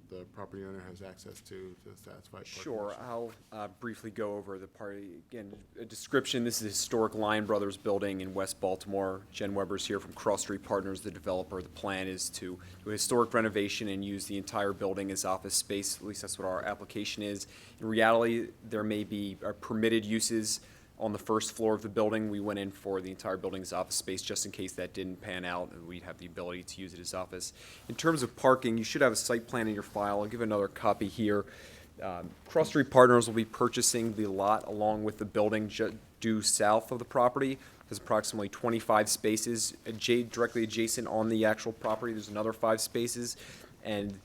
the property owner has access to satisfy parking. Sure, I'll briefly go over the party. Again, a description, this is a historic Lyon Brothers building in West Baltimore. Jen Weber's here from Cross Street Partners, the developer. The plan is to do a historic renovation and use the entire building as office space. At least that's what our application is. In reality, there may be permitted uses on the first floor of the building. We went in for the entire building as office space just in case that didn't pan out and we'd have the ability to use it as office. In terms of parking, you should have a site plan in your file. I'll give another copy here. Cross Street Partners will be purchasing the lot along with the building due south of the property. There's approximately 25 spaces directly adjacent on the actual property. There's another 5 spaces, and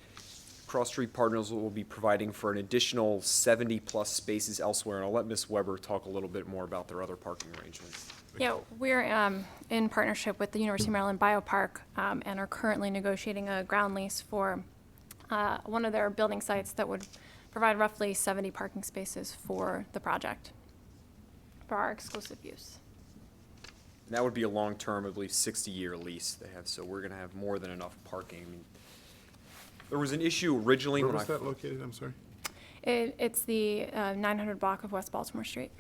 Cross Street Partners will be providing for an additional 70-plus spaces elsewhere, and I'll let Ms. Weber talk a little bit more about their other parking arrangements. Yeah, we're in partnership with the University of Maryland Biopark and are currently negotiating a ground lease for one of their building sites that would provide roughly 70 parking spaces for the project for our exclusive use. And that would be a long-term, I believe, 60-year lease they have, so we're going to have more than enough parking. I mean, there was an issue originally Where when was that located? I'm sorry. It's the 900 block of West Baltimore Street.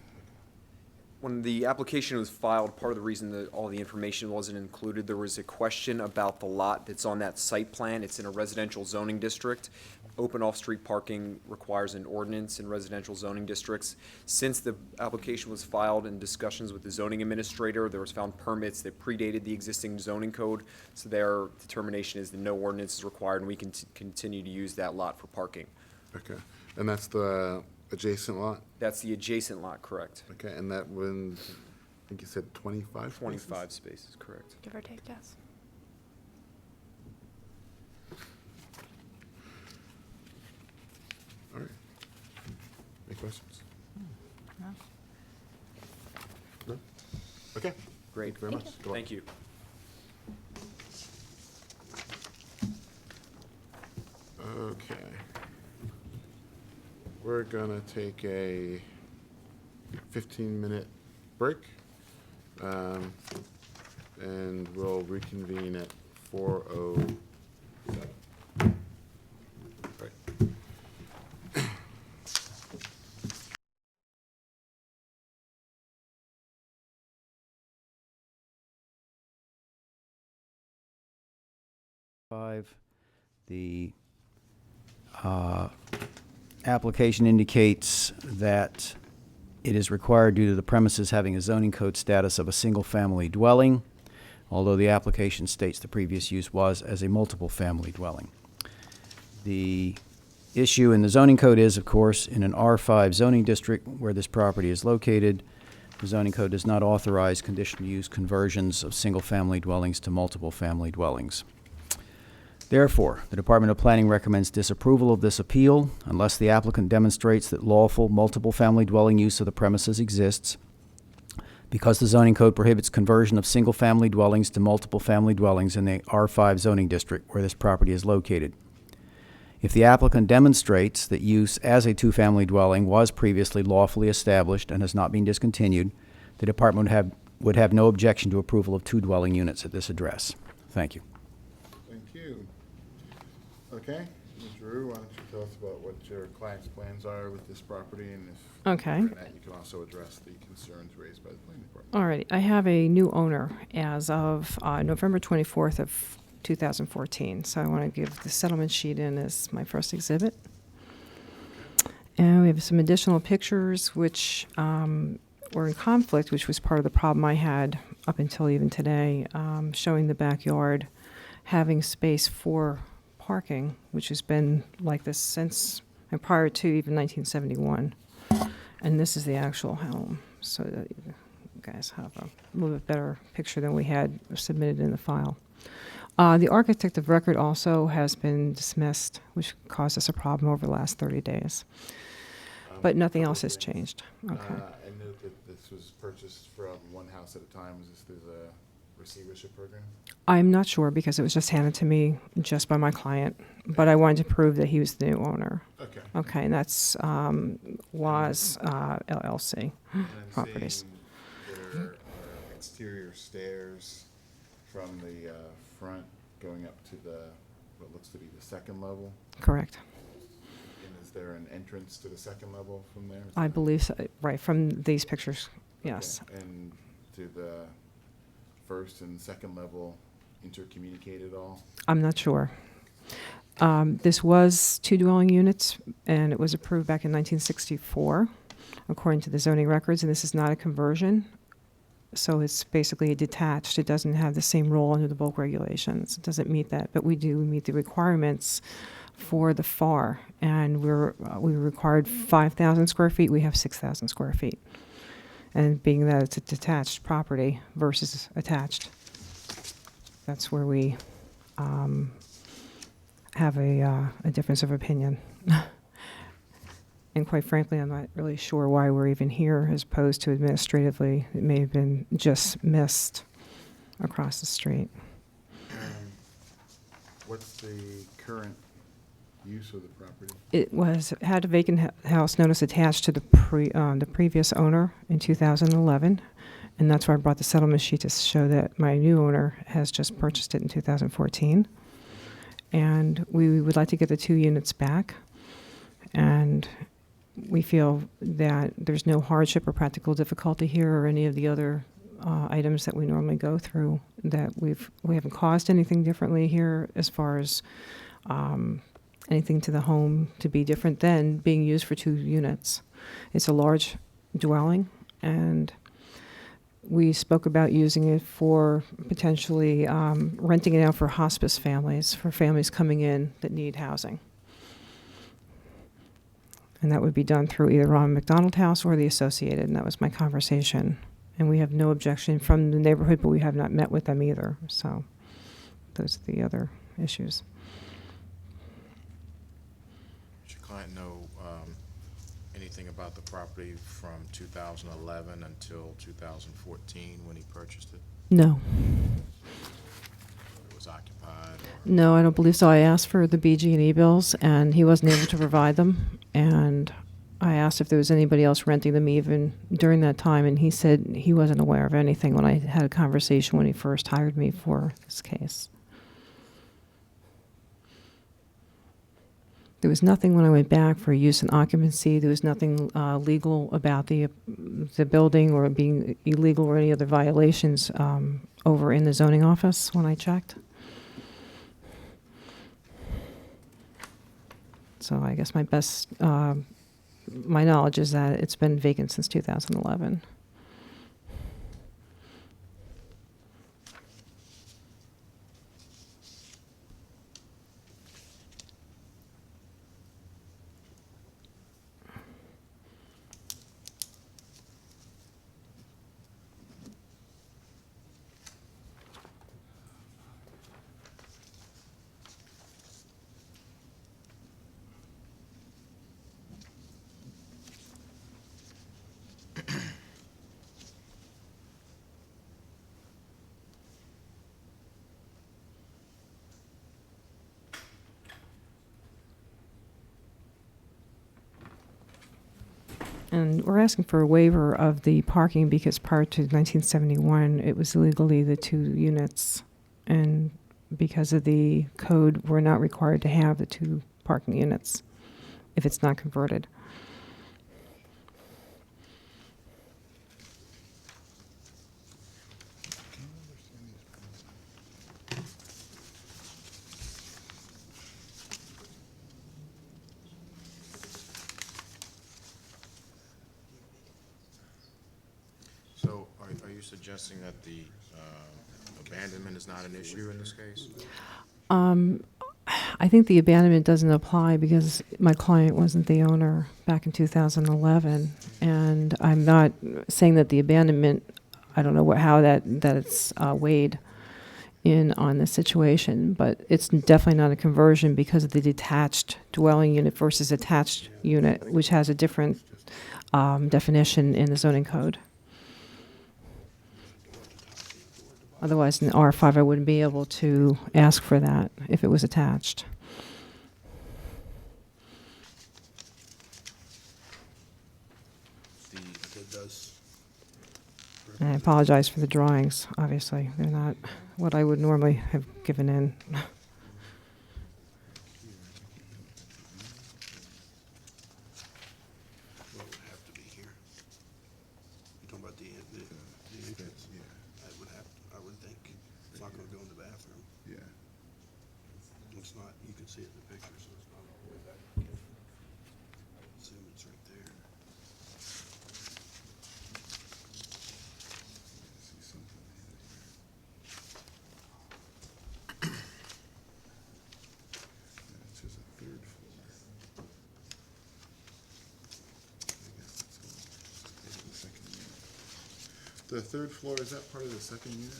When the application was filed, part of the reason that all the information wasn't included, there was a question about the lot that's on that site plan. It's in a residential zoning district. Open off-street parking requires an ordinance in residential zoning districts. Since the application was filed in discussions with the zoning administrator, there was found permits that predated the existing zoning code. So their determination is that no ordinance is required and we can continue to use that lot for parking. Okay, and that's the adjacent lot? That's the adjacent lot, correct. Okay, and that one, I think you said 25? 25 spaces, correct. Give or take, yes. All right. Any questions? No. No? Okay, great, thank you very much. Good luck. Thank you. Okay. We're gonna take a 15-minute break, and we'll reconvene at 4:07. 5. The application indicates that it is required due to the premises having a zoning code status of a single-family dwelling, although the application states the previous use was as a multiple-family dwelling. The issue in the zoning code is, of course, in an R5 zoning district where this property is located, the zoning code does not authorize conditional use conversions of single-family dwellings to multiple-family dwellings. Therefore, the Department of Planning recommends disapproval of this appeal unless the applicant demonstrates that lawful multiple-family dwelling use of the premises exists, because the zoning code prohibits conversion of single-family dwellings to multiple-family dwellings in the R5 zoning district where this property is located. If the applicant demonstrates that use as a two-family dwelling was previously lawfully established and has not been discontinued, the department would have no objection to approval of 2 dwelling units at this address. Thank you. Thank you. Okay, Ms. Rue, why don't you tell us about what your client's plans are with this property, and if Okay. and that you can also address the concerns raised by the planning department. All right, I have a new owner as of November 24th of 2014, so I want to give the settlement sheet in as my first exhibit. And we have some additional pictures which were in conflict, which was part of the problem I had up until even today, showing the backyard having space for parking, which has been like this since and prior to even 1971. And this is the actual home, so that you guys have a little bit better picture than we had submitted in the file. The architect of record also has been dismissed, which caused us a problem over the last 30 days. But nothing else has changed. Okay. I note that this was purchased from one house at a time. Is this through the receivership program? I'm not sure because it was just handed to me just by my client, but I wanted to prove that he was the new owner. Okay. Okay, and that's was LLC Properties. There are exterior stairs from the front going up to the, what looks to be the second level. Correct. And is there an entrance to the second level from there? I believe so, right, from these pictures, yes. Okay. And do the first and second level intercommunicate at all? I'm not sure. This was 2 dwelling units, and it was approved back in 1964, according to the zoning records, and this is not a conversion. So it's basically detached. It doesn't have the same role under the bulk regulations. It doesn't meet that, but we do meet the requirements for the FAR, and we required 5,000 square feet. We have 6,000 square feet. And being that it's a detached property versus attached, that's where we have a difference of opinion. And quite frankly, I'm not really sure why we're even here as opposed to administratively. It may have been just missed across the street. What's the current use of the property? It had a vacant house notice attached to the previous owner in 2011, and that's why I brought the settlement sheet to show that my new owner has just purchased it in 2014. And we would like to get the 2 units back, and we feel that there's no hardship or practical difficulty here or any of the other items that we normally go through, that we haven't caused anything differently here as far as anything to the home to be different than being used for 2 units. It's a large dwelling, and we spoke about using it for potentially renting it out for hospice families, for families coming in that need housing. And that would be done through either Ron McDonald House or the Associated, and that was my conversation. And we have no objection from the neighborhood, but we have not met with them either. So those are the other issues. Does your client know anything about the property from 2011 until 2014 when he purchased it? No. It was occupied? No, I don't believe so. I asked for the BG&E bills, and he wasn't able to provide them. And I asked if there was anybody else renting them even during that time, and he said he wasn't aware of anything when I had a conversation when he first hired me for this case. There was nothing when I went back for use and occupancy. There was nothing legal about the building or being illegal or any other violations over in the zoning office when I checked. So I guess my best, my knowledge is that it's been vacant since 2011. And we're asking for a waiver of the parking because prior to 1971, it was legally the 2 units. And because of the code, we're not required to have the 2 parking units if it's not converted. So are you suggesting that the abandonment is not an issue in this case? I think the abandonment doesn't apply because my client wasn't the owner back in 2011. And I'm not saying that the abandonment, I don't know how that it's weighed in on the situation, but it's definitely not a conversion because of the detached dwelling unit versus attached unit, which has a different definition in the zoning code. Otherwise, in R5, I wouldn't be able to ask for that if it was attached. And I apologize for the drawings, obviously. They're not what I would normally have given in. The third floor, is that part of the second unit?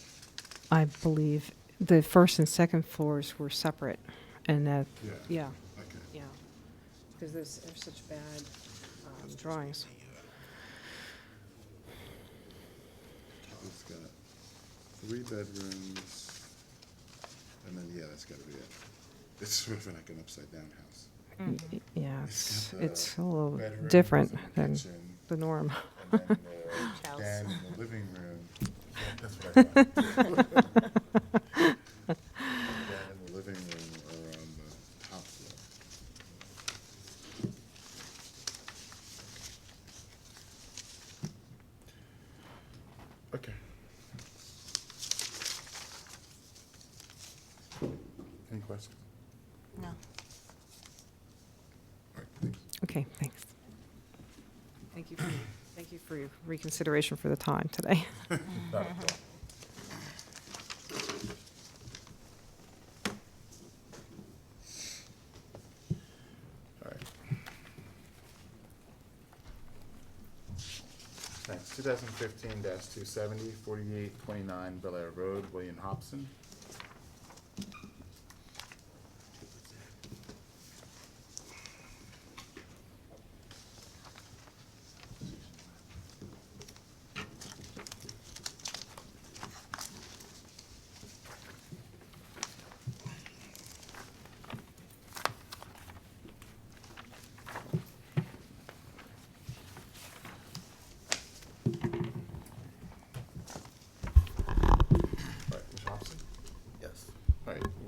I believe the first and second floors were separate, and that, yeah. Okay. Yeah, because there's such bad drawings. It's got 3 bedrooms, and then, yeah, that's gotta be it. It's sort of like an upside-down house. Yeah, It's got it's a little bedrooms different and a than kitchen, the norm. and then the den and the living room. That's what I thought. Den and the living room are on the top floor. Okay. Any questions? No. All right, please. Okay, thanks. Thank you for your reconsideration for the time today. Not a problem. All right. Thanks. 2015-270, 4829 Bel Air Road, William Hobson.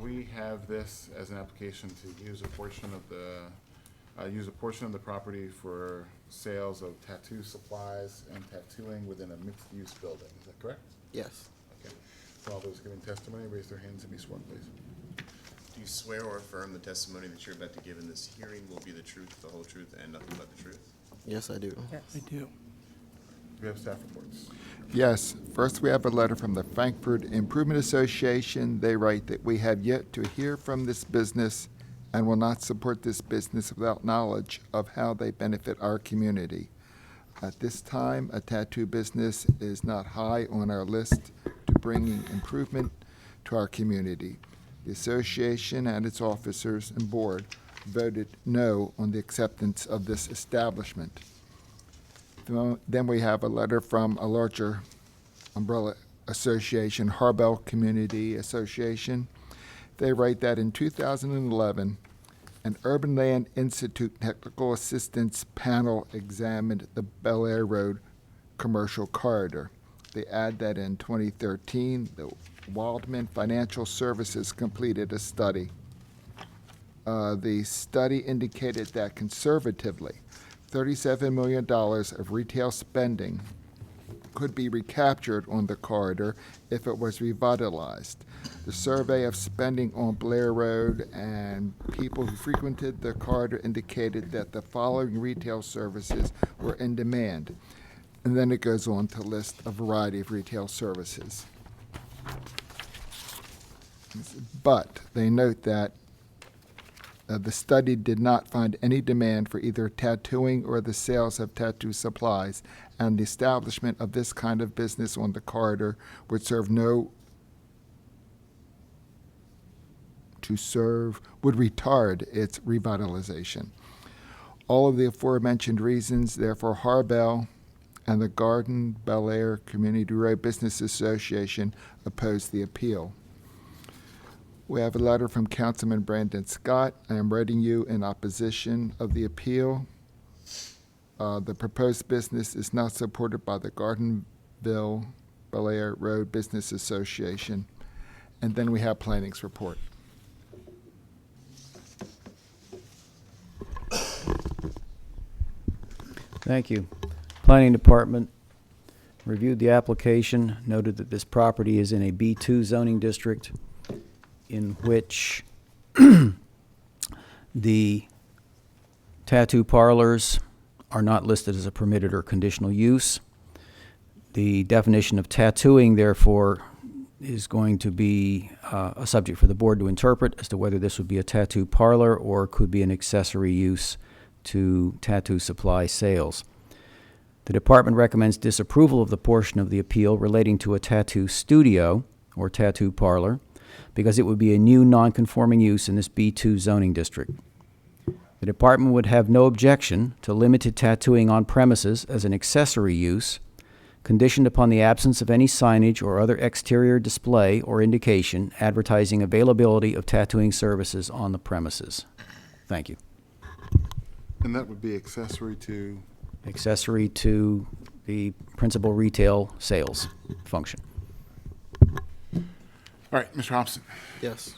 We have this as an application to use a portion of the property for sales of tattoo supplies and tattooing within a mixed-use building. Is that correct? Yes. Okay. For all those giving testimony, raise their hands and be sworn, please. Do you swear or affirm the testimony that you're about to give in this hearing will be the truth, the whole truth, and nothing but the truth? Yes, I do. I do. We have staff reports. Yes. First, we have a letter from the Frankfurt Improvement Association. They write that we have yet to hear from this business and will not support this business without knowledge of how they benefit our community. At this time, a tattoo business is not high on our list to bringing improvement to our community. The association and its officers and board voted no on the acceptance of this establishment. Then we have a letter from a larger umbrella association, Harbell Community Association. They write that in 2011, an Urban Land Institute Technical Assistance panel examined the Bel Air Road commercial corridor. They add that in 2013, the Wildman Financial Services completed a study. The study indicated that conservatively, $37 million of retail spending could be recaptured on the corridor if it was revitalized. The survey of spending on Blair Road and people who frequented the corridor indicated that the following retail services were in demand. And then it goes on to list a variety of retail services. But they note that the study did not find any demand for either tattooing or the sales of tattoo supplies, and the establishment of this kind of business on the corridor would would retard its revitalization. All of the aforementioned reasons, therefore, Harbell and the Garden Bel Air Community Road Business Association oppose the appeal. We have a letter from Councilman Brandon Scott. I am writing you in opposition of the appeal. The proposed business is not supported by the Gardenville Bel Air Road Business Association. And then we have planning's report. Thank you. Planning Department reviewed the application, noted that this property is in a B2 zoning district in which the tattoo parlors are not listed as a permitted or conditional use. The definition of tattooing, therefore, is going to be a subject for the board to interpret as to whether this would be a tattoo parlor or could be an accessory use to tattoo supply sales. The department recommends disapproval of the portion of the appeal relating to a tattoo studio or tattoo parlor because it would be a new non-conforming use in this B2 zoning district. The department would have no objection to limited tattooing on premises as an accessory use, conditioned upon the absence of any signage or other exterior display or indication advertising availability of tattooing services on the premises. Thank you. And that would be accessory to? Accessory to the principal retail sales function. All right, Mr. Hobson. Yes.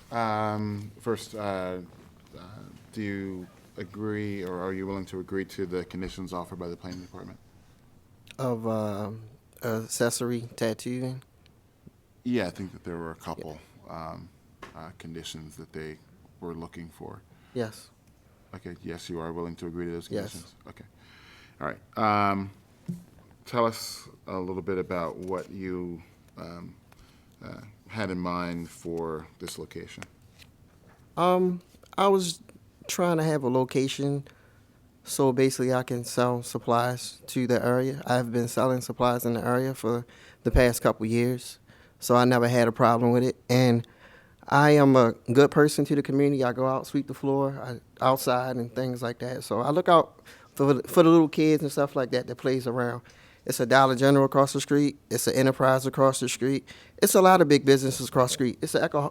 First, do you agree, or are you willing to agree to the conditions offered by the planning department? Of accessory tattooing? Yeah, I think that there were a couple conditions that they were looking for. Yes. Okay, yes, you are willing to agree to those Yes. conditions? Okay. All right. Tell us a little bit about what you had in mind for this location. I was trying to have a location so basically I can sell supplies to the area. I've been selling supplies in the area for the past couple years, so I never had a problem with it. And I am a good person to the community. I go out, sweep the floor, outside and things like that. So I look out for the little kids and stuff like that that plays around. It's a Dollar General across the street. It's an Enterprise across the street. It's a lot of big businesses across the street. It's a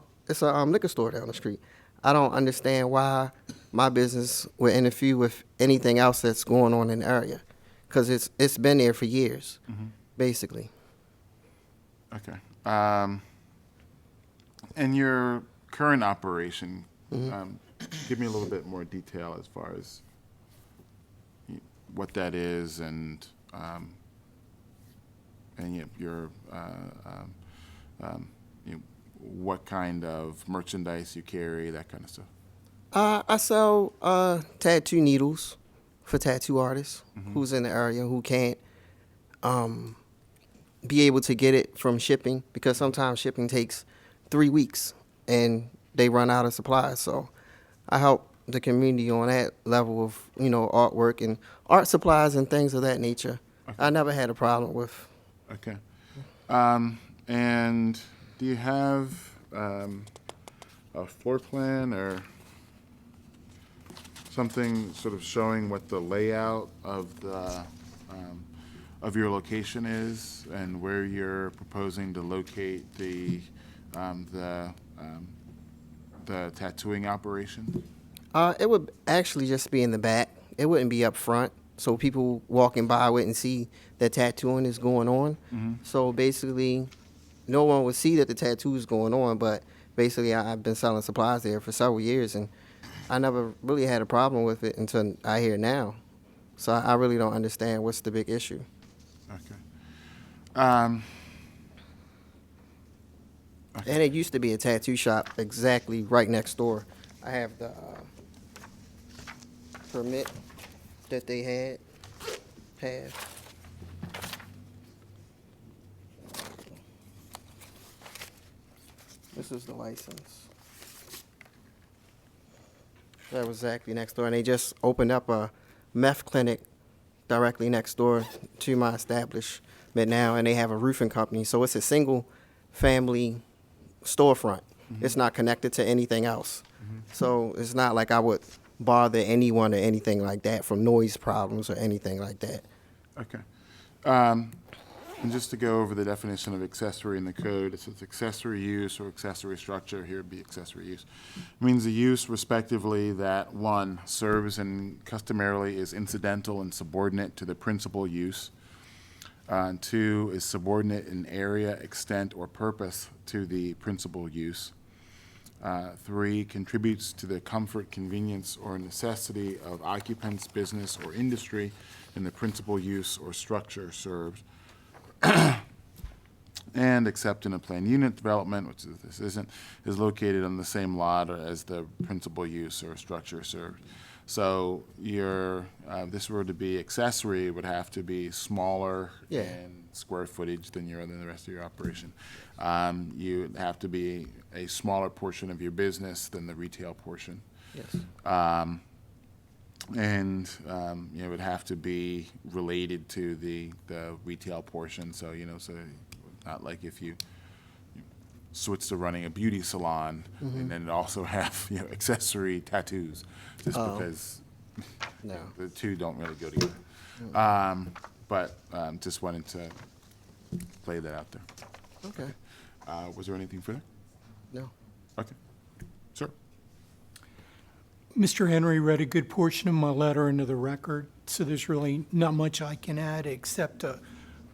liquor store down the street. I don't understand why my business would interfere with anything else that's going on in the area, because it's been there for years, basically. Okay. And your current operation, give me a little bit more detail as far as what that is and what kind of merchandise you carry, that kind of stuff? I sell tattoo needles for tattoo artists who's in the area who can't be able to get it from shipping, because sometimes shipping takes 3 weeks and they run out of supplies. So I help the community on that level of, artwork and art supplies and things of that nature. I never had a problem with. Okay. And do you have a floor plan or something sort of showing what the layout of the of your location is and where you're proposing to locate the tattooing operation? It would actually just be in the back. It wouldn't be up front, so people walking by wouldn't see that tattooing is going on. So basically, no one would see that the tattoo is going on, but basically I've been selling supplies there for several years, and I never really had a problem with it until I hear now. So I really don't understand what's the big issue. Okay. And it used to be a tattoo shop exactly right next door. I have the permit that they had. This is the license. That was exactly next door, and they just opened up a meth clinic directly next door to my establishment now, and they have a roofing company. So it's a single family storefront. It's not connected to anything else. So it's not like I would bother anyone or anything like that from noise problems or anything like that. Okay. And just to go over the definition of accessory in the code, it says accessory use or accessory structure. Here would be accessory use. It means the use, respectively, that 1, serves and customarily is incidental and subordinate to the principal use. 2, is subordinate in area, extent, or purpose to the principal use. 3, contributes to the comfort, convenience, or necessity of occupants, business, or industry in the principal use or structure served. And except in a planned unit development, which this isn't, is located on the same lot as the principal use or structure served. So your this were to be accessory, it would have to be smaller in square footage than the rest of your operation. You would have to be a smaller portion of your business than the retail portion. Yes. And it would have to be related to the retail portion. So so not like if you switch to running a beauty salon and then also have accessory tattoos, just because the two don't really go together. But just wanted to play that out there. Okay. Was there anything further? No. Okay. Sir. Mr. Henry read a good portion of my letter into the record, so there's really not much I can add except a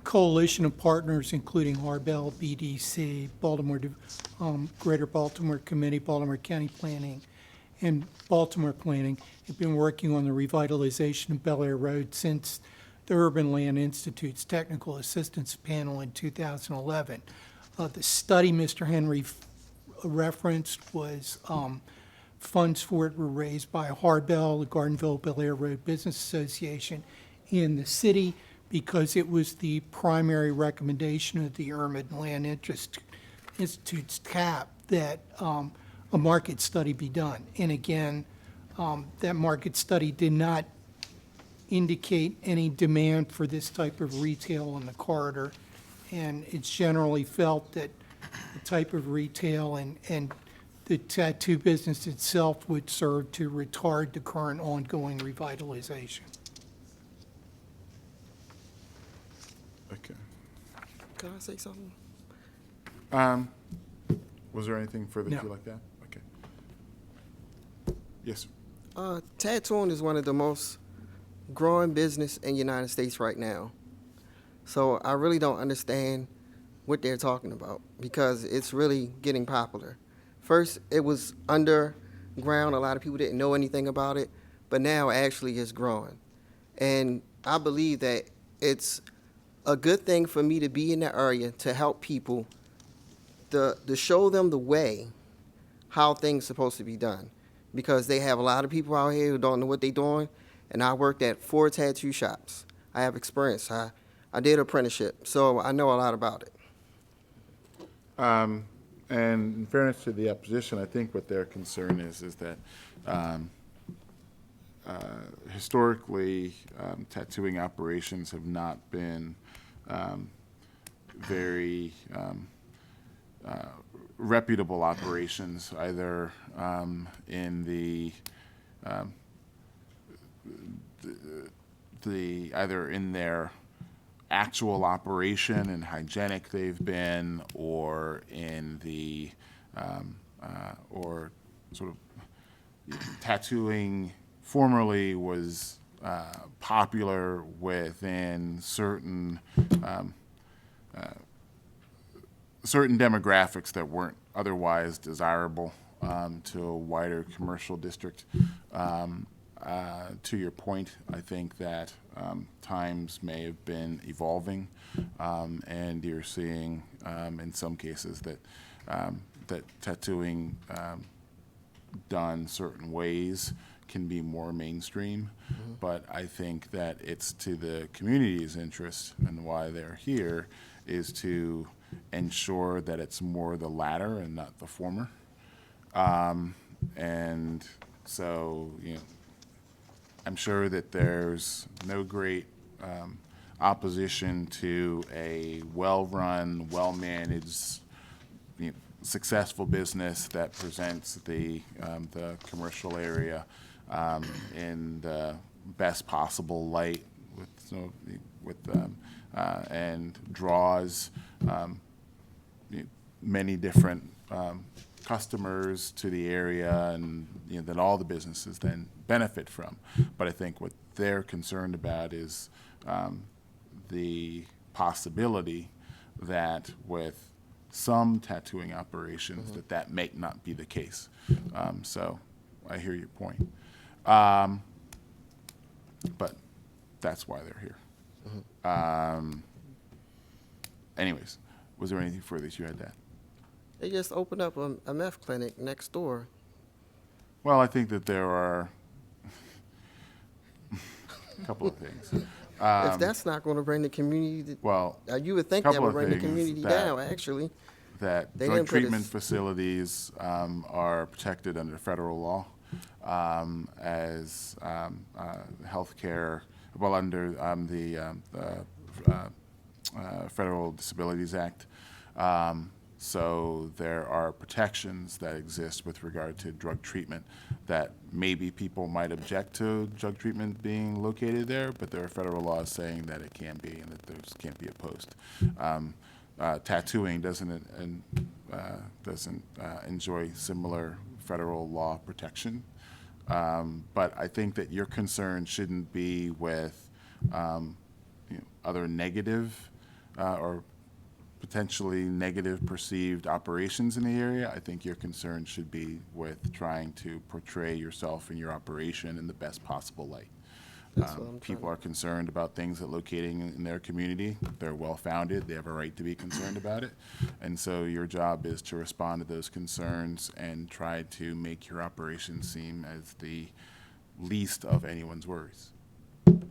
coalition of partners, including Harbell, BDC, Baltimore, Greater Baltimore Committee, Baltimore County Planning, and Baltimore Planning, have been working on the revitalization of Bel Air Road since the Urban Land Institute's Technical Assistance Panel in 2011. The study Mr. Henry referenced was funds for it were raised by Harbell, the Gardenville Bel Air Road Business Association, in the city, because it was the primary recommendation of the Urban Land Institute's CAP that a market study be done. And again, that market study did not indicate any demand for this type of retail in the corridor. And it's generally felt that the type of retail and the tattoo business itself would serve to retard the current ongoing revitalization. Okay. Can I say something? Was there anything further No. to like that? Okay. Yes, sir. Tattooing is one of the most growing business in the United States right now. So I really don't understand what they're talking about, because it's really getting popular. First, it was underground. A lot of people didn't know anything about it, but now actually it's growing. And I believe that it's a good thing for me to be in the area to help people to show them the way, how things supposed to be done, because they have a lot of people out here who don't know what they're doing. And I worked at 4 tattoo shops. I have experience. I did apprenticeship, so I know a lot about it. And in fairness to the opposition, I think what their concern is that historically, tattooing operations have not been very reputable operations, either in either in their actual operation and hygienic they've been, or in the or sort of tattooing formerly was popular within certain certain demographics that weren't otherwise desirable to a wider commercial district. To your point, I think that times may have been evolving, and you're seeing in some cases that that tattooing done certain ways can be more mainstream. But I think that it's to the community's interest, and why they're here is to ensure that it's more the latter and not the former. And so, I'm sure that there's no great opposition to a well-run, well-managed, successful business that presents the commercial area in the best possible light and draws many different customers to the area, and that all the businesses then benefit from. But I think what they're concerned about is the possibility that with some tattooing operations that may not be the case. So I hear your point. But that's why they're here. Anyways, was there anything further that you had to add? They just opened up a meth clinic next door. Well, I think that there are a couple of things. If that's not going to bring the community, you would think that would bring the community down, actually. That drug treatment facilities are protected under federal law as healthcare, under the Federal Disabilities Act. So there are protections that exist with regard to drug treatment that maybe people might object to drug treatment being located there, but there are federal laws saying that it can be and that those can't be opposed. Tattooing doesn't enjoy similar federal law protection. But I think that your concern shouldn't be with other negative or potentially negative perceived operations in the area. I think your concern should be with trying to portray yourself and your operation in the best possible light. People are concerned about things that locating in their community. They're well-founded. They have a right to be concerned about it. And so your job is to respond to those concerns and try to make your operation seem as the least of anyone's worries.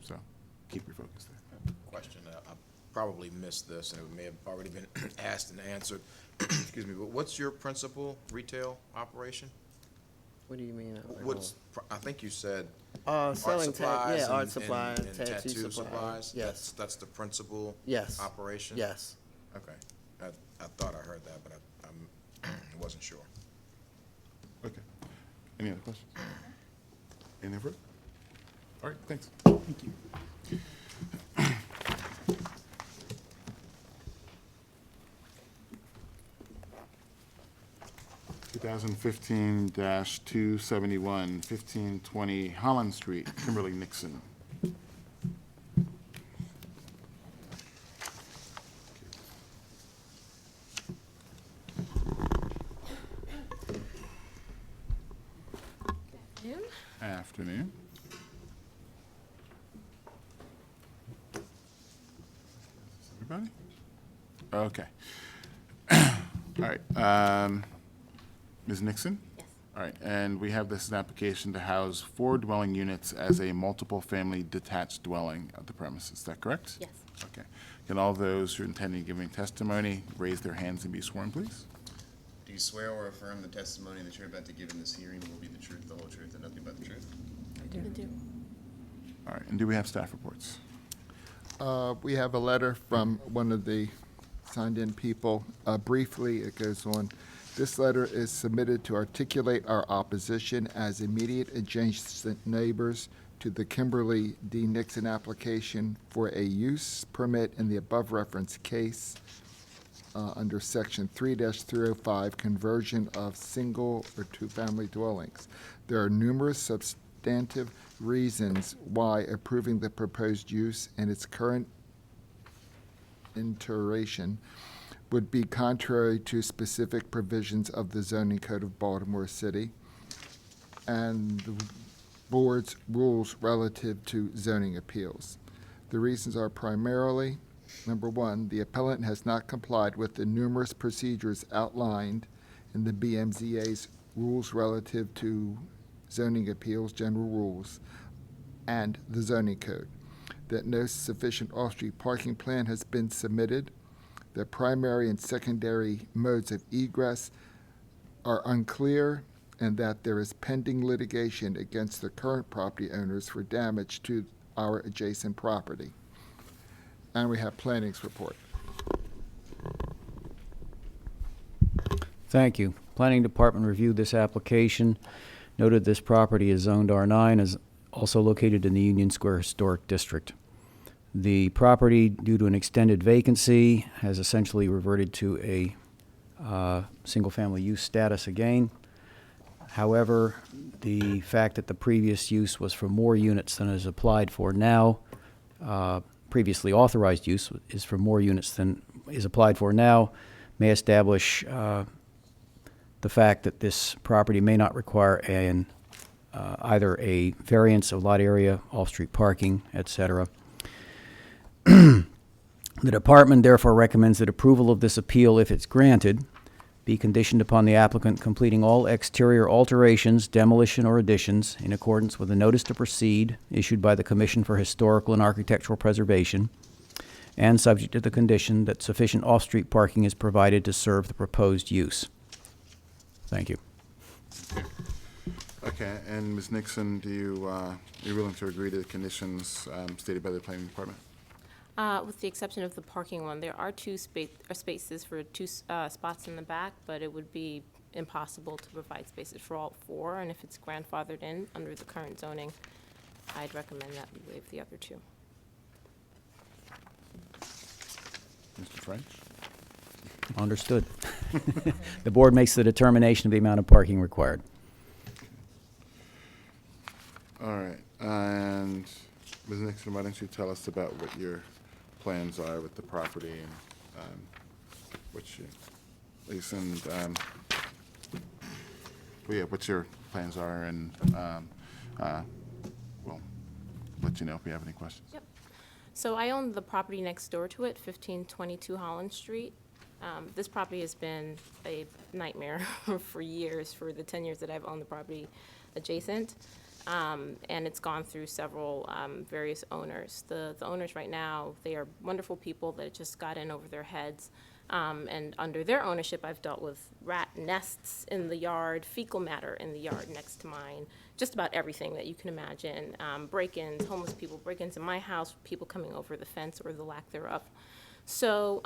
So keep your focus there. Question, I probably missed this, and it may have already been asked and answered. Excuse me, but what's your principal retail operation? What do you mean? I think you said selling art and supplies, tattoo supplies. Yes, that's the principal. Yes. Operation. Yes. Okay, I thought I heard that, but I wasn't sure. Okay. Any other questions? Anything further? All right. Thanks. Thank you. 2015-271, 1520 Holland Street, Kimberly Nixon. Afternoon. Everybody? Okay. All right, Ms. Nixon? Yes. All right, and we have this as an application to house 4 dwelling units as a multiple-family detached dwelling at the premises. Is that correct? Yes. Okay. Can all those who are intending giving testimony raise their hands and be sworn, please? Do you swear or affirm the testimony that you're about to give in this hearing will be the truth, the whole truth, and nothing but the truth? I do. All right, and do we have staff reports? We have a letter from one of the signed-in people. Briefly, it goes on. This letter is submitted to articulate our opposition as immediate adjacent neighbors to the Kimberly D. Nixon application for a use permit in the above referenced case under Section 3-305, conversion of single or two-family dwellings. There are numerous substantive reasons why approving the proposed use in its current iteration would be contrary to specific provisions of the zoning code of Baltimore City and the board's rules relative to zoning appeals. The reasons are primarily, number one, the appellant has not complied with the numerous procedures outlined in the BMZA's rules relative to zoning appeals, general rules, and the zoning code, that no sufficient off-street parking plan has been submitted, that primary and secondary modes of egress are unclear, and that there is pending litigation against the current property owners for damage to our adjacent property. And we have planning's report. Thank you. Planning Department reviewed this application, noted this property is zoned R9, is also located in the Union Square Historic District. The property, due to an extended vacancy, has essentially reverted to a single-family use status again. However, the fact that the previous use was for more units than is applied for now, previously authorized use is for more units than is applied for now, may establish the fact that this property may not require either a variance of lot area, off-street parking, etc. The department therefore recommends that approval of this appeal, if it's granted, be conditioned upon the applicant completing all exterior alterations, demolition, or additions in accordance with a notice to proceed issued by the Commission for Historical and Architectural Preservation, and subject to the condition that sufficient off-street parking is provided to serve the proposed use. Thank you. Okay, and Ms. Nixon, do you, you're willing to agree to the conditions stated by the planning department? With the exception of the parking one, there are two spaces for two spots in the back, but it would be impossible to provide spaces for all 4, and if it's grandfathered in under the current zoning, I'd recommend that we waive the other 2. Mr. French? Understood. The board makes the determination of the amount of parking required. All right, and Ms. Nixon, why don't you tell us about what your plans are with the property and what you, Lisa, and well, yeah, what your plans are, and we'll let you know if we have any questions. Yep. So I own the property next door to it, 1522 Holland Street. This property has been a nightmare for years, for the 10 years that I've owned the property adjacent. And it's gone through several various owners. The owners right now, they are wonderful people that just got in over their heads. And under their ownership, I've dealt with rat nests in the yard, fecal matter in the yard next to mine, just about everything that you can imagine. Break-ins, homeless people, break-ins in my house, people coming over the fence or the lack thereof. So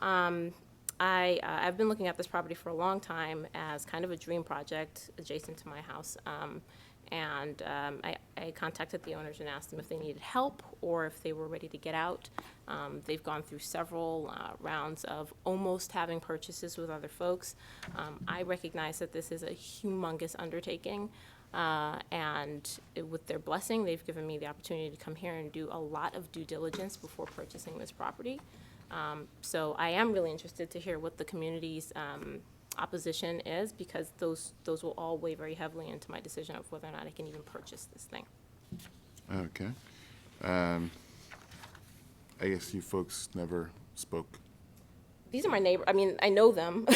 I've been looking at this property for a long time as kind of a dream project adjacent to my house. I contacted the owners and asked them if they needed help or if they were ready to get out. They've gone through several rounds of almost having purchases with other folks. I recognize that this is a humongous undertaking, and with their blessing, they've given me the opportunity to come here and do a lot of due diligence before purchasing this property. So I am really interested to hear what the community's opposition is, because those will all weigh very heavily into my decision of whether or not I can even purchase this thing. Okay. I guess you folks never spoke these are my neighbor, I mean, I know them.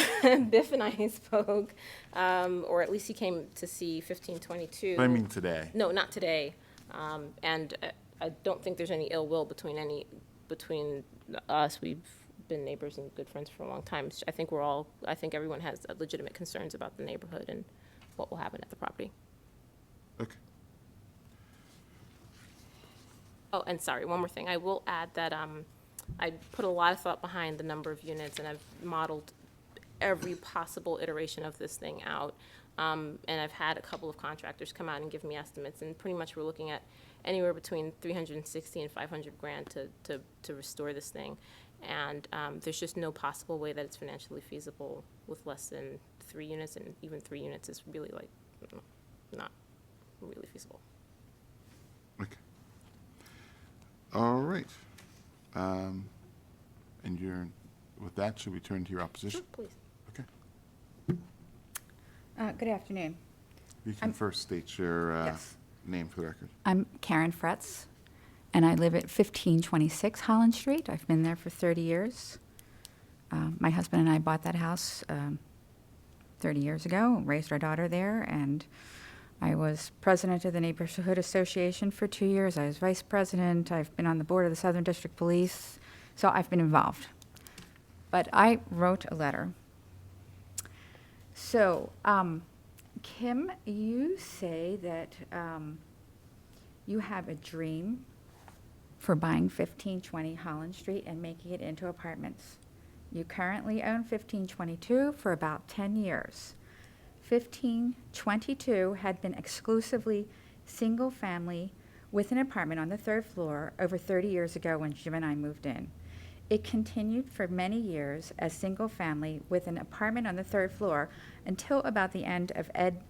Biff and I spoke, or at least he came to see 1522. I mean today. No, not today. And I don't think there's any ill will between us. We've been neighbors and good friends for a long time. I think everyone has legitimate concerns about the neighborhood and what will happen at the property. Okay. Oh, and sorry, one more thing. I will add that I put a lot of thought behind the number of units, and I've modeled every possible iteration of this thing out. And I've had a couple of contractors come out and give me estimates, and pretty much we're looking at anywhere between 360 and 500 grand to restore this thing. And there's just no possible way that it's financially feasible with less than 3 units, and even 3 units is really like not really feasible. Okay. All right. And with that, should we turn to your opposition? Sure, please. Okay. Good afternoon. You can first state your Yes. name for the record. I'm Karen Fretz, and I live at 1526 Holland Street. I've been there for 30 years. My husband and I bought that house 30 years ago, raised our daughter there, and I was president of the Neighborhood Association for 2 years. I was vice president. I've been on the board of the Southern District Police, so I've been involved. But I wrote a letter. So, Kim, you say that you have a dream for buying 1520 Holland Street and making it into apartments. You currently own 1522 for about 10 years. 1522 had been exclusively single-family with an apartment on the 3rd floor over 30 years ago when Jim and I moved in. It continued for many years as single-family with an apartment on the 3rd floor until about the end of Ed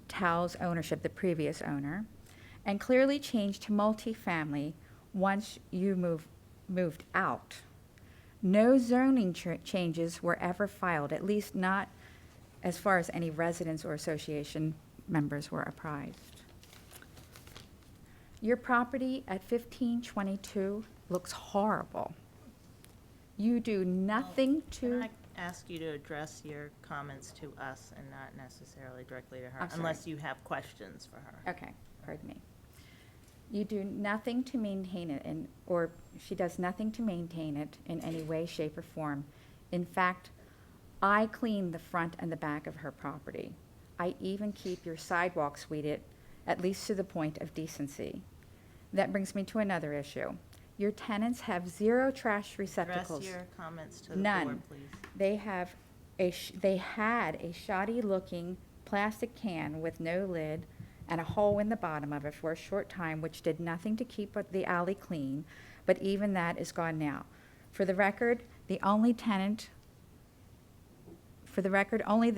Towell's ownership, the previous owner, and clearly changed to multifamily once you moved out. No zoning changes were ever filed, at least not as far as any residents or association members were apprised. Your property at 1522 looks horrible. You do nothing to... Can I ask you to address your comments to us and not necessarily directly to her, I'm sorry. unless you have questions for her? Okay, pardon me. You do nothing to maintain it, or she does nothing to maintain it in any way, shape, or form. In fact, I clean the front and the back of her property. I even keep your sidewalks weeded, at least to the point of decency. That brings me to another issue. Your tenants have 0 trash receptacles. Address your comments to the None. board, please. They have they had a shoddy-looking plastic can with no lid and a hole in the bottom of it for a short time, which did nothing to keep the alley clean, but even that is gone now. For the record, only the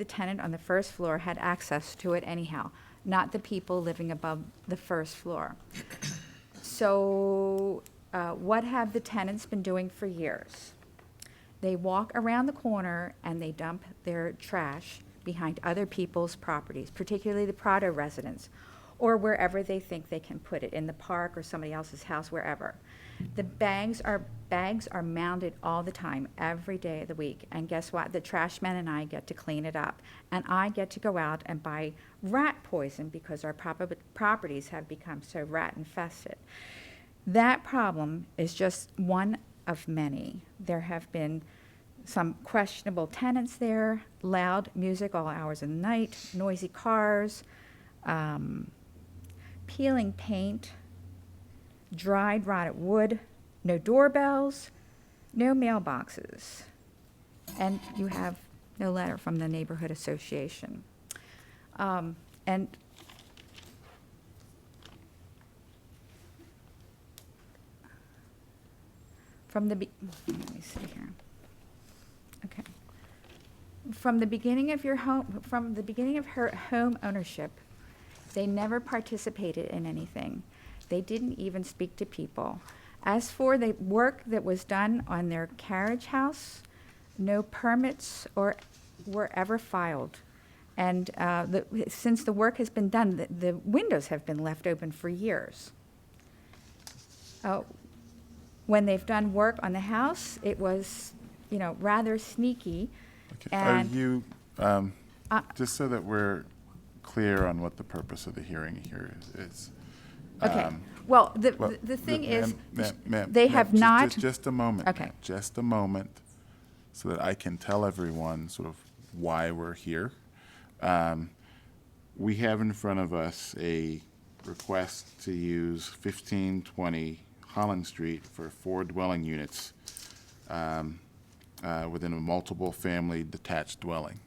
tenant on the 1st floor had access to it anyhow, not the people living above the 1st floor. So what have the tenants been doing for years? They walk around the corner and they dump their trash behind other people's properties, particularly the Prado residents, or wherever they think they can put it, in the park or somebody else's house, wherever. The bags are mounded all the time, every day of the week. And guess what? The trash men and I get to clean it up. And I get to go out and buy rat poison because our properties have become so rat infested. That problem is just one of many. There have been some questionable tenants there, loud music all hours of the night, noisy cars, peeling paint, dried rotted wood, no doorbells, no mailboxes, and you have no letter from the neighborhood association. And from the let me see here. Okay. From the beginning of her home ownership, they never participated in anything. They didn't even speak to people. As for the work that was done on their carriage house, no permits were ever filed. And since the work has been done, the windows have been left open for years. When they've done work on the house, it was rather sneaky. Okay. Are And you, just so that we're clear on what the purpose of the hearing here is. Okay. Well, the thing is, they have not. Just a moment. Okay. ma'am, just a moment, so that I can tell everyone sort of why we're here. We have in front of us a request to use 1520 Holland Street for 4 dwelling units within a multiple family detached dwelling.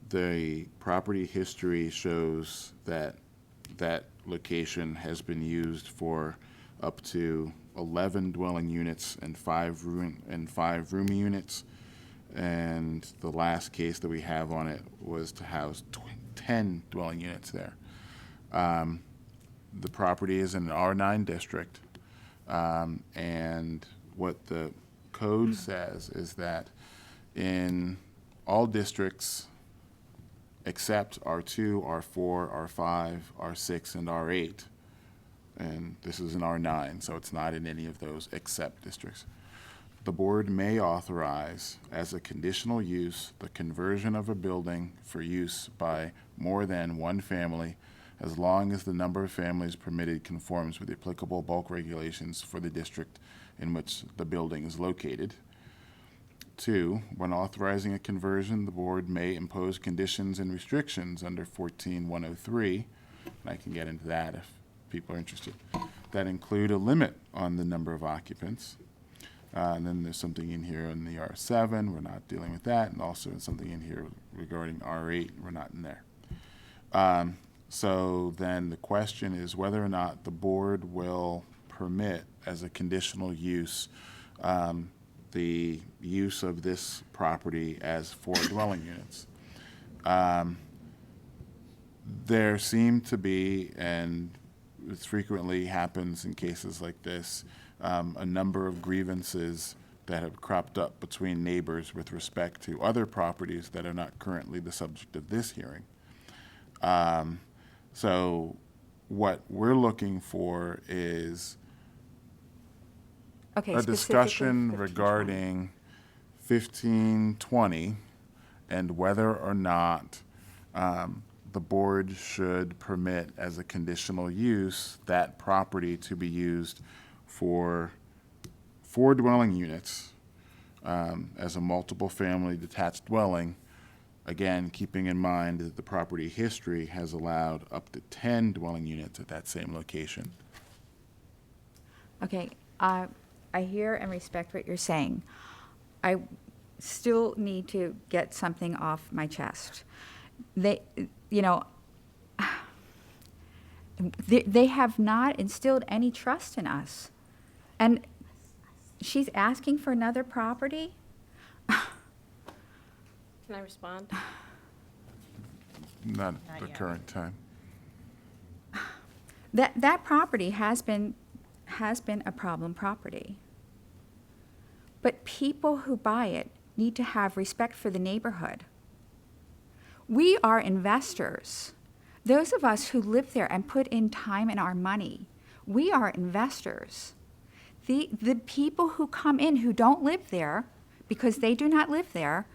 The property history shows that that location has been used for up to 11 dwelling units and 5 room units. And the last case that we have on it was to house 10 dwelling units there. The property is in an R9 district, and what the code says is that in all districts except R2, R4, R5, R6, and R8, and this is an R9, so it's not in any of those except districts, the board may authorize as a conditional use the conversion of a building for use by more than one family as long as the number of families permitted conforms with the applicable bulk regulations for the district in which the building is located. 2, when authorizing a conversion, the board may impose conditions and restrictions under 14-103, and I can get into that if people are interested, that include a limit on the number of occupants. And then there's something in here in the R7, we're not dealing with that, and also something in here regarding R8, we're not in there. So then the question is whether or not the board will permit as a conditional use the use of this property as 4 dwelling units. There seem to be, and it frequently happens in cases like this, a number of grievances that have cropped up between neighbors with respect to other properties that are not currently the subject of this hearing. So what we're looking for is a discussion regarding 1520 and whether or not the board should permit as a conditional use that property to be used for 4 dwelling units as a multiple family detached dwelling. Again, keeping in mind that the property history has allowed up to 10 dwelling units at that same location. Okay, I hear and respect what you're saying. I still need to get something off my chest. They have not instilled any trust in us. And she's asking for another property? Can I respond? Not at the current time. That property has been a problem property. But people who buy it need to have respect for the neighborhood. We are investors. Those of us who live there and put in time and our money, we are investors. The people who come in who don't live there, because they do not live there,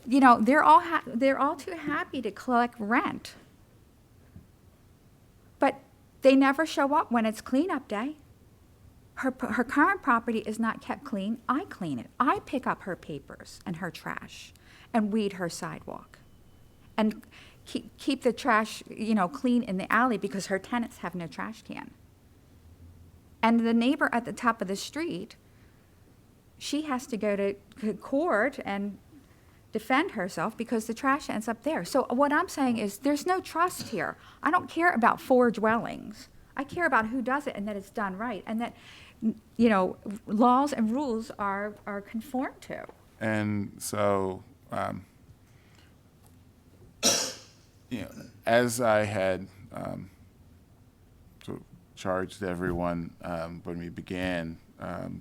they're all too happy to collect rent. But they never show up when it's cleanup day. Her current property is not kept clean. I clean it. I pick up her papers and her trash and weed her sidewalk and keep the trash, clean in the alley because her tenants have no trash can. And the neighbor at the top of the street, she has to go to court and defend herself because the trash ends up there. So what I'm saying is there's no trust here. I don't care about 4 dwellings. I care about who does it and that it's done right and that, laws and rules are conformed to. And so, as I had sort of charged everyone when we began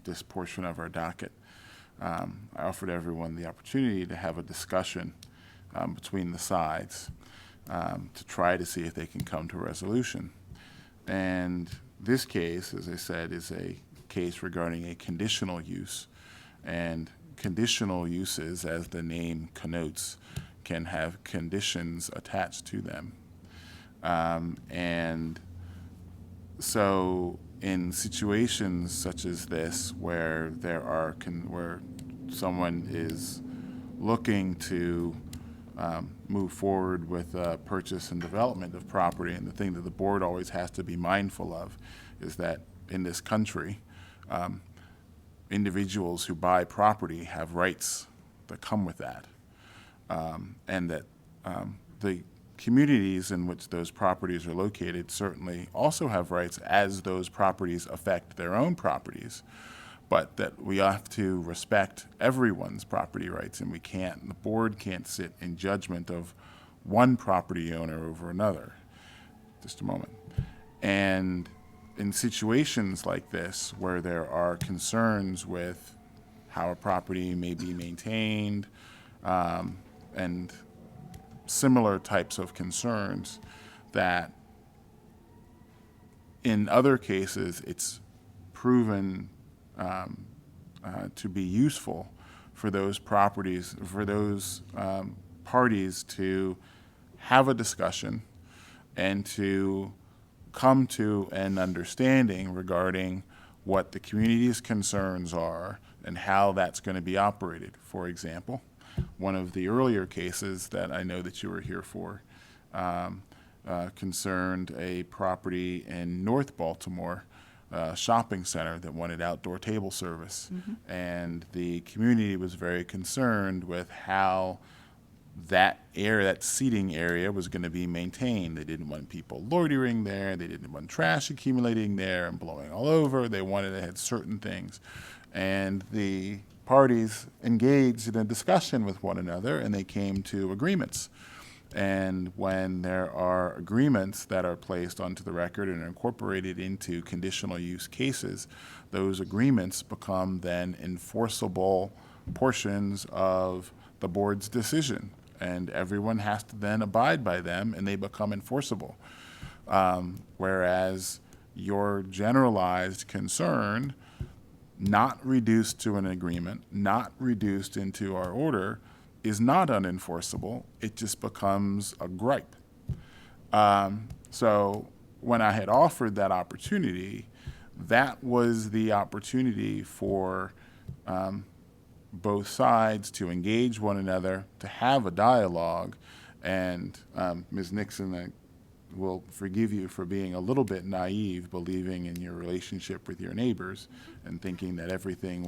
this portion of our docket, I offered everyone the opportunity to have a discussion between the sides to try to see if they can come to a resolution. And this case, as I said, is a case regarding a conditional use. And conditional uses, as the name connotes, can have conditions attached to them. And so in situations such as this, where where someone is looking to move forward with purchase and development of property, and the thing that the board always has to be mindful of is that in this country, individuals who buy property have rights that come with that, and that the communities in which those properties are located certainly also have rights as those properties affect their own properties, but that we have to respect everyone's property rights, and the board can't sit in judgment of one property owner over another. Just a moment. And in situations like this, where there are concerns with how a property may be maintained, and similar types of concerns, that in other cases it's proven to be useful for those parties to have a discussion and to come to an understanding regarding what the community's concerns are and how that's going to be operated. For example, one of the earlier cases that I know that you were here for concerned a property in North Baltimore, shopping center that wanted outdoor table service. Mm-hmm. And the community was very concerned with how that seating area was going to be maintained. They didn't want people loitering there. They didn't want trash accumulating there and blowing all over. They wanted to have certain things. And the parties engaged in a discussion with one another, and they came to agreements. And when there are agreements that are placed onto the record and are incorporated into conditional use cases, those agreements become then enforceable portions of the board's decision. And everyone has to then abide by them, and they become enforceable. Whereas your generalized concern, not reduced to an agreement, not reduced into our order, is not unenforceable. It just becomes a gripe. So when I had offered that opportunity, that was the opportunity for both sides to engage one another, to have a dialogue. And Ms. Nixon, I will forgive you for being a little bit naive, believing in your relationship with your neighbors and thinking that everyone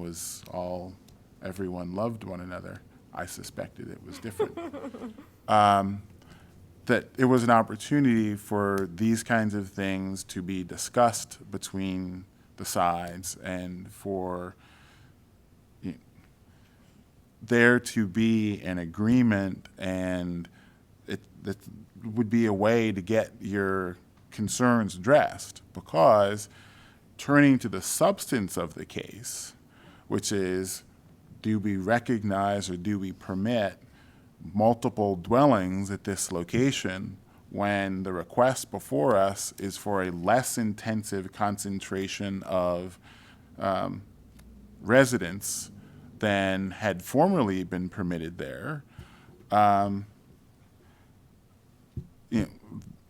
loved one another. I suspected it was different. That it was an opportunity for these kinds of things to be discussed between the sides, and for there to be an agreement, and that would be a way to get your concerns addressed. Because turning to the substance of the case, which is, do we recognize or do we permit multiple dwellings at this location when the request before us is for a less intensive concentration of residents than had formerly been permitted there?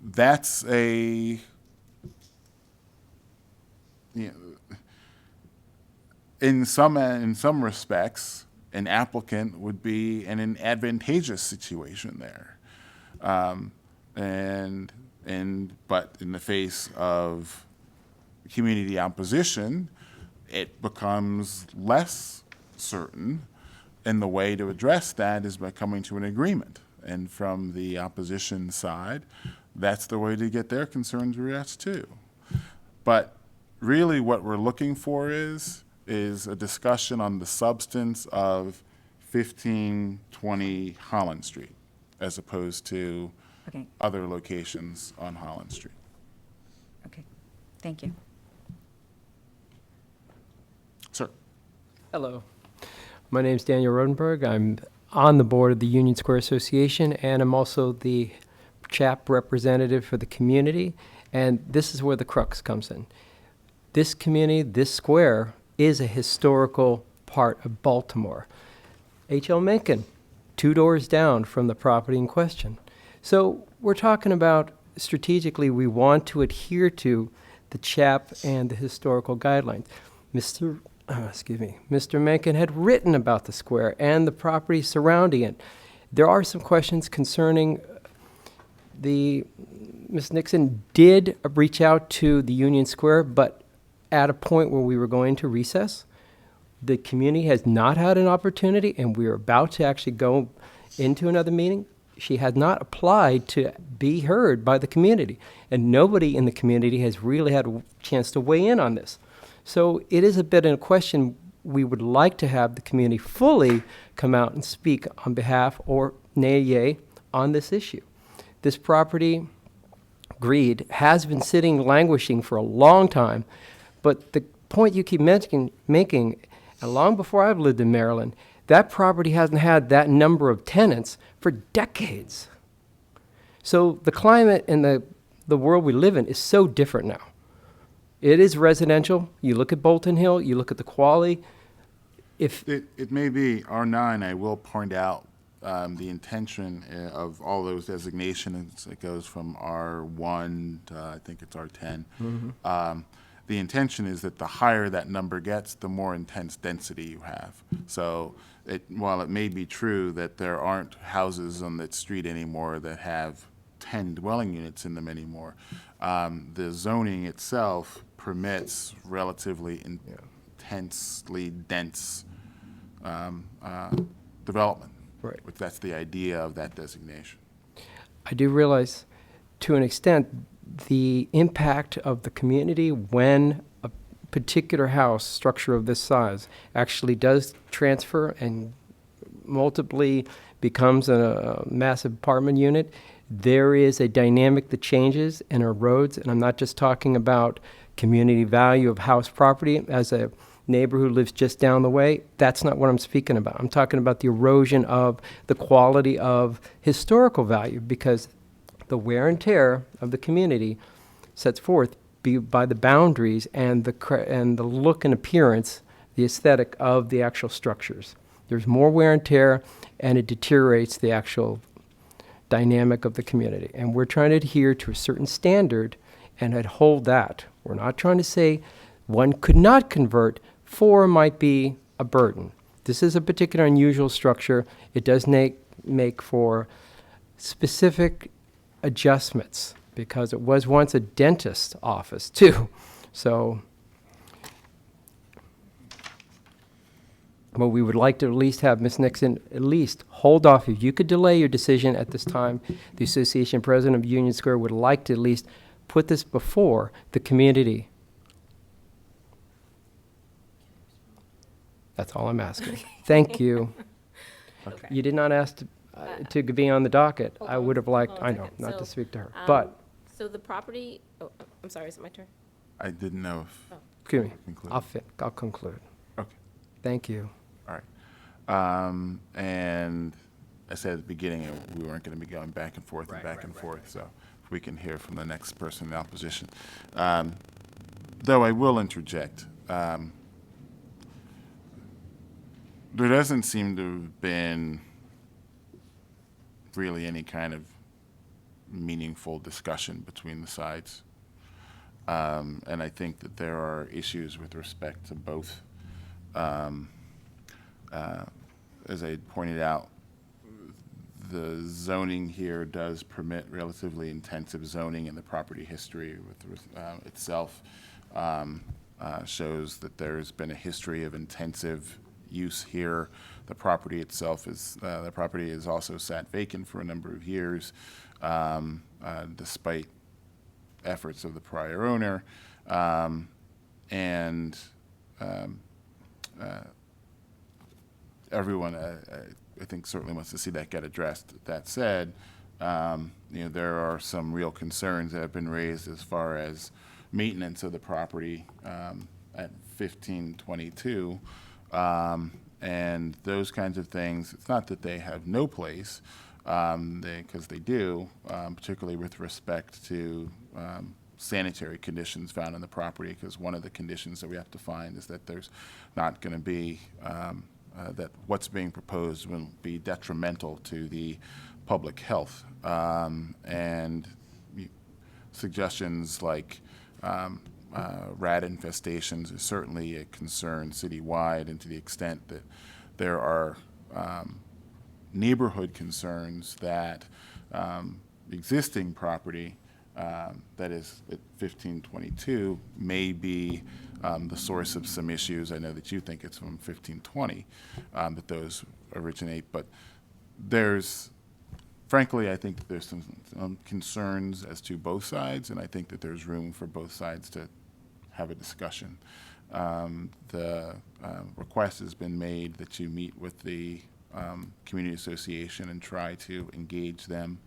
That's in some respects, an applicant would be in an advantageous situation there. But in the face of community opposition, it becomes less certain, and the way to address that is by coming to an agreement. And from the opposition side, that's the way to get their concerns addressed too. But really what we're looking for is a discussion on the substance of 1520 Holland Street, as opposed to Okay. other locations on Holland Street. Okay, thank you. Sir. Hello. My name is Daniel Rodenberg. I'm on the board of the Union Square Association, and I'm also the CHAP representative for the community. And this is where the crux comes in. This community, this square, is a historical part of Baltimore. H.L. Mencken, 2 doors down from the property in question. So we're talking about strategically, we want to adhere to the CHAP and the historical guidelines. Mr. Mencken had written about the square and the property surrounding it. There are some questions concerning Ms. Nixon did reach out to the Union Square, but at a point where we were going to recess. The community has not had an opportunity, and we are about to actually go into another meeting. She has not applied to be heard by the community, and nobody in the community has really had a chance to weigh in on this. So it is a bit of a question. We would like to have the community fully come out and speak on behalf or nay yay on this issue. This property, Greed, has been sitting languishing for a long time, but the point you keep making, and long before I've lived in Maryland, that property hasn't had that number of tenants for decades. So the climate and the world we live in is so different now. It is residential. You look at Bolton Hill, you look at the quality. It may be R9, I will point out the intention of all those designations. It goes from R1 to, I think it's R10. The intention is that the higher that number gets, the more intense density you have. So while it may be true that there aren't houses on that street anymore that have 10 dwelling units in them anymore, the zoning itself permits relatively intensely dense development. Right. Which that's the idea of that designation. I do realize, to an extent, the impact of the community when a particular house structure of this size actually does transfer and multiply becomes a massive apartment unit. There is a dynamic that changes and erodes, and I'm not just talking about community value of house property. As a neighbor who lives just down the way, that's not what I'm speaking about. I'm talking about the erosion of the quality of historical value, because the wear and tear of the community sets forth by the boundaries and the look and appearance, the aesthetic of the actual structures. There's more wear and tear, and it deteriorates the actual dynamic of the community. And we're trying to adhere to a certain standard and hold that. We're not trying to say one could not convert, 4 might be a burden. This is a particular unusual structure. It does make for specific adjustments, because it was once a dentist's office too. So, well, we would like to at least have Ms. Nixon at least hold off. If you could delay your decision at this time, the association president of Union Square would like to at least put this before the community. That's all I'm asking. Thank you. Okay. You did not ask to be on the docket. I would have liked, I know, Second. not to So, speak to her, but, So the property, I'm sorry, is it my turn? I didn't know if. excuse me, Conclude. I'll conclude. Okay. Thank you. All right. And I said at the beginning, we weren't going to be going back and forth and back and forth, so if we can hear from the next person in opposition. Though I will interject. There doesn't seem to have been really any kind of meaningful discussion between the sides. And I think that there are issues with respect to both. As I pointed out, the zoning here does permit relatively intensive zoning, and the property history with itself shows that there's been a history of intensive use here. The property itself is, the property has also sat vacant for a number of years, despite efforts of the prior owner. Everyone, I think, certainly wants to see that get addressed. That said, there are some real concerns that have been raised as far as maintenance of the property at 1522. And those kinds of things. It's not that they have no place, because they do, particularly with respect to sanitary conditions found on the property, because one of the conditions that we have to find is that there's not going to be, that what's being proposed will be detrimental to the public health. And suggestions like rat infestations is certainly a concern citywide, and to the extent that there are neighborhood concerns that existing property that is at 1522 may be the source of some issues. I know that you think it's from 1520 that those originate, but there's, frankly, I think there's some concerns as to both sides, and I think that there's room for both sides to have a discussion. The request has been made that you meet with the community association and try to engage them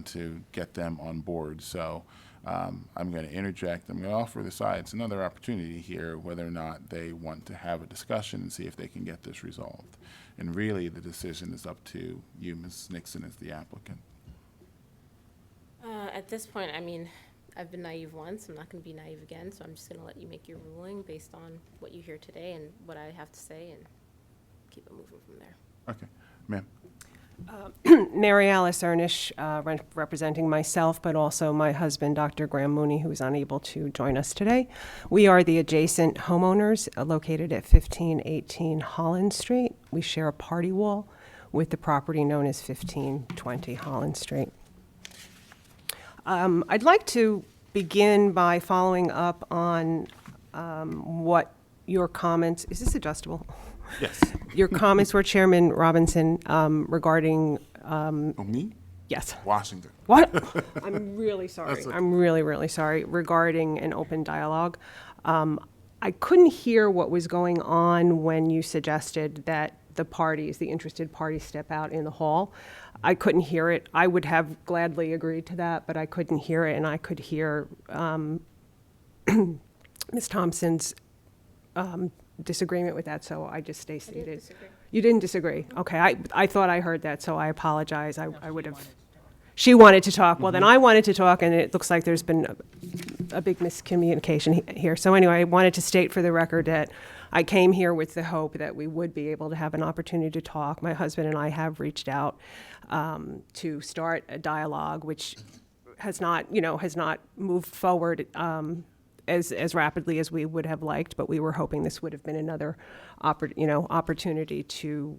to get them on board. So I'm going to interject. I'm going to offer the sides another opportunity here, whether or not they want to have a discussion and see if they can get this resolved. And really, the decision is up to you, Ms. Nixon, as the applicant. At this point, I mean, I've been naive once. I'm not going to be naive again, so I'm just going to let you make your ruling based on what you hear today and what I have to say, and keep it moving from there. Okay. Ma'am. Mary Alice Ernish, representing myself, but also my husband, Dr. Graham Mooney, who is unable to join us today. We are the adjacent homeowners located at 1518 Holland Street. We share a party wall with the property known as 1520 Holland Street. I'd like to begin by following up on what your comments, is this adjustable? Yes. Your comments were, Chairman Robinson, regarding. Me? Yes. Washington. What? I'm really sorry. That's okay. I'm really, really sorry. Regarding an open dialogue. I couldn't hear what was going on when you suggested that the parties, the interested parties, step out in the hall. I couldn't hear it. I would have gladly agreed to that, but I couldn't hear it, and I could hear Ms. Thompson's disagreement with that, so I just stay seated. I didn't disagree. You didn't disagree? Okay, I thought I heard that, so I apologize. I would have. She wanted to talk. Well, then I wanted to talk, and it looks like there's been a big miscommunication here. So anyway, I wanted to state for the record that I came here with the hope that we would be able to have an opportunity to talk. My husband and I have reached out to start a dialogue, which has not moved forward as rapidly as we would have liked, but we were hoping this would have been another opportunity to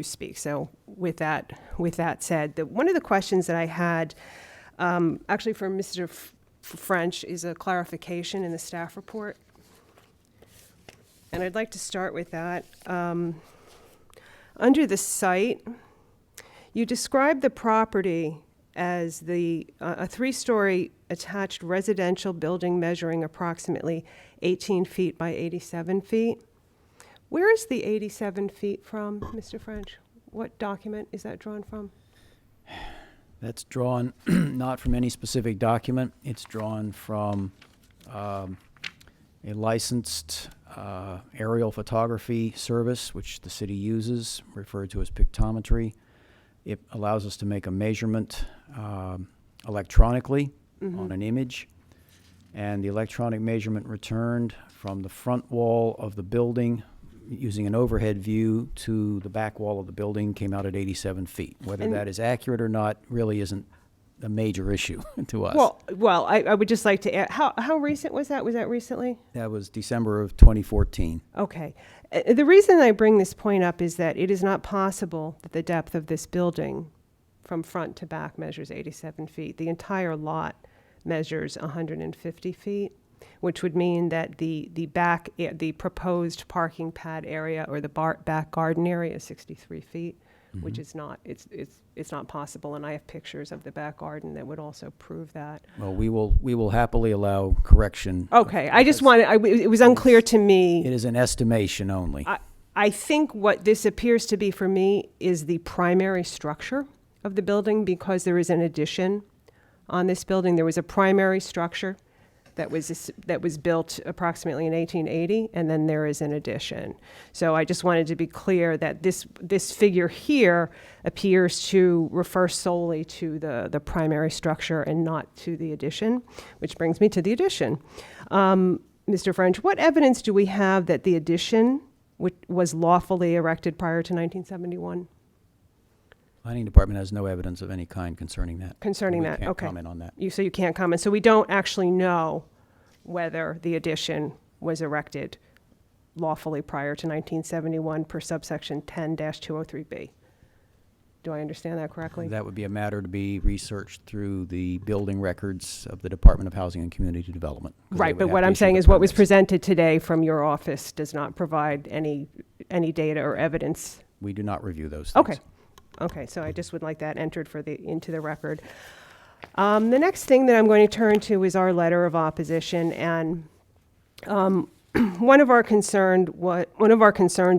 speak. So with that said, one of the questions that I had actually for Mr. French is a clarification in the staff report. And I'd like to start with that. Under the site, you describe the property as a three-story attached residential building measuring approximately 18 feet by 87 feet. Where is the 87 feet from, Mr. French? What document is that drawn from? That's drawn not from any specific document. It's drawn from a licensed aerial photography service, which the city uses, referred to as pictometry. It allows us to make a measurement electronically on an image, and the electronic measurement returned from the front wall of the building using an overhead view to the back wall of the building came out at 87 feet. Whether that is accurate or not really isn't a major issue to us. Well, I would just like to add, how recent was that? Was that recently? That was December of 2014. Okay. The reason I bring this point up is that it is not possible that the depth of this building from front to back measures 87 feet. The entire lot measures 150 feet, which would mean that the proposed parking pad area or the back garden area is 63 feet, which is not, it's not possible. And I have pictures of the back garden that would also prove that. Well, we will happily allow correction. Okay, I just wanted, it was unclear to me. It is an estimation only. I think what this appears to be for me is the primary structure of the building, because there is an addition on this building. There was a primary structure that was built approximately in 1880, and then there is an addition. So I just wanted to be clear that this figure here appears to refer solely to the primary structure and not to the addition, which brings me to the addition. Mr. French, what evidence do we have that the addition was lawfully erected prior to 1971? Planning Department has no evidence of any kind concerning that. Concerning We that, can't okay. comment on that. So you can't comment. So we don't actually know whether the addition was erected lawfully prior to 1971 per subsection 10-203B. Do I understand that correctly? That would be a matter to be researched through the building records of the Department of Housing and Community Development. 'Cause they Right, would but have what to I'm issue saying the is what was permits. presented today from your office does not provide any data or evidence. We do not review those things. Okay. Okay, so I just would like that entered into the record. The next thing that I'm going to turn to is our letter of opposition, and one of our concerns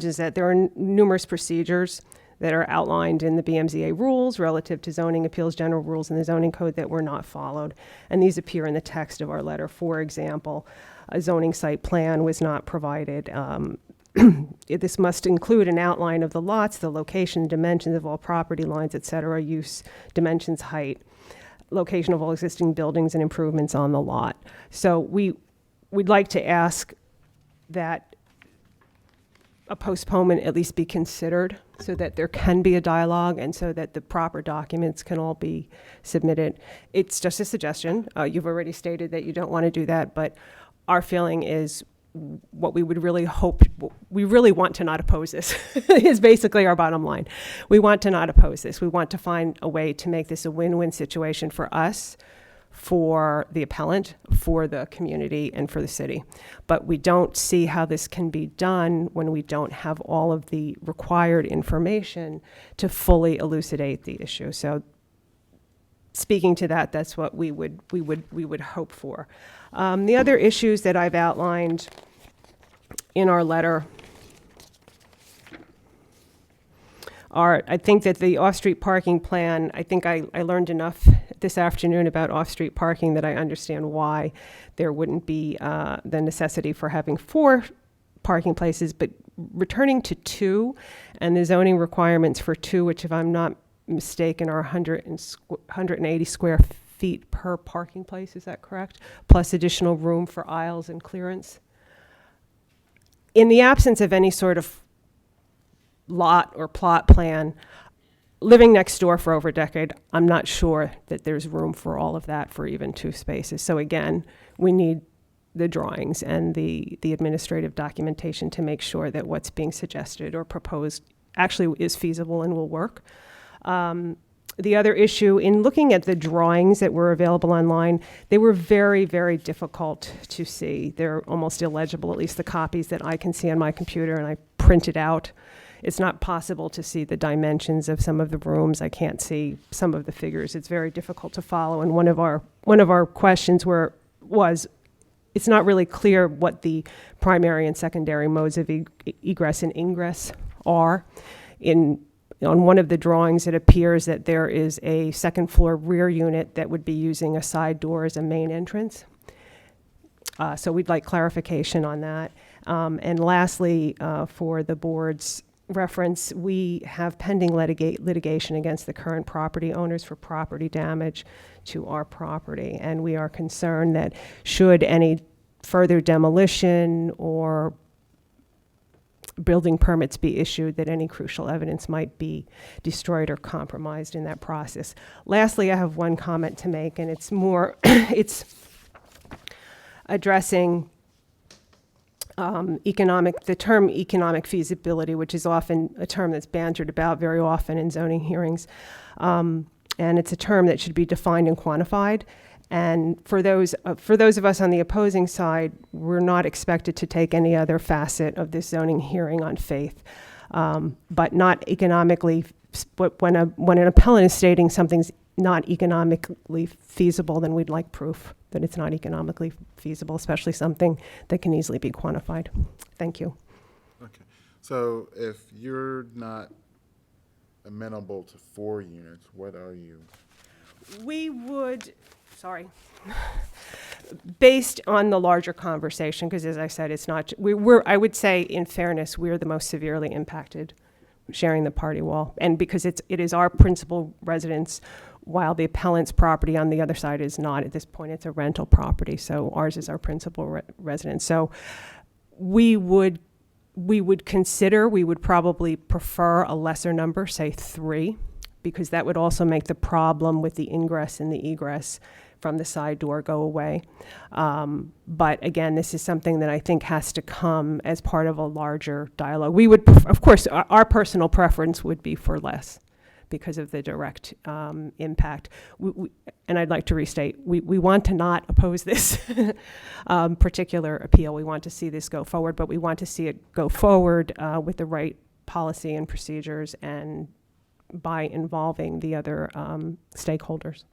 is that there are numerous procedures that are outlined in the BMZA rules relative to zoning appeals, general rules in the zoning code that were not followed, and these appear in the text of our letter. For example, a zoning site plan was not provided. This must include an outline of the lots, the location, dimensions of all property lines, et cetera, use, dimensions, height, location of all existing buildings and improvements on the lot. So we'd like to ask that a postponement at least be considered so that there can be a dialogue and so that the proper documents can all be submitted. It's just a suggestion. You've already stated that you don't want to do that, but our feeling is what we would really hope, we really want to not oppose this is basically our bottom line. We want to not oppose this. We want to find a way to make this a win-win situation for us, for the appellant, for the community, and for the city. But we don't see how this can be done when we don't have all of the required information to fully elucidate the issue. So speaking to that, that's what we would hope for. The other issues that I've outlined in our letter are, I think that the off-street parking plan, I think I learned enough this afternoon about off-street parking that I understand why there wouldn't be the necessity for having 4 parking places, but returning to 2 and the zoning requirements for 2, which if I'm not mistaken are 180 square feet per parking place, is that correct? Plus additional room for aisles and clearance. In the absence of any sort of lot or plot plan, living next door for over a decade, I'm not sure that there's room for all of that for even 2 spaces. So again, we need the drawings and the administrative documentation to make sure that what's being suggested or proposed actually is feasible and will work. The other issue, in looking at the drawings that were available online, they were very, very difficult to see. They're almost illegible, at least the copies that I can see on my computer and I printed out. It's not possible to see the dimensions of some of the rooms. I can't see some of the figures. It's very difficult to follow. And one of our questions was, it's not really clear what the primary and secondary modes of egress and ingress are. On one of the drawings, it appears that there is a second floor rear unit that would be using a side door as a main entrance. So we'd like clarification on that. And lastly, for the board's reference, we have pending litigation against the current property owners for property damage to our property. And we are concerned that should any further demolition or building permits be issued, that any crucial evidence might be destroyed or compromised in that process. Lastly, I have one comment to make, and it's more, it's addressing the term economic feasibility, which is often a term that's bantered about very often in zoning hearings. And it's a term that should be defined and quantified. And for those of us on the opposing side, we're not expected to take any other facet of this zoning hearing on faith. But not economically, when an appellant is stating something's not economically feasible, then we'd like proof that it's not economically feasible, especially something that can easily be quantified. Thank you. Okay, so if you're not amenable to 4 units, what are you? based on the larger conversation, because as I said, it's not, I would say, in fairness, we're the most severely impacted sharing the party wall. And because it is our principal residence, while the appellant's property on the other side is not at this point, it's a rental property. So ours is our principal residence. So we would probably prefer a lesser number, say 3, because that would also make the problem with the ingress and the egress from the side door go away. But again, this is something that I think has to come as part of a larger dialogue. We would, of course, our personal preference would be for less because of the direct impact. And I'd like to restate, we want to not oppose this particular appeal. We want to see this go forward, but we want to see it go forward with the right policy and procedures and by involving the other stakeholders.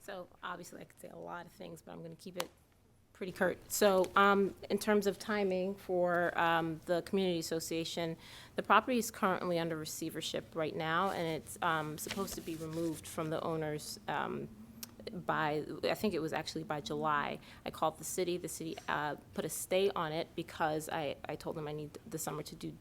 So obviously I could say a lot of things, but I'm going to keep it pretty curt. So in terms of timing for the community association, the property is currently under receivership right now, and it's supposed to be removed from the owners by, I think it was actually by July. I called the city put a stay on it because I told them I need the summer to do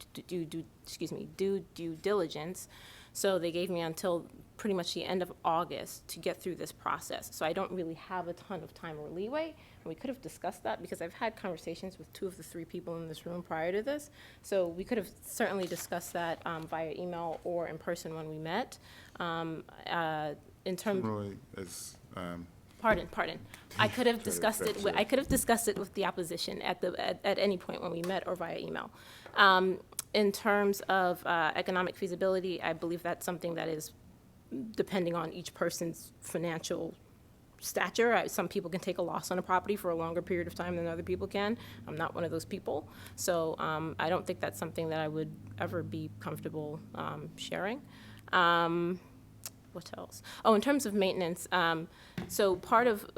due diligence. So they gave me until pretty much the end of August to get through this process. So I don't really have a ton of time or leeway. And we could have discussed that because I've had conversations with 2 of the 3 people in this room prior to this. So we could have certainly discussed that via email or in person when we met. In terms, Really, as, pardon. I could have discussed it. I could have discussed it with the opposition at any point when we met or via email. In terms of economic feasibility, I believe that's something that is depending on each person's financial stature. Some people can take a loss on a property for a longer period of time than other people can. I'm not one of those people. So I don't think that's something that I would ever be comfortable sharing. What else? Oh, in terms of maintenance, so part of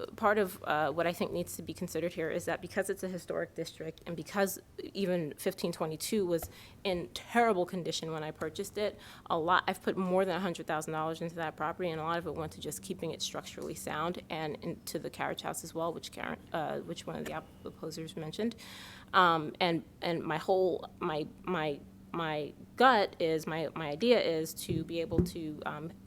what I think needs to be considered here is that because it's a historic district and because even 1522 was in terrible condition when I purchased it, I've put more than $100,000 into that property, and a lot of it went to just keeping it structurally sound and into the carriage house as well, which one of the opposers mentioned, and my gut is, my idea is to be able to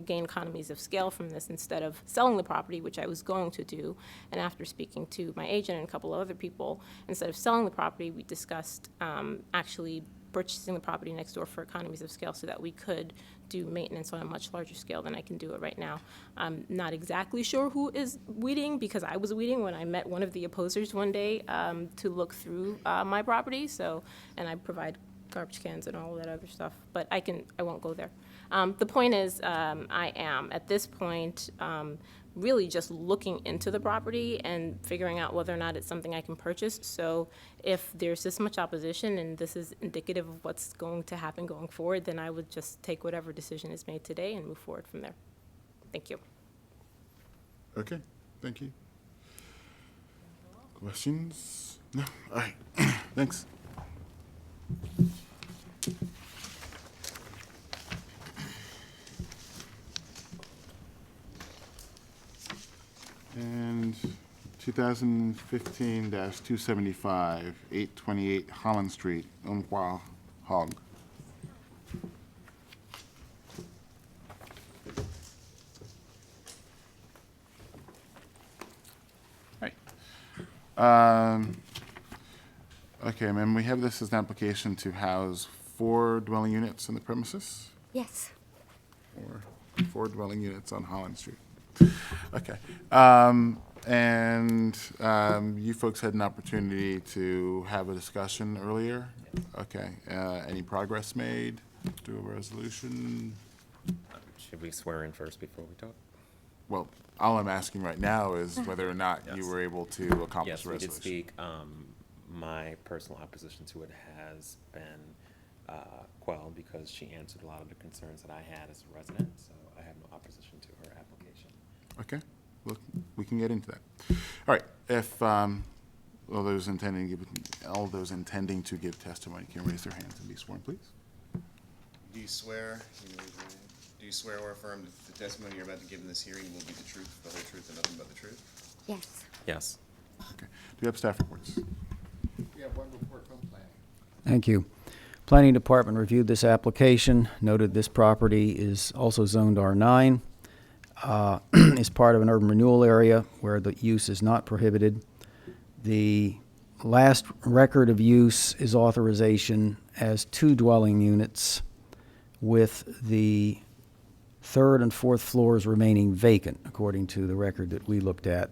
gain economies of scale from this instead of selling the property, which I was going to do. And after speaking to my agent and a couple of other people, instead of selling the property, we discussed actually purchasing the property next door for economies of scale so that we could do maintenance on a much larger scale than I can do it right now. I'm not exactly sure who is weeding because I was weeding when I met one of the opposers one day to look through my property. So, and I provide garbage cans and all of that other stuff, but I won't go there. The point is, I am, at this point, really just looking into the property and figuring out whether or not it's something I can purchase. So if there's this much opposition and this is indicative of what's going to happen going forward, then I would just take whatever decision is made today and move forward from there. Thank you. Okay, thank you. Questions? No? All right, thanks. And 2015-275, 828 Holland Street, Umpqua Hog. Right. Okay, ma'am, we have this as an application to house 4 dwelling units in the premises? Yes. 4 dwelling units on Holland Street. Okay. And you folks had an opportunity to have a discussion earlier? Okay. Any progress made to a resolution? Should we swear in first before we talk? Well, all I'm asking right now is whether or not you were able to accomplish a resolution. Yes, we did speak. My personal opposition to it has been quelled because she answered a lot of the concerns that I had as a resident, so I have no opposition to her application. Okay, well, we can get into that. All right, if all those intending to give testimony can raise their hands and be sworn, please. Do you swear, you raise your hand. Do you swear or affirm that the testimony you're about to give in this hearing will be the truth, the whole truth, and nothing but the truth? Yes. Yes. Okay. Do you have staff reports? We have one report from planning. Thank you. Planning Department reviewed this application, noted this property is also zoned R9, is part of an urban renewal area where the use is not prohibited. The last record of use is authorization as 2 dwelling units, with the 3rd and 4th floors remaining vacant, according to the record that we looked at,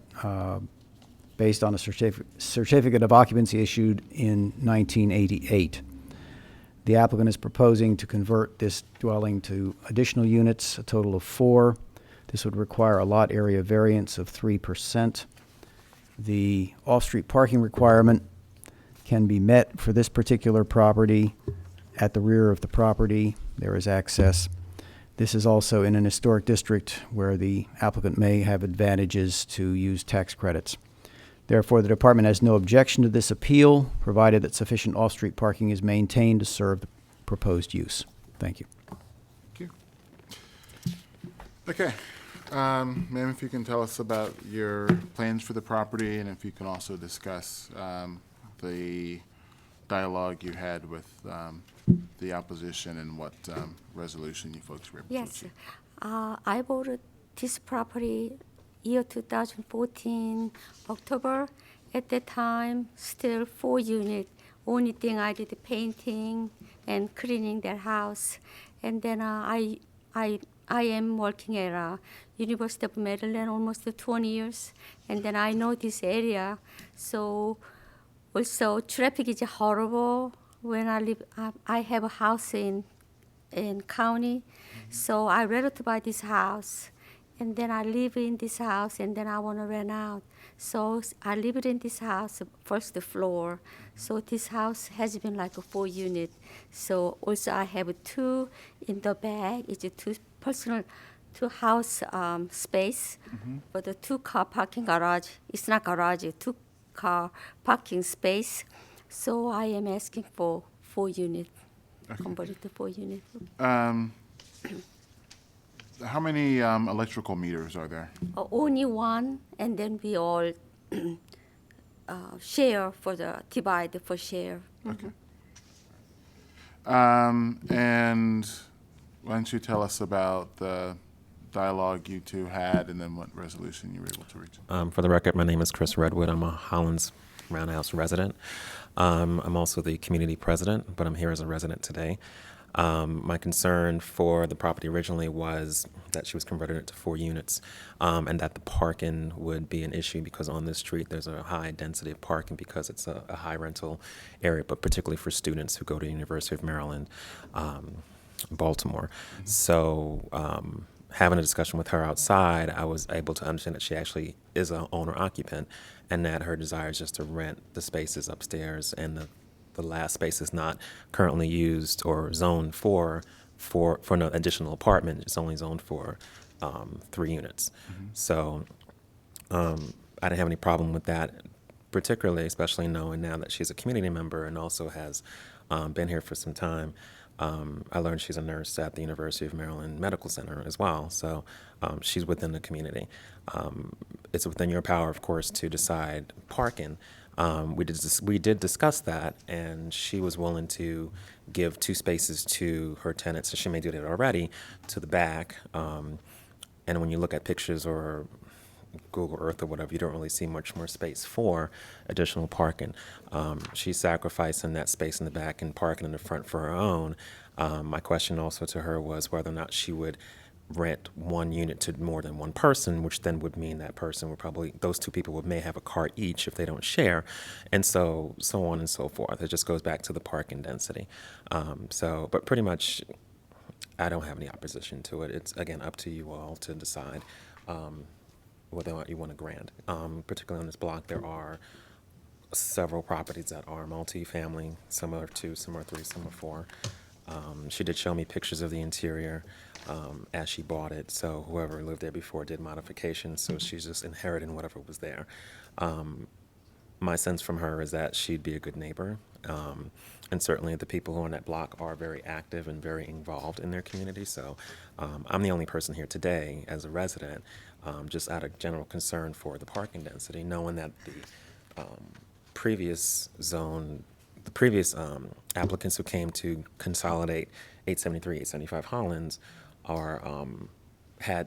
based on a certificate of occupancy issued in 1988. The applicant is proposing to convert this dwelling to additional units, a total of 4. This would require a lot area variance of 3%. The off-street parking requirement can be met for this particular property. At the rear of the property, there is access. This is also in an historic district where the applicant may have advantages to use tax credits. Therefore, the department has no objection to this appeal, provided that sufficient off-street parking is maintained to serve the proposed use. Thank you. Thank you. Okay. Ma'am, if you can tell us about your plans for the property, and if you can also discuss the dialogue you had with the opposition and what resolution you folks were able to Yes. achieve. I bought this property year 2014, October. At that time, still 4 unit. Only thing I did painting and cleaning that house. And then I am working at University of Maryland almost 20 years. And then I know this area. So also traffic is horrible. When I live, I have a house in county. So I ready to buy this house. And then I live in this house, and then I want to rent out. So I lived in this house, first floor. So this house has been like a 4 unit. So also I have 2 in the back. It's a 2 personal, 2 house space, but the 2 car parking garage. It's not garage, 2 car parking space. So I am asking for 4 unit, converted to 4 unit. How many electrical meters are there? Only 1, and then we all share for the divide for share. Okay. And why don't you tell us about the dialogue you two had, and then what resolution you were able to reach? For the record, my name is Chris Redwood. I'm a Hollands Roundhouse resident. I'm also the community president, but I'm here as a resident today. My concern for the property originally was that she was converting it to 4 units, and that the parking would be an issue because on this street there's a high density of parking because it's a high rental area, but particularly for students who go to University of Maryland, Baltimore. So having a discussion with her outside, I was able to understand that she actually is an owner-occupant and that her desire is just to rent the spaces upstairs, and the last space is not currently used or zoned for no additional apartment. It's only zoned for 3 units. So I didn't have any problem with that, particularly, especially knowing now that she's a community member and also has been here for some time. I learned she's a nurse at the University of Maryland Medical Center as well, so she's within the community. It's within your power, of course, to decide parking. We did discuss that, and she was willing to give 2 spaces to her tenants, so she may do that already, to the back. And when you look at pictures or Google Earth or whatever, you don't really see much more space for additional parking. She's sacrificing that space in the back and parking in the front for her own. My question also to her was whether or not she would rent 1 unit to more than 1 person, which then would mean that person would probably, those 2 people may have a car each if they don't share, and so on and so forth. It just goes back to the parking density. But pretty much, I don't have any opposition to it. It's, again, up to you all to decide whether or not you want to grant. Particularly on this block, there are several properties that are multi-family, some are 2, some are 3, some are 4. She did show me pictures of the interior as she bought it, so whoever lived there before did modifications, so she's just inheriting whatever was there. my sense from her is that she'd be a good neighbor. And certainly the people who are on that block are very active and very involved in their community. So I'm the only person here today as a resident, just out of general concern for the parking density, knowing that the previous applicants who came to consolidate 873, 875 Hollins had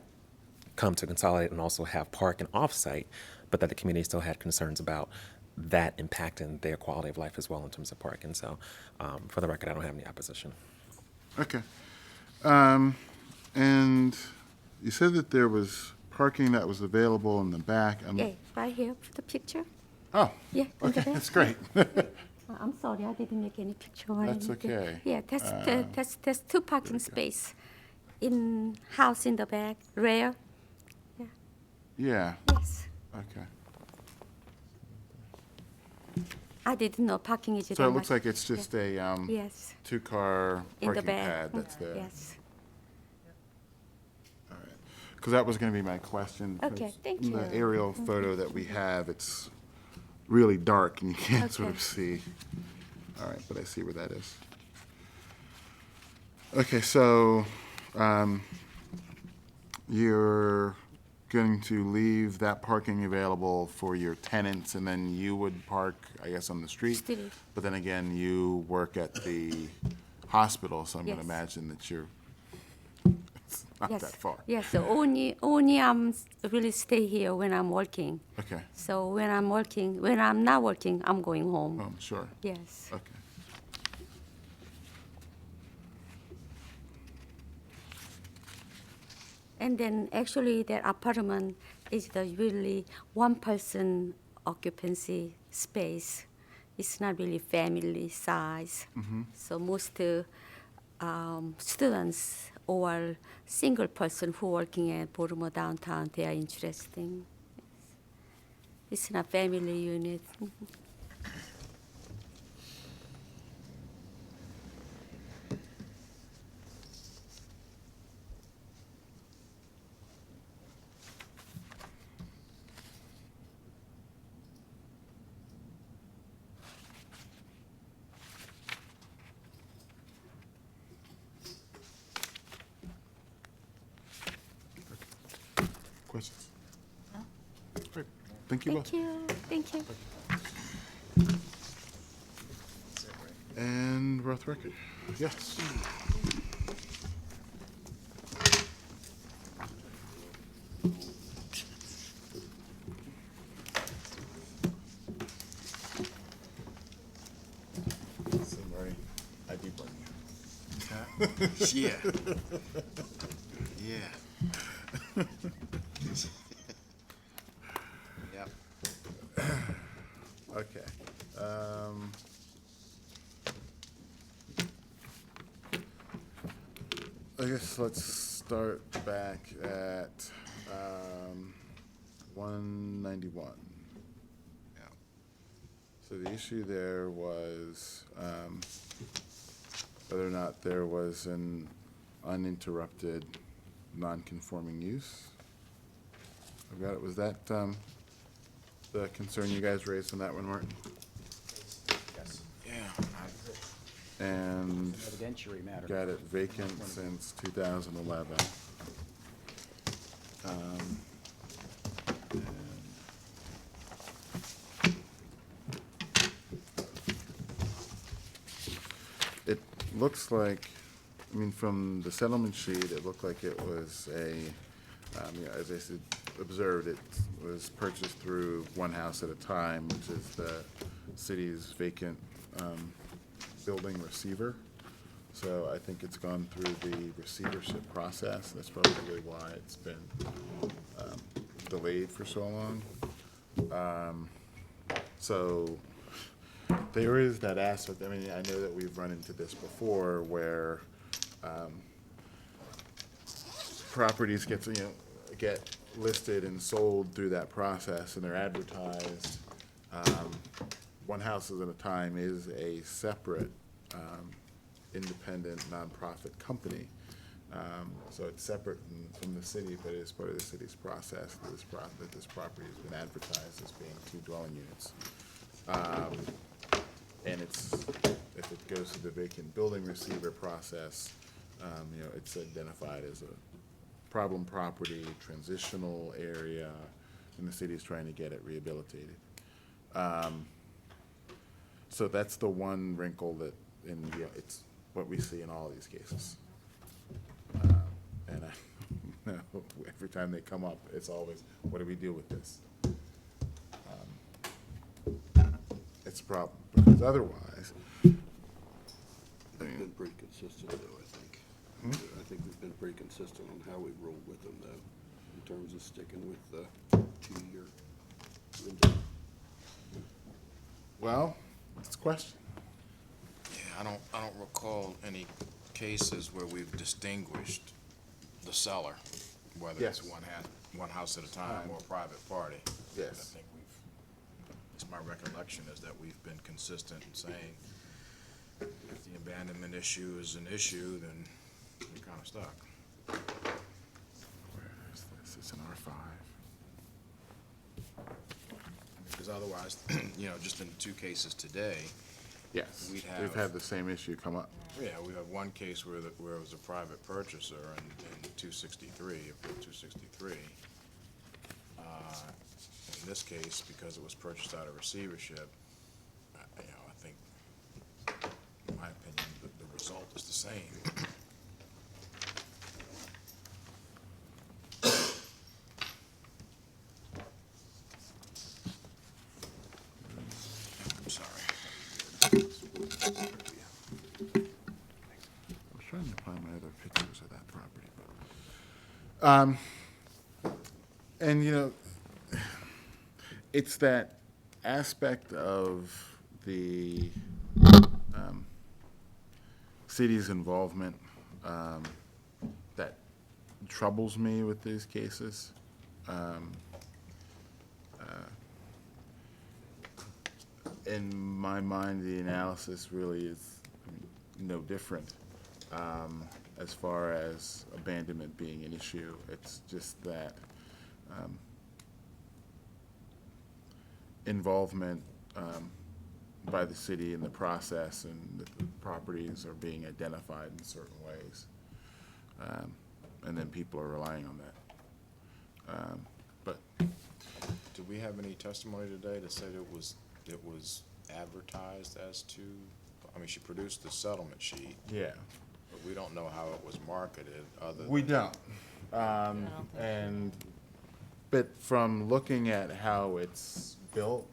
come to consolidate and also have parking off-site, but that the community still had concerns about that impacting their quality of life as well in terms of parking. So for the record, I don't have any opposition. Okay. And you said that there was parking that was available in the back. Yeah, right here for the picture. Oh, Yeah, in the okay, back. that's great. I'm sorry, I didn't make any picture or That's anything. okay. Yeah, that's two parking space in house in the back, rear. Yeah. Yeah, Yes. okay. I didn't know parking is So that it looks much. like it's just a Yes. two-car In the parking back. pad that's there. Yes. Because that was going to be my question. Okay, 'cause thank in you. The aerial photo that we have, it's really dark and you can't sort Okay. of see. All right, but I see where that is. Okay, so you're going to leave that parking available for your tenants, and then you would park, I guess, on the street? Street. But then again, you work at the hospital, so I'm going to Yes. imagine that you're, it's not Yes. that far. Yes, so only I'm really stay here when I'm working. Okay. So when I'm not working, I'm going home. Oh, sure. Yes. Okay. And then actually that apartment is the really one person occupancy space. It's not really family size. So most students or single person who working at Baltimore downtown, they are interesting. It's not family unit. Questions? Great. Thank you both. Thank you. And Roth record. Yes. So Marty, I do blame you. Yeah. Yeah. Yep. Okay. I guess let's start back at 191. Yeah. So the issue there was whether or not there was an uninterrupted non-conforming use. I've got it. Was that the concern you guys raised on that one, Martin? Yes. Yeah. And Evidentiary matter. got it vacant since 2011. And it looks like, I mean, from the settlement sheet, it looked like it was a, as I said, observed, it was purchased through one house at a time, which is the city's vacant building receiver. So I think it's gone through the receivership process. That's probably why it's been delayed for so long. So there is that aspect. I mean, I know that we've run into this before where properties get listed and sold through that process, and they're advertised. One house at a time is a separate independent nonprofit company. So it's separate from the city, but it is part of the city's process that this property has been advertised as being 2 dwelling units. And it's, if it goes through the vacant building receiver process, you know, it's identified as a problem property, transitional area, and the city is trying to get it rehabilitated. So that's the one wrinkle that, and yeah, it's what we see in all these cases. And I know every time they come up, it's always, what do we do with this? It's a problem, because otherwise, We've been pretty consistent, though, I think. I think we've been pretty consistent on how we rolled with them, though, in terms of sticking with the 2-year window. well, it's a question. Yeah, I don't recall any cases where we've distinguished the seller, whether it's Yes. one house at a time or a private party. Yes. But I think it's my recollection is that we've been consistent in saying if the abandonment issue is an issue, then we're kind of stuck. Where is this? It's in R5. Because otherwise, you know, just in the 2 cases today, Yes, we'd we've have, had the same issue come up. yeah, we have one case where where it was a private purchaser in 263, Appeal 263. In this case, because it was purchased out of receivership, you know, I think, in my opinion, the result is the same. I'm sorry. I was trying to find my other pictures of that property, but, and you know, it's that aspect of the city's involvement that troubles me with these cases. In my mind, the analysis really is no different as far as abandonment being an issue. It's just that involvement by the city in the process, and the properties are being identified in certain ways. And then people are relying on that. But Do we have any testimony today that said it was advertised as to, I mean, she produced the settlement sheet, yeah, but we don't know how it was marketed other we than. don't. But from looking at how it's built,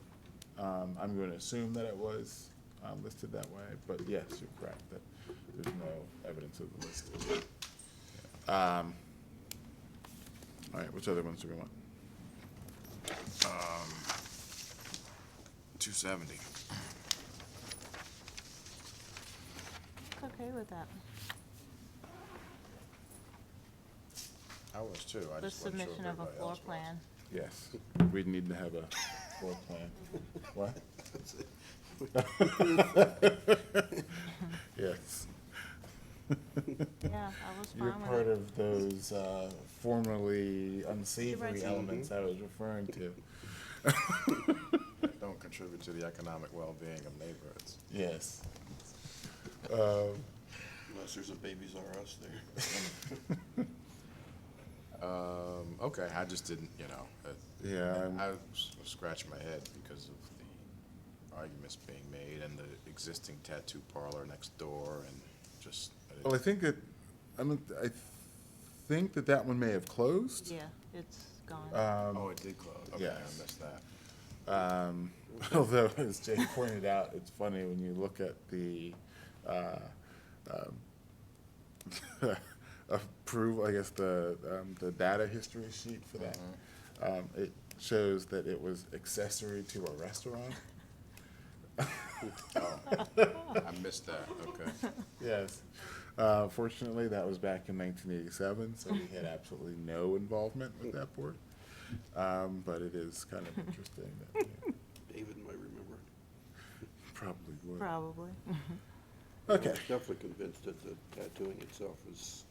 I'm going to assume that it was listed that way. But yes, you're correct that there's no evidence of the listing. All right, which other ones do we want? 270. Okay with that. I was too. I The just wasn't sure if submission of a everybody floor else was. plan. Yes, we'd need to have a floor plan. What? Yes. Yeah, I was You're fine with part it. of those formerly unsavory right. elements I was referring to. Don't contribute to the economic well-being of neighborhoods. Yes. Unless there's a Babies R Us there. Okay, I just didn't, you know. Yeah, I was scratching my head because of the arguments being made and the existing tattoo parlor next door and just. Well, I think that, I think that that one may have closed. Yeah, it's gone. Oh, it did close. Okay, yes. I missed that. Although, as Jay pointed out, it's funny when you look at the approval, I guess the data history sheet for that. It shows that it was accessory to a restaurant. Oh, I missed that, okay. Yes. Fortunately, that was back in 1987, so we had absolutely no involvement with that board. But it is kind of interesting that, David might remember. probably would. Probably. Okay. I was definitely convinced that the tattooing itself is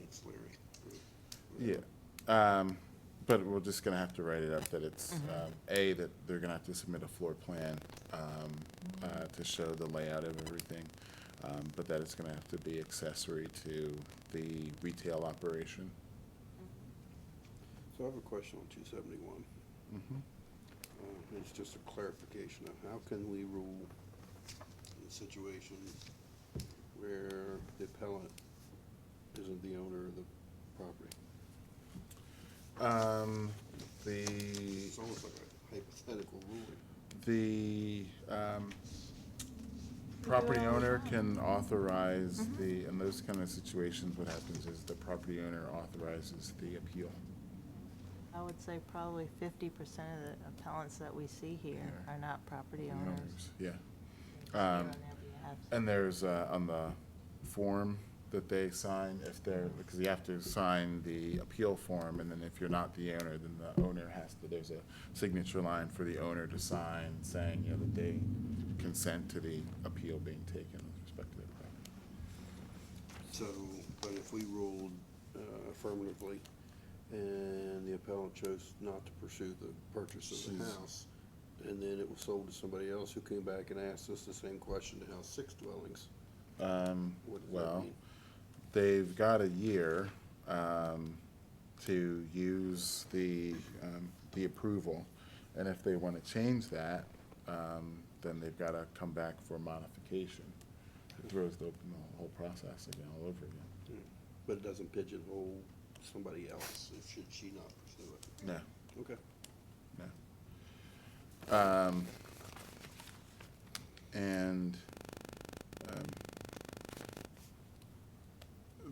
ancillary. Yeah. But we're just gonna have to write it up that it's, A, that they're gonna have to submit a floor plan to show the layout of everything, but that it's gonna have to be accessory to the retail operation. So I have a question on 271. It's just a clarification of how can we rule in a situation where the appellant isn't the owner of the property? It's almost like a hypothetical ruling. The property owner can authorize the, in those kind of situations, what happens is the property owner authorizes the appeal. I would say probably 50% of the appellants that we see here are not property owners. Yeah. They're here on their behalf. And there's, on the form that they sign, if they're, because you have to sign the appeal form, and then if you're not the owner, then the owner has to, there's a signature line for the owner to sign saying, you know, that they consent to the appeal being taken with respect to their property. So, but if we ruled affirmatively and the appellant chose not to pursue the purchase of the house, and then it was sold to somebody else who came back and asked us the same question to house 6 dwellings, what does that Well, mean? they've got a year to use the approval, and if they want to change that, then they've got to come back for modification. It throws the whole process again, all over again. But it doesn't pigeonhole somebody else, should she not pursue it? No. Okay. No. And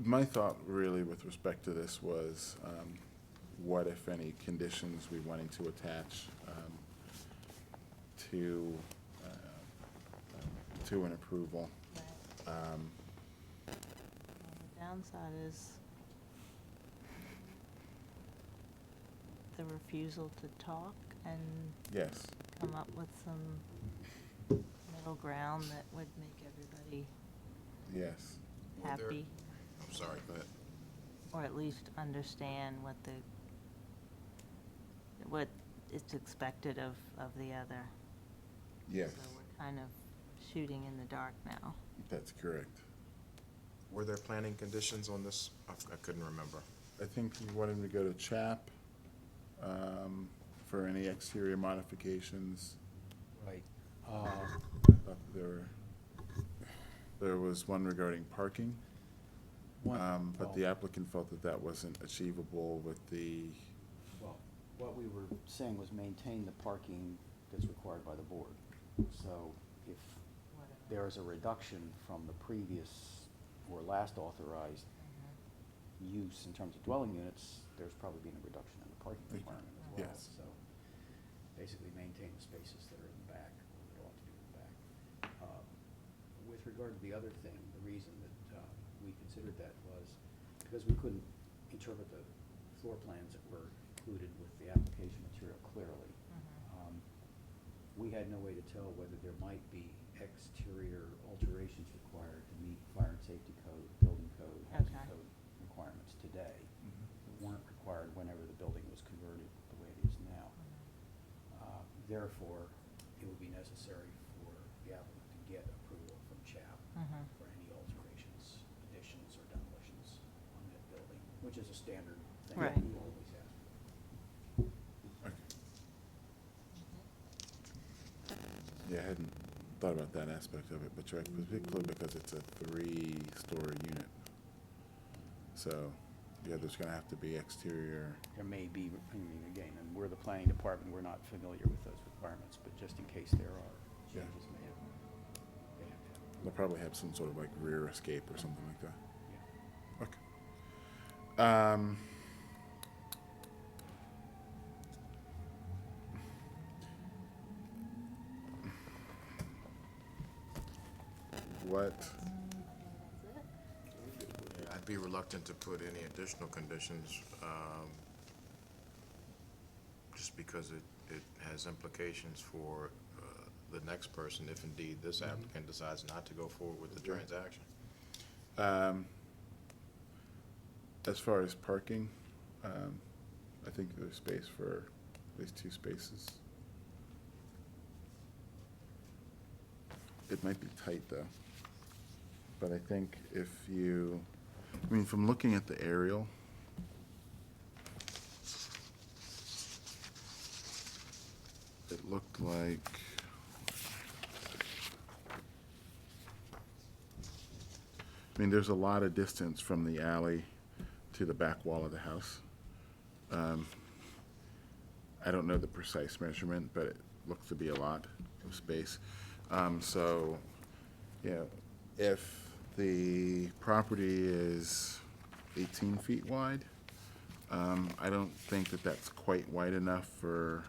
my thought really with respect to this was, what, if any, conditions we wanting to attach to an approval. Well, the downside is the refusal to talk and Yes. come up with some middle ground that would make everybody Yes. happy, I'm sorry, go ahead. or at least understand what is expected of the other. Yes, So we're kind of shooting in the dark now. that's correct. Were there planning conditions on this? I couldn't remember. I think you wanted me to go to CHAP for any exterior modifications. Right. There was one regarding parking, but the applicant felt that that wasn't achievable with the, Well, what we were saying was maintain the parking that's required by the board. So if there is a reduction from the previous or last authorized use in terms of dwelling units, there's probably been a reduction in the parking requirement as well. Yes. So basically maintain the spaces that are in the back, or that ought to be in the back. With regard to the other thing, the reason that we considered that was because we couldn't interpret the floor plans that were included with the application material clearly. We had no way to tell whether there might be exterior alterations required to meet fire and safety code, building code, housing Okay. code requirements today. That weren't required whenever the building was converted the way it is now. Therefore, it would be necessary for the applicant to get approval from CHAP for any alterations, additions, or demolitions on that building, which is a standard thing that Right. we always ask. yeah, I hadn't thought about that aspect of it, but you're right, particularly because it's a 3-story unit. So, yeah, there's gonna have to be exterior. There may be, I mean, again, and we're the planning department, we're not familiar with those requirements, but just in case there are Yeah. changes made, they have to have. They'll probably have some sort of like rear escape or something like that. Yeah. Okay. What, Yeah, I'd be reluctant to put any additional conditions, just because it has implications for the next person, if indeed this applicant decides not to go forward with the transaction. as far as parking, I think there's space for at least 2 spaces. It might be tight, though. But I think if you, I mean, from looking at the aerial, it looked like, I mean, there's a lot of distance from the alley to the back wall of the house. I don't know the precise measurement, but it looks to be a lot of space. So, you know, if the property is 18 feet wide, I don't think that that's quite wide enough for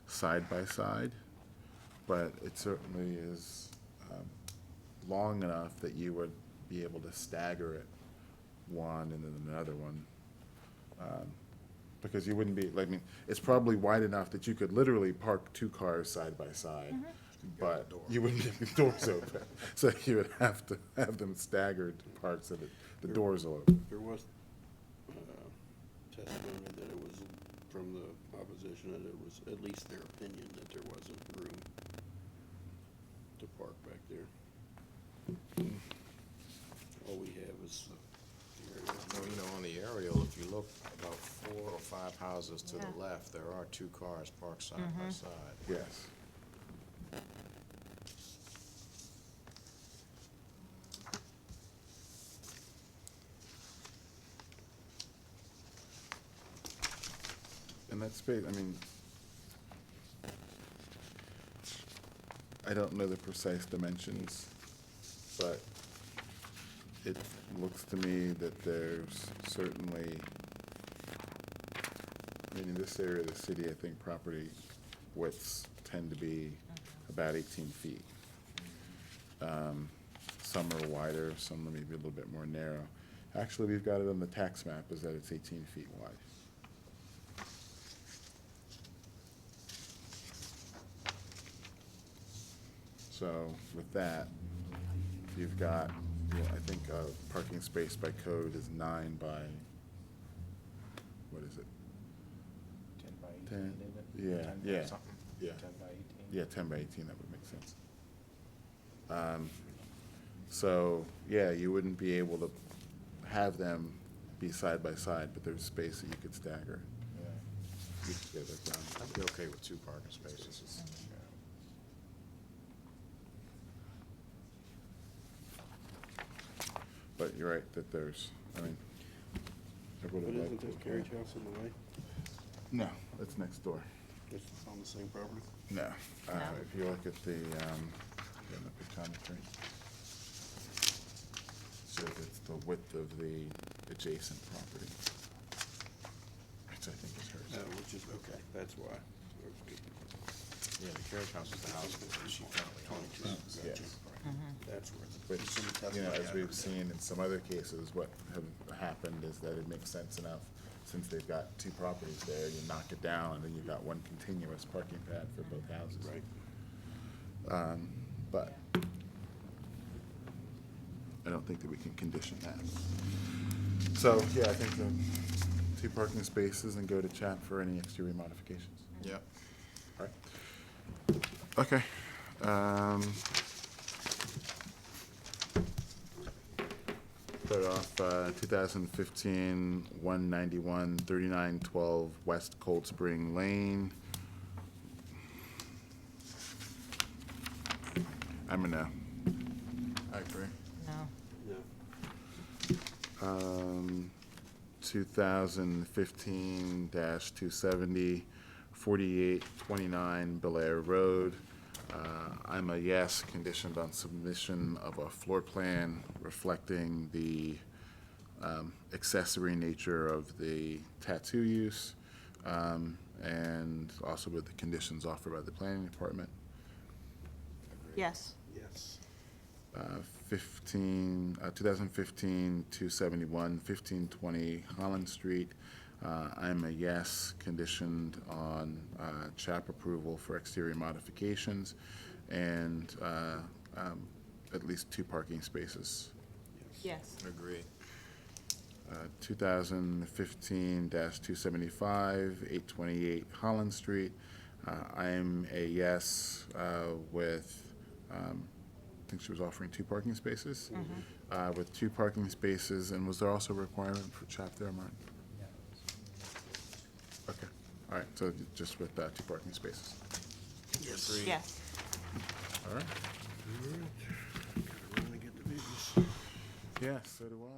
side-by-side, but it certainly is long enough that you would be able to stagger it one and then another one. Because you wouldn't be, like, I mean, it's probably wide enough that you could literally park 2 cars side by side, but you wouldn't get the doors open. So you would have to have them staggered parked so that the doors are open. There was testimony that it was from the opposition, that it was at least their opinion that there wasn't room to park back there. All we have is the area. Well, you know, on the aerial, if you look about 4 or 5 houses to the left, there are 2 cars parked side by side. Yes. And that space, I mean, I don't know the precise dimensions, but it looks to me that there's certainly, I mean, in this area of the city, I think property widths tend to be about 18 feet. Some are wider, some are maybe a little bit more narrow. Actually, we've got it on the tax map, is that it's 18 feet wide. So with that, you've got, you know, I think a parking space by code is 9 by, what is it? 10 by 18, 10, isn't it? yeah, 10 by yeah, something. yeah. 10 by 18. Yeah, 10 by 18, that would make sense. So, yeah, you wouldn't be able to have them be side by side, but there's space that you could stagger. Yeah. You could get that done. I'd be okay with 2 parking spaces. But you're right, that there's, I mean, I would But have isn't liked this to. carriage house in the way? No, that's next door. It's on the same property? No. If you look at the, pictometry, so it's the width of the adjacent property, which I think is hers. Which is, okay, that's why. Yeah, the carriage house is the house that she currently owns. Yes. That's where it's. Which, you know, as we've seen in some other cases, what have happened is that it makes sense enough, since they've got 2 properties there, you knock it down, and then you've got one continuous parking pad for both houses. Right. But I don't think that we can condition that. So, yeah, I think the 2 parking spaces and go to chat for any exterior modifications. Yep. All right. Okay. Start off 2015, 191, 3912 West Cold Spring Lane. I'm a no. I agree. No. 2015-270, 4829 Belair Road. I'm a yes, conditioned on submission of a floor plan reflecting the accessory nature of the tattoo use, and also with the conditions offered by the planning department. Yes. Yes. 2015-271, 1520 Holland Street. I'm a yes, conditioned on CHAP approval for exterior modifications and at least 2 parking spaces. Yes. Agree. 2015-275, 828 Holland Street. I am a yes with, I think she was offering 2 parking spaces. With 2 parking spaces, and was there also a requirement for chap there, Martin? Okay, all right, so just with 2 parking spaces. Yes. Yes. All right. All right. Wanna get the business. Yes, so do I.